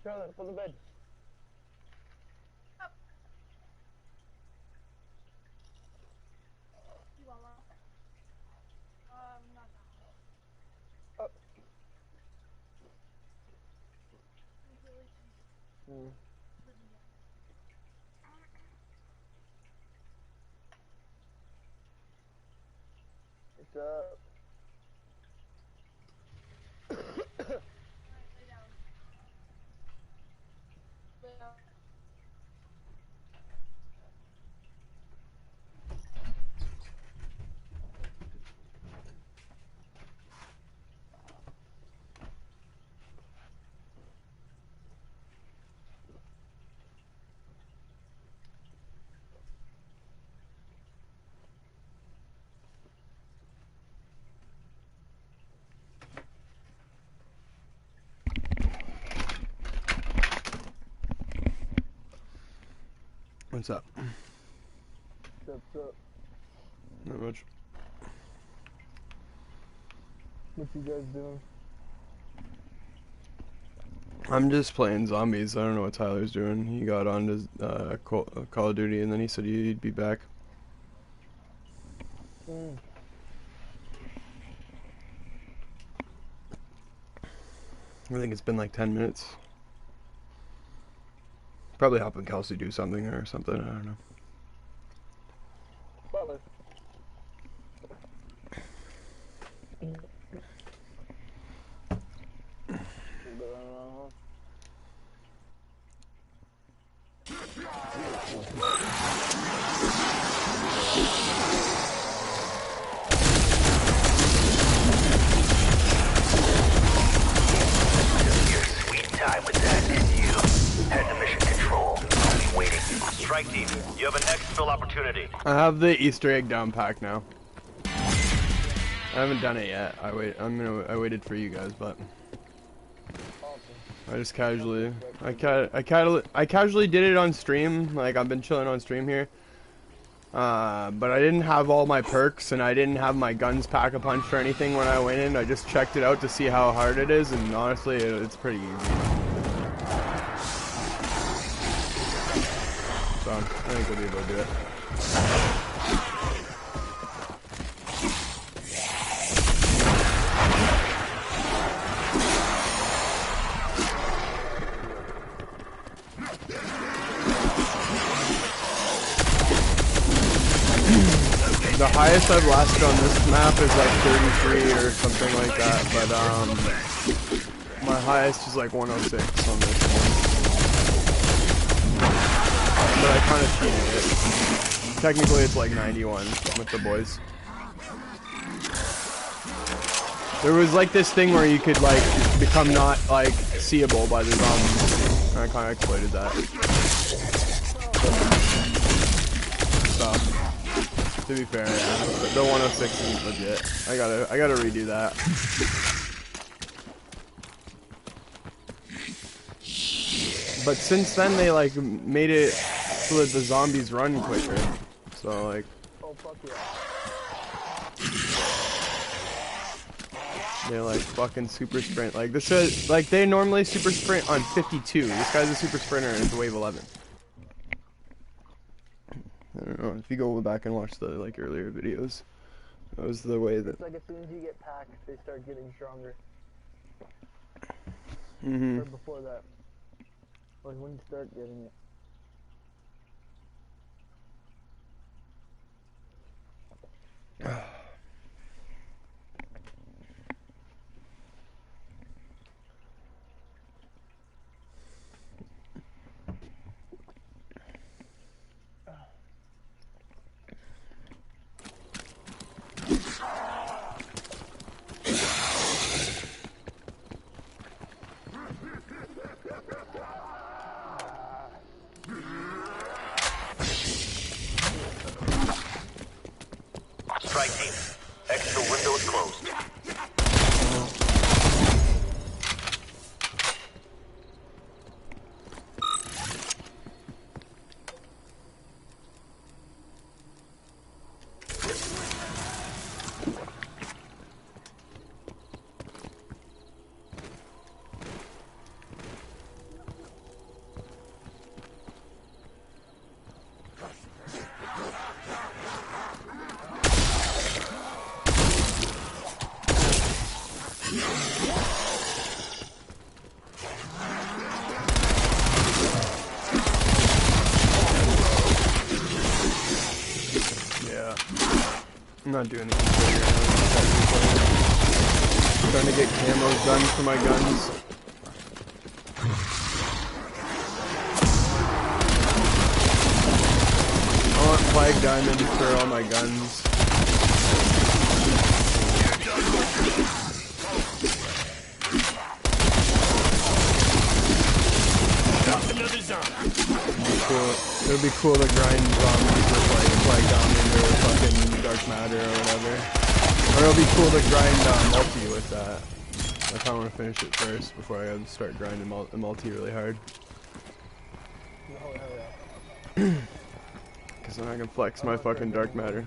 Charlotte, for the bed. Up. What's up? What's up? What's up? Not much. What you guys doing? I'm just playing zombies. I don't know what Tyler's doing. He got on to Call of Duty and then he said he'd be back. Mm. I think it's been like 10 minutes. Probably helping Kelsey do something or something. I don't know. Butler. Time with that, and you head to mission control. I'll be waiting. Strike team, you have an exfil opportunity. I have the Easter egg down pack now. I haven't done it yet. I waited for you guys, but I just casually I casually did it on stream. Like I've been chilling on stream here. But I didn't have all my perks and I didn't have my guns pack a punch or anything when I went in. I just checked it out to see how hard it is, and honestly, it's pretty easy. So I think we'll be able to do it. The highest I've lasted on this map is like 33 or something like that, but my highest is like 106 on this one. But I kind of cheated it. Technically it's like 91 with the boys. There was like this thing where you could like become not like seeable by the zombies. And I kind of exploited that. So. To be fair, yeah, the 106 is legit. I gotta redo that. But since then they like made it so that the zombies run quicker. So like. Oh fuck yeah. They like fucking super sprint. Like this is like they normally super sprint on 52. This guy's a super sprinter and it's wave 11. I don't know, if you go back and watch the like earlier videos, that was the way that... It's like as soon as you get packed, they start getting stronger. Mm-hmm. Or before that. Like when you start getting it. Strike team. Extra window is closed. I'm not doing anything for you. I'm trying to get camos done for my guns. I want flag diamond for all my guns. It would be cool to grind zombies with like flag diamond or fucking dark matter or whatever. Or it'll be cool to grind multi with that. I kinda wanna finish it first before I start grinding multi really hard. Cause then I can flex my fucking dark matter.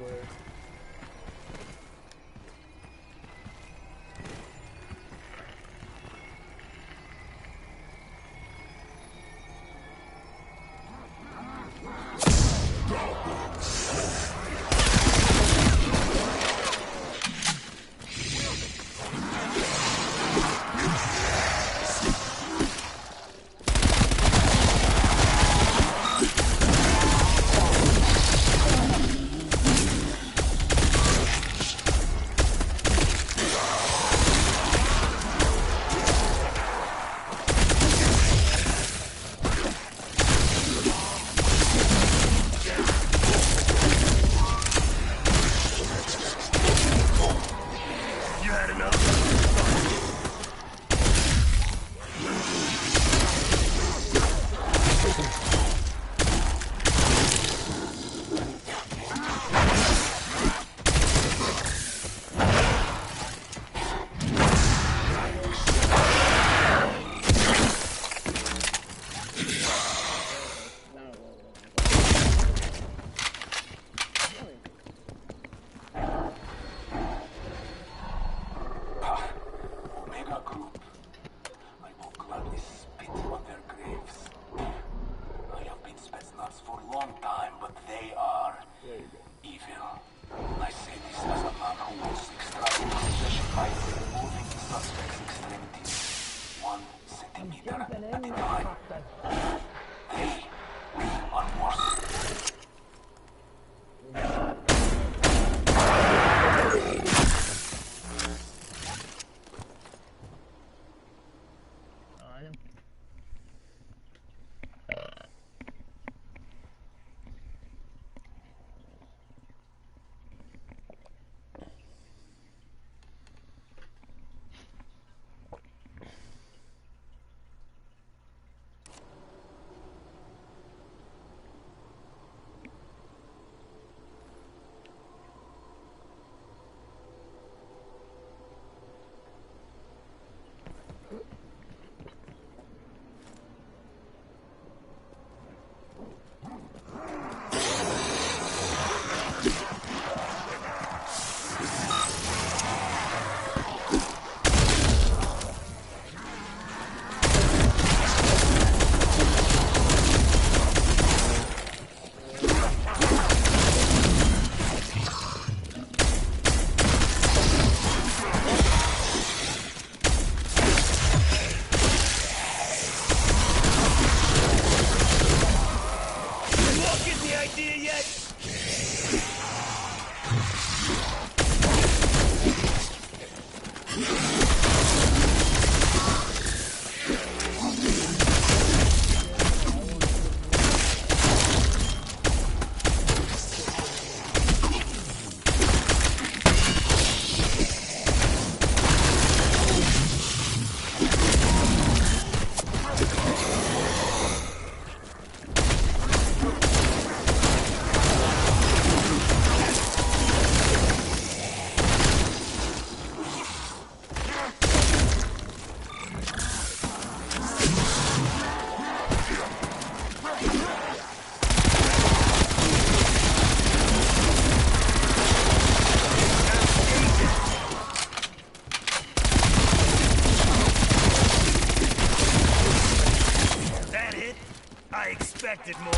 expected more.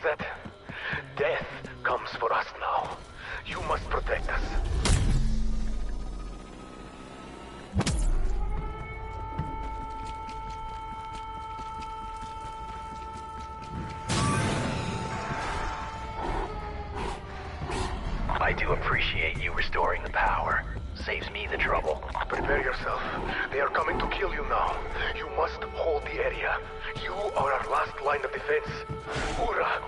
That? Death comes for us now. You must protect us. I do appreciate you restoring the power. Saves me the trouble. Prepare yourself. They are coming to kill you now. You must hold the area. You are our last line of defense. Hoorah!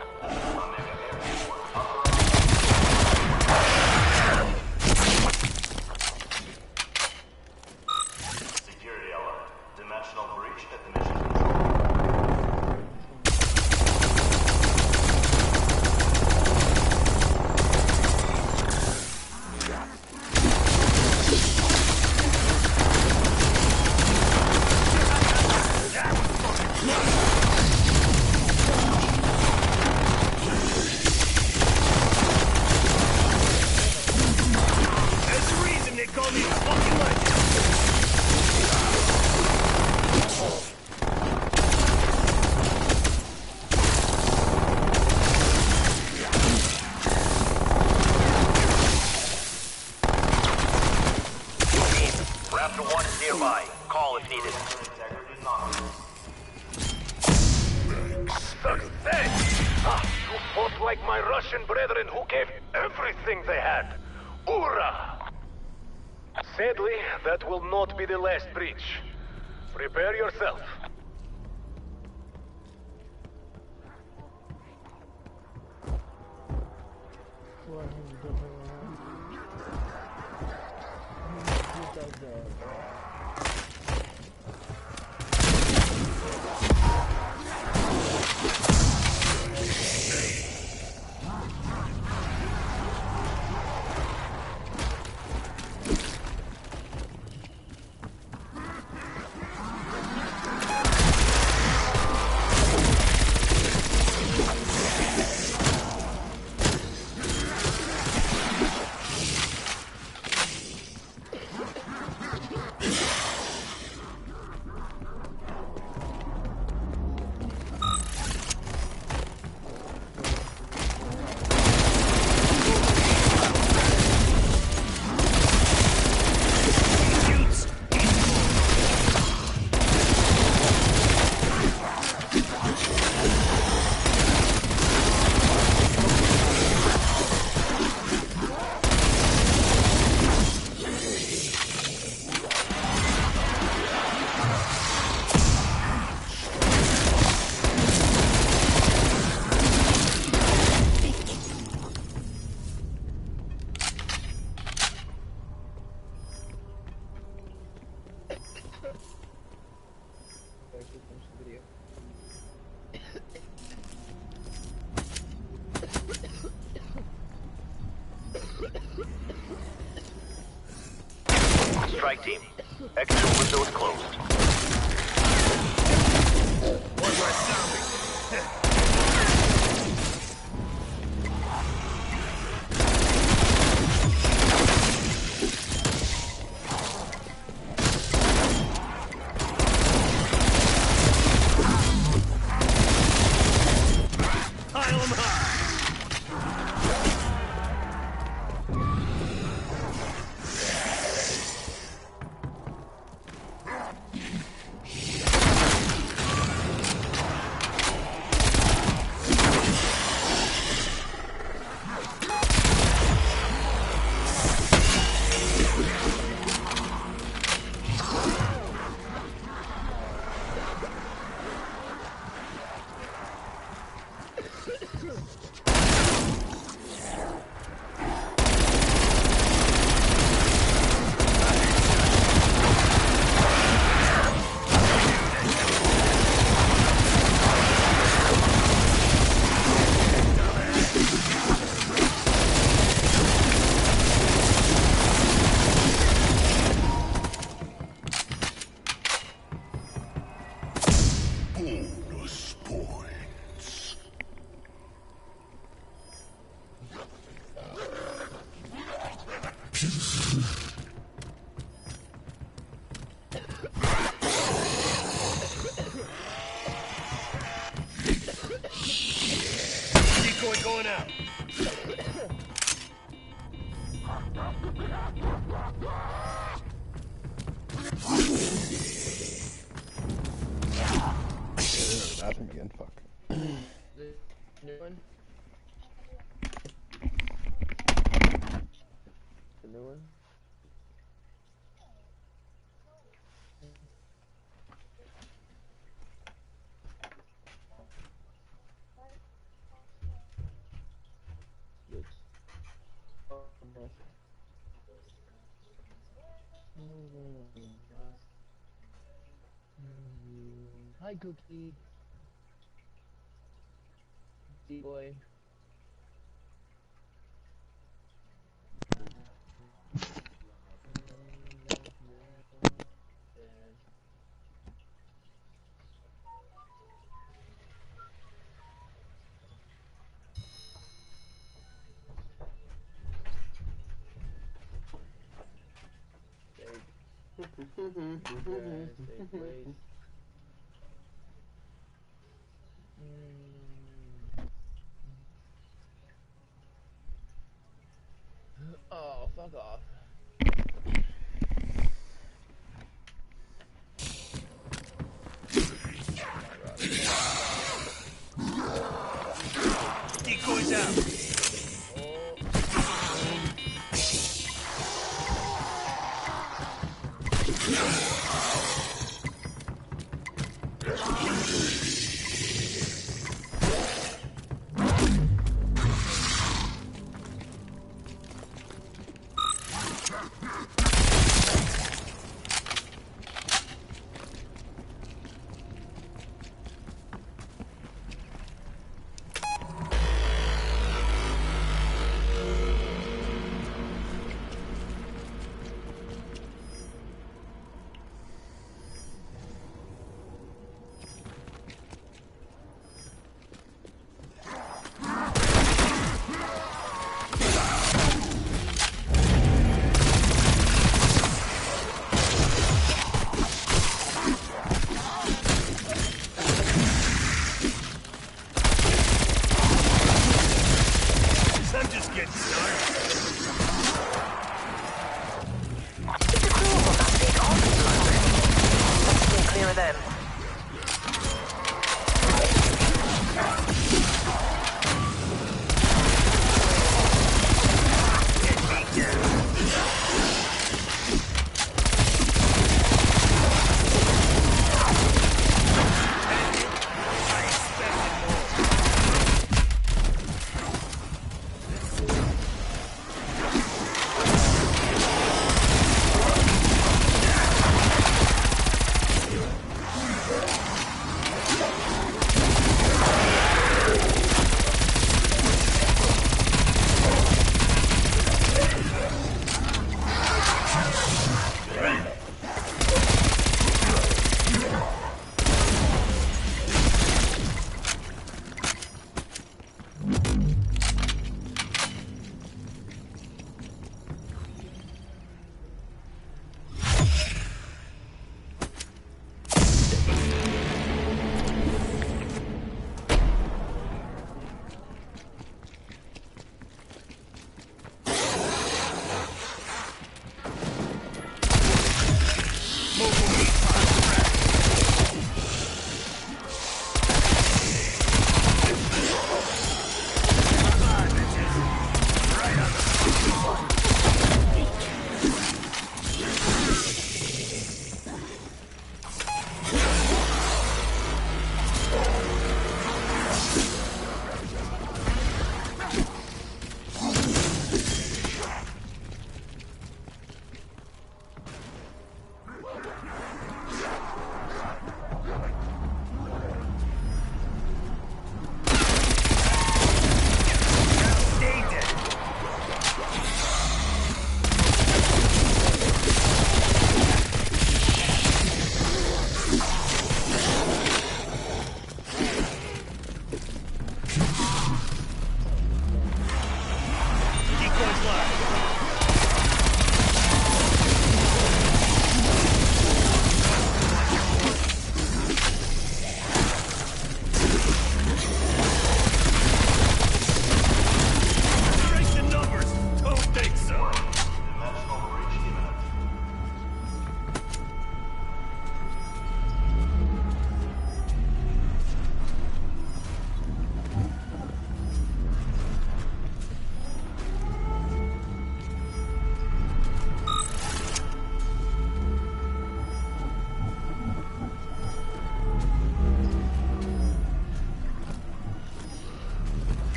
Security alert. Dimensional breach at the mission control. Nearby. Call if needed. Success! You fought like my Russian brethren who gave everything they had. Hoorah! Sadly, that will not be the last breach. Prepare yourself. Strike team. Exit windows closed. One more zombie. Hi, Cookie. D-boy. Safe place. Oh, fuck off. Decoys out.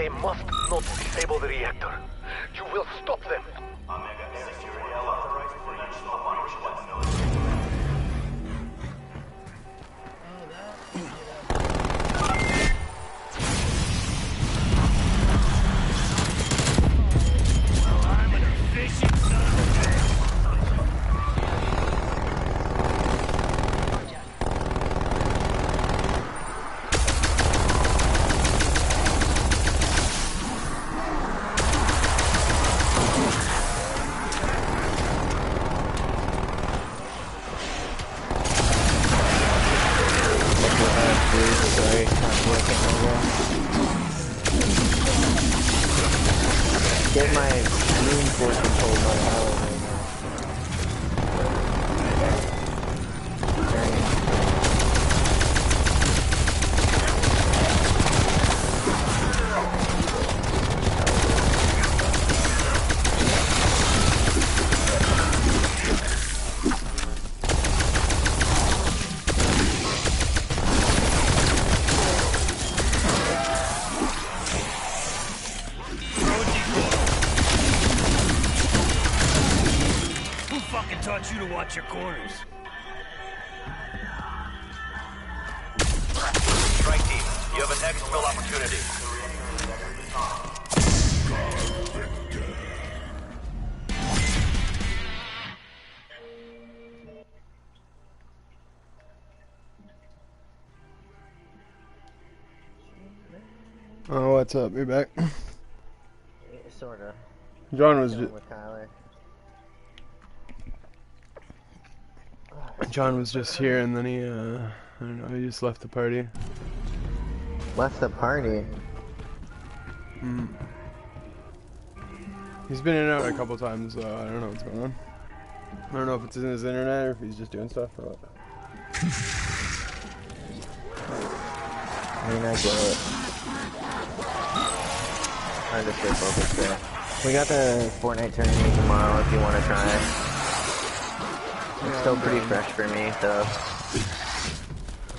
They must not disable the reactor. You will stop them. Omega security authorized for national operation. I'm an efficient son of a bitch. Sorry, not working over. Get my room force controlled by Alan right now. Who fucking taught you to watch your corners? Strike team, you have an exfil opportunity. Oh, what's up? You're back. Sorta. John was Chilling with Kyler. John was just here, and then he, I don't know, he just left the party. Left the party? Hmm. He's been in and out a couple times, so I don't know what's going on. I don't know if it's in his internet or if he's just doing stuff or what. I mean, I get it. Hard to stay focused there. We got the Fortnite tournament tomorrow if you want to try. It's still pretty fresh for me, so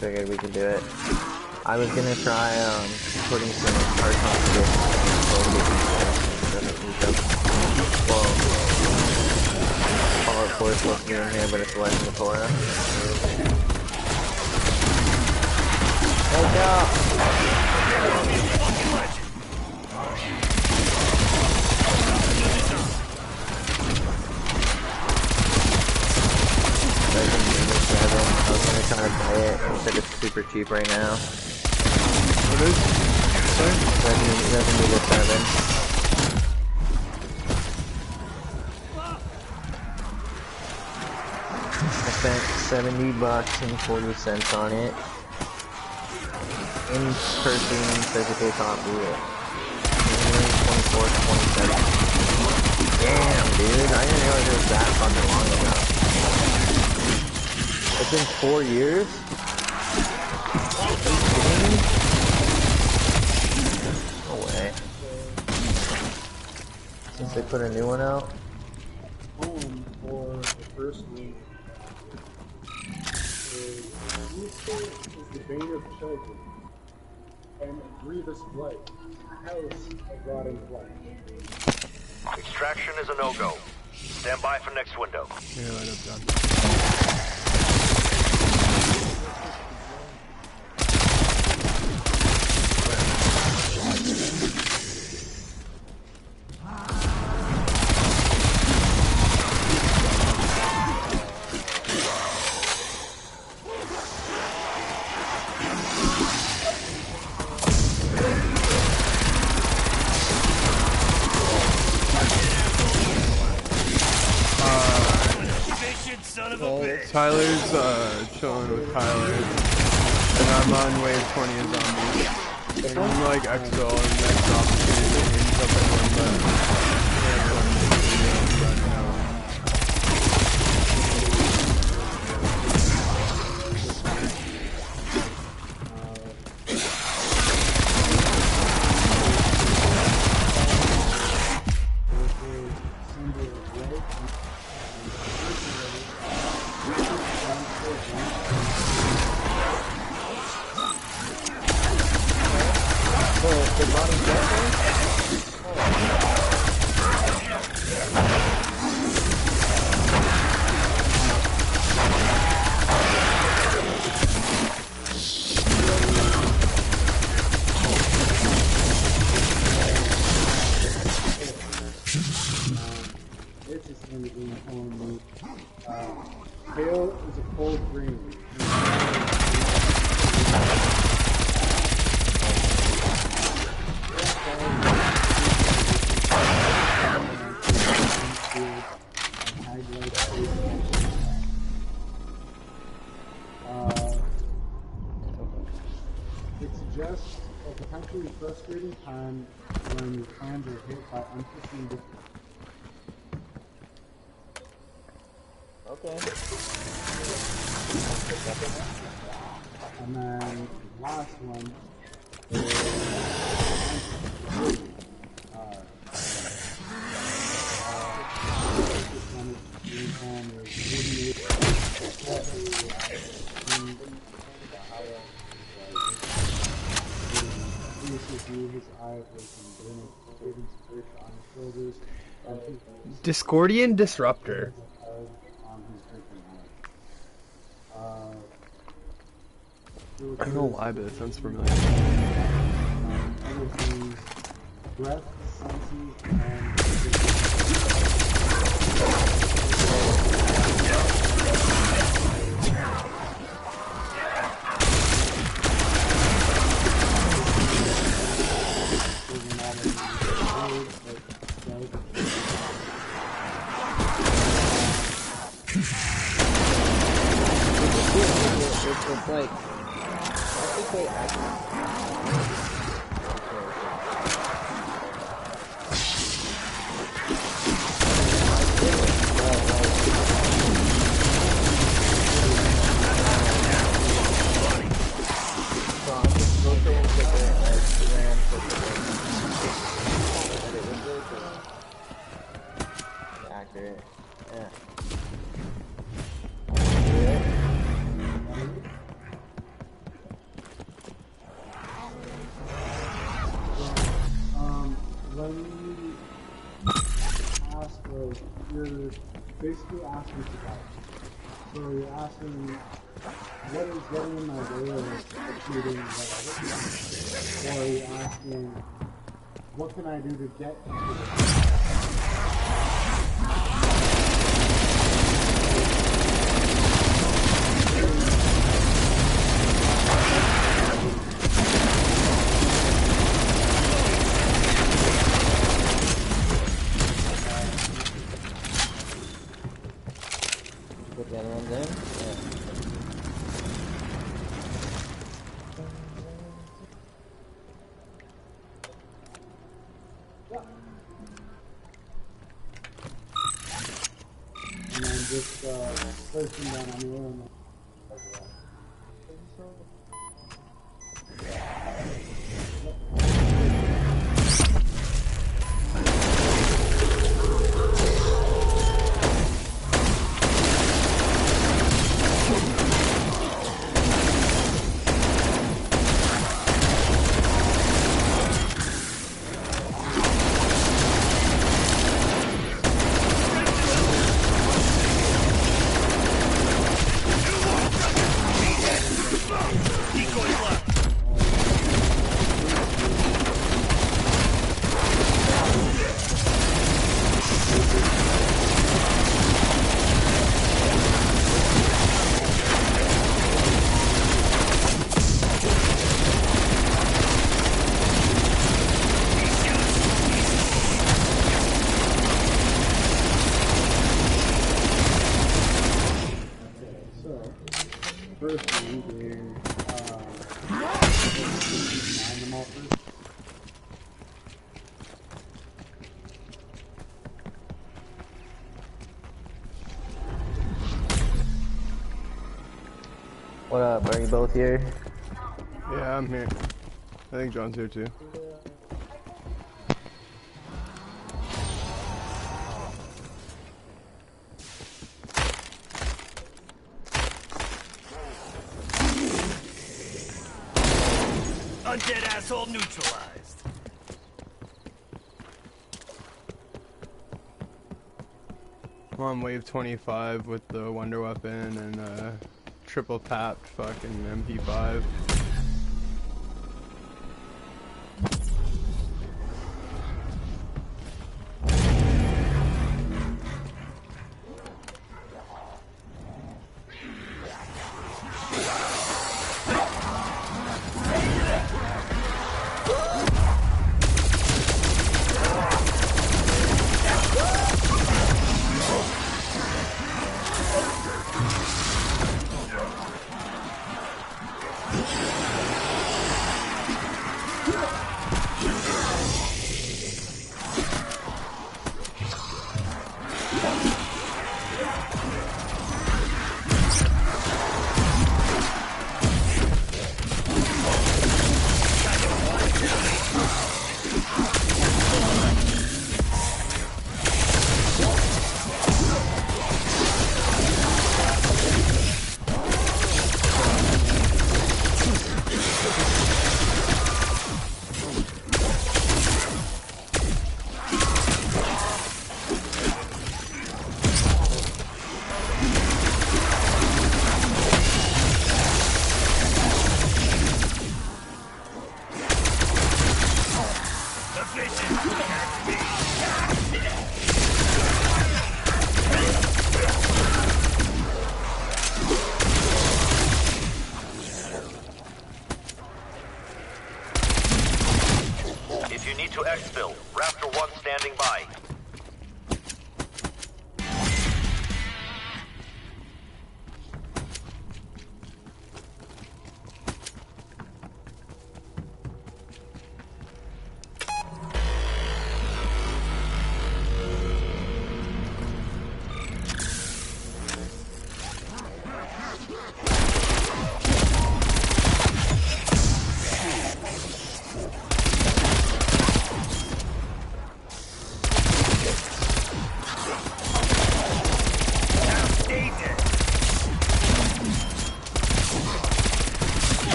figured we could do it. I was gonna try putting some parts on this. Well, Fallout 4 is supposed to be in here, but it's Legend of Korra. Wake up! I was gonna try to buy it, instead it's super cheap right now. What is? Sorry? Resident Evil 7. I spent $70 and 40 cents on it. In person physical copy it. January 24th, 27th. Damn, dude, I didn't realize it was that fucking long ago. It's been 4 years? Are you kidding me? No way. Since they put a new one out? Home for the first week. Is the bane of children, and a grievous blight, a house of rotting flesh. Extraction is a no-go. Stand by for next window. Yeah, light up, John. Tyler's chilling with Kyler, and I'm on wave 20 of zombies. And I'm like exfil and next opportunity and stuff like The bottom platform? just a potentially frustrating time when your plans are hit by unforeseen difficulties. Okay. And then the last one is Discordian Disruptor. I don't know why, but it sounds familiar. Breath, senses, It's like, I think they actually... Accurate. Yeah. when you ask, you're basically asking for guidance. So you're asking, what is getting in my way of achieving what I want? Or you're asking, what can I do to get into this? Put the other ones in? Yeah. And then just searching down anywhere and What up? Are you both here? Yeah, I'm here. I think John's here too. Undead asshole neutralized. I'm on wave 25 with the Wonder Weapon and triple tapped fucking MP5.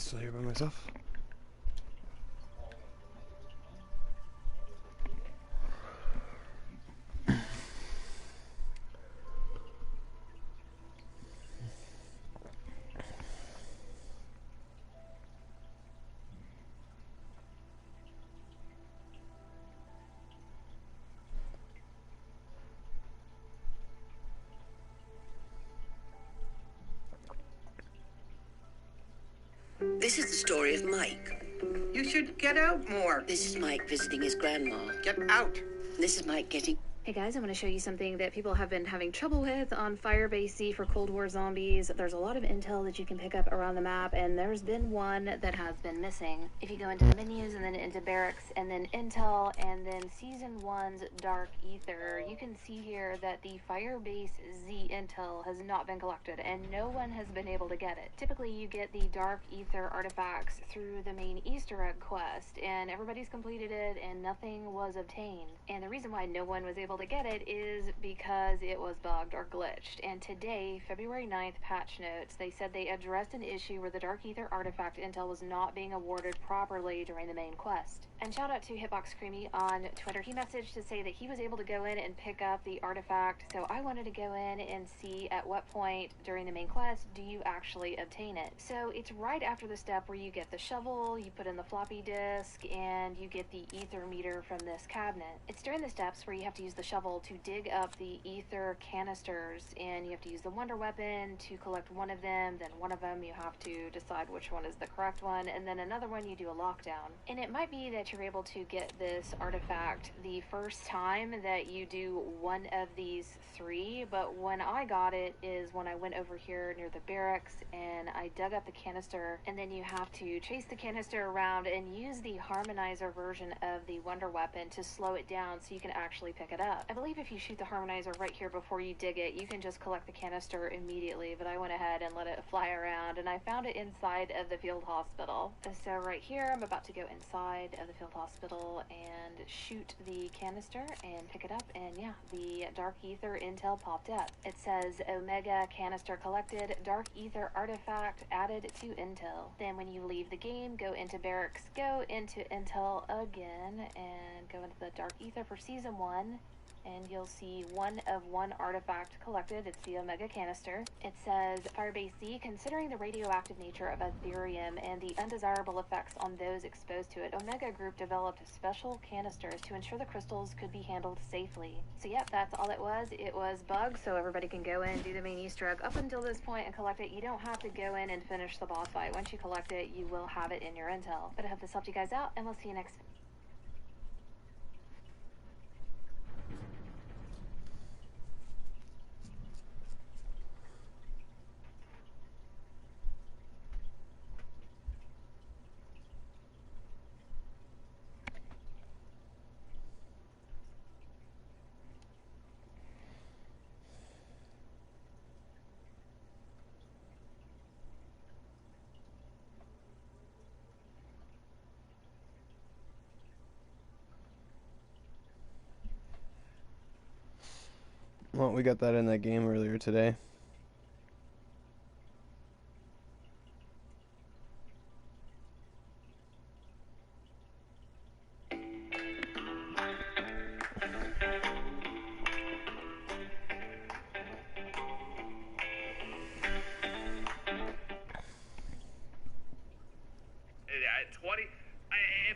Still here by myself. This is the story of Mike. You should get out more. This is Mike visiting his grandma. Get out. This is Mike getting... Hey guys, I'm going to show you something that people have been having trouble with on FIREBASE C for Cold War zombies. There's a lot of intel that you can pick up around the map, and there's been one that has been missing. If you go into the menus and then into barracks and then intel and then season 1's dark ether, you can see here that the FIREBASE Z intel has not been collected and no one has been able to get it. Typically you get the dark ether artifacts through the main Easter egg quest, and everybody's completed it and nothing was obtained. And the reason why no one was able to get it is because it was bugged or glitched. And today, February 9th patch notes, they said they addressed an issue where the dark ether artifact intel was not being awarded properly during the main quest. And shout out to Hitbox Creamy on Twitter. He messaged to say that he was able to go in and pick up the artifact, so I wanted to go in and see at what point during the main quest do you actually obtain it. So it's right after the step where you get the shovel, you put in the floppy disk, and you get the ether meter from this cabinet. It's during the steps where you have to use the shovel to dig up the ether canisters, and you have to use the wonder weapon to collect one of them, then one of them you have to decide which one is the correct one, and then another one you do a lockdown. And it might be that you're able to get this artifact the first time that you do one of these three, but when I got it is when I went over here near the barracks and I dug up the canister, and then you have to chase the canister around and use the harmonizer version of the wonder weapon to slow it down so you can actually pick it up. I believe if you shoot the harmonizer right here before you dig it, you can just collect the canister immediately, but I went ahead and let it fly around, and I found it inside of the field hospital. So right here, I'm about to go inside of the field hospital and shoot the canister and pick it up, and yeah, the dark ether intel popped up. It says Omega canister collected, dark ether artifact added to intel. Then when you leave the game, go into barracks, go into intel again, and go into the dark ether for season 1. And you'll see one of one artifact collected. It's the Omega canister. It says, FIREBASE C, considering the radioactive nature of Ethereum and the undesirable effects on those exposed to it, Omega Group developed special canisters to ensure the crystals could be handled safely. So yep, that's all it was. It was bugged, so everybody can go in, do the main Easter egg up until this point and collect it. You don't have to go in and finish the boss fight. Once you collect it, you will have it in your intel. But I hope this helped you guys out, and we'll see you next time. Well, we got that in that game earlier today.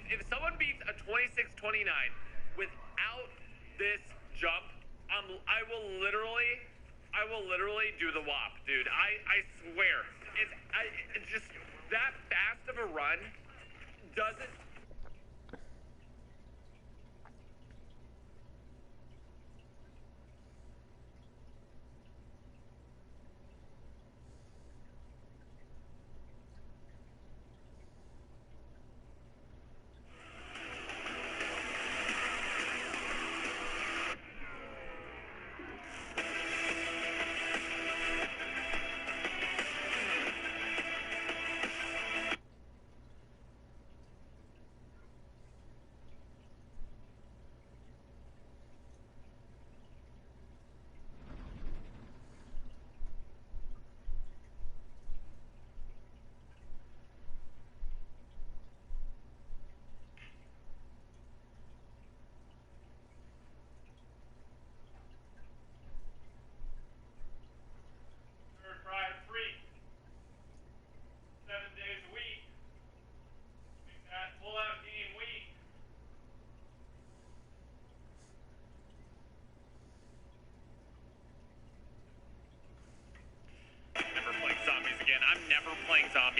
If someone beats a 26-29 without this jump, I will literally do the WAP, dude. I swear. It's just that fast of a run doesn't.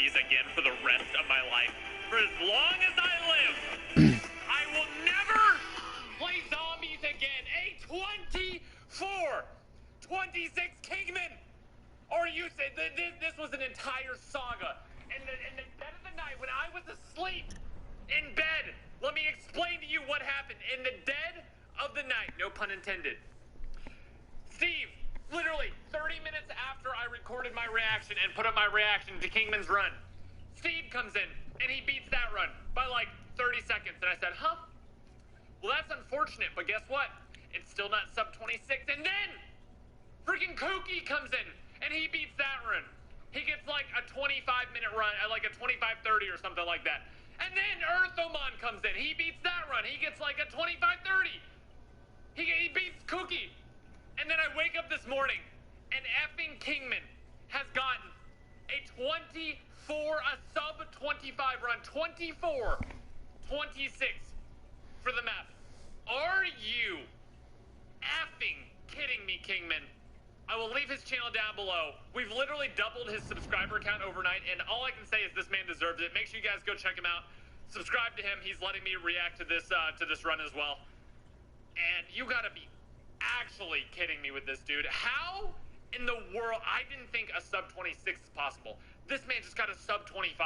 zombies again for the rest of my life. For as long as I live, I will never play zombies again. A 24, 26 Kingman. Or you said this was an entire saga. In the dead of the night, when I was asleep in bed, let me explain to you what happened. In the dead of the night, no pun intended. Steve, literally 30 minutes after I recorded my reaction and put up my reaction to Kingman's run, Steve comes in and he beats that run by like 30 seconds. And I said, huh? Well, that's unfortunate, but guess what? It's still not sub 26. And then freaking Kooky comes in and he beats that run. He gets like a 25-minute run, like a 25-30 or something like that. And then Earthomon comes in. He beats that run. He gets like a 25-30. He beats Kooky. And then I wake up this morning and effing Kingman has gotten a 24, a sub 25 run, 24, 26 for the map. Are you effing kidding me, Kingman? I will leave his channel down below. We've literally doubled his subscriber count overnight, and all I can say is this man deserves it. Make sure you guys go check him out. Subscribe to him. He's letting me react to this run as well. And you gotta be actually kidding me with this dude. How in the world? I didn't think a sub 26 is possible. This man just got a sub 25.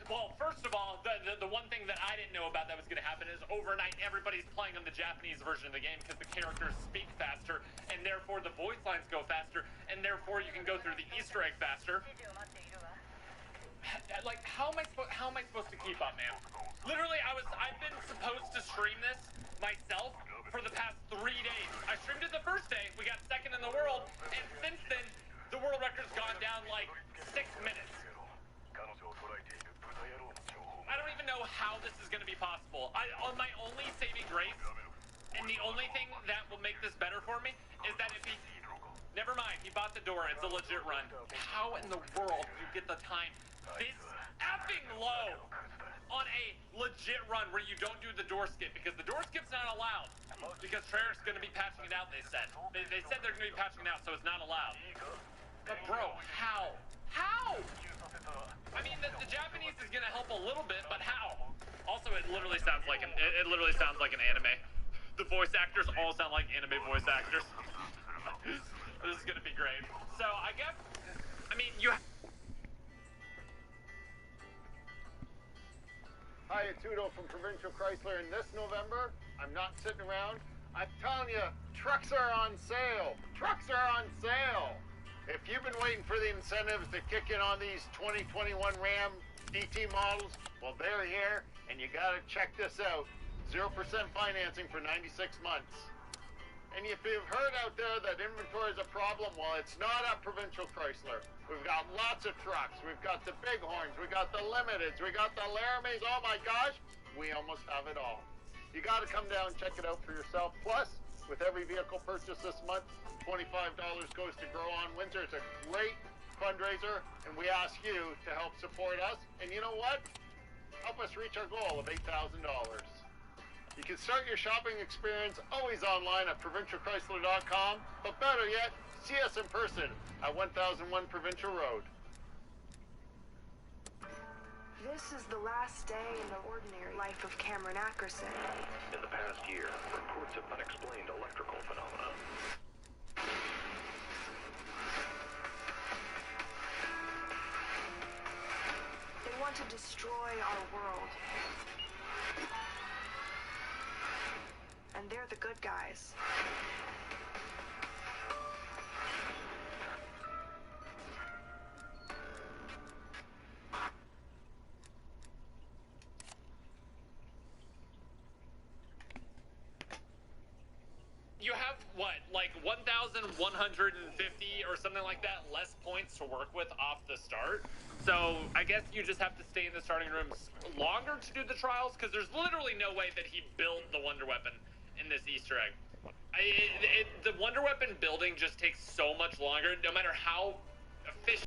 Well, first of all, the one thing that I didn't know about that was going to happen is overnight everybody's playing on the Japanese version of the game because the characters speak faster, and therefore the voice lines go faster, and therefore you can go through the Easter egg faster. Like, how am I supposed to keep up, man? Literally, I've been supposed to stream this myself for the past 3 days. I streamed it the first day, we got second in the world, and since then, the world record's gone down like 6 minutes. I don't even know how this is going to be possible. On my only saving grace, and the only thing that will make this better for me, is that if he... Never mind, he bought the door, it's a legit run. How in the world do you get the time this effing low on a legit run where you don't do the door skip? Because the door skip's not allowed. Because Treyarch's going to be patching it out, they said. They said they're going to be patching it out, so it's not allowed. But bro, how? How? I mean, the Japanese is gonna help a little bit, but how? Also, it literally sounds like an anime. The voice actors all sound like anime voice actors. This is gonna be great. So I guess, I mean, you. Hi, it's Udo from Provincial Chrysler, and this November, I'm not sitting around. I'm telling you, trucks are on sale. Trucks are on sale. If you've been waiting for the incentives to kick in on these 2021 Ram DT models, well, they're here, and you gotta check this out. 0% financing for 96 months. And if you've heard out there that inventory is a problem, well, it's not at Provincial Chrysler. We've got lots of trucks. We've got the Bighorns. We got the Limiteds. We got the Laramies. Oh my gosh, we almost have it all. You gotta come down and check it out for yourself. Plus, with every vehicle purchase this month, $25 goes to Grow On Windsor. It's a great fundraiser, and we ask you to help support us. And you know what? Help us reach our goal of $8,000. You can start your shopping experience always online at provincialchrysler.com, but better yet, see us in person at 1001 Provincial Road. This is the last day in the ordinary life of Cameron Ackerson. In the past year, reports of unexplained electrical phenomena. They want to destroy our world. And they're the good guys. You have, what, like 1,150 or something like that less points to work with off the start. So I guess you just have to stay in the starting rooms longer to do the trials, because there's literally no way that he built the Wonder Weapon in this Easter egg. The Wonder Weapon building just takes so much longer, no matter how efficient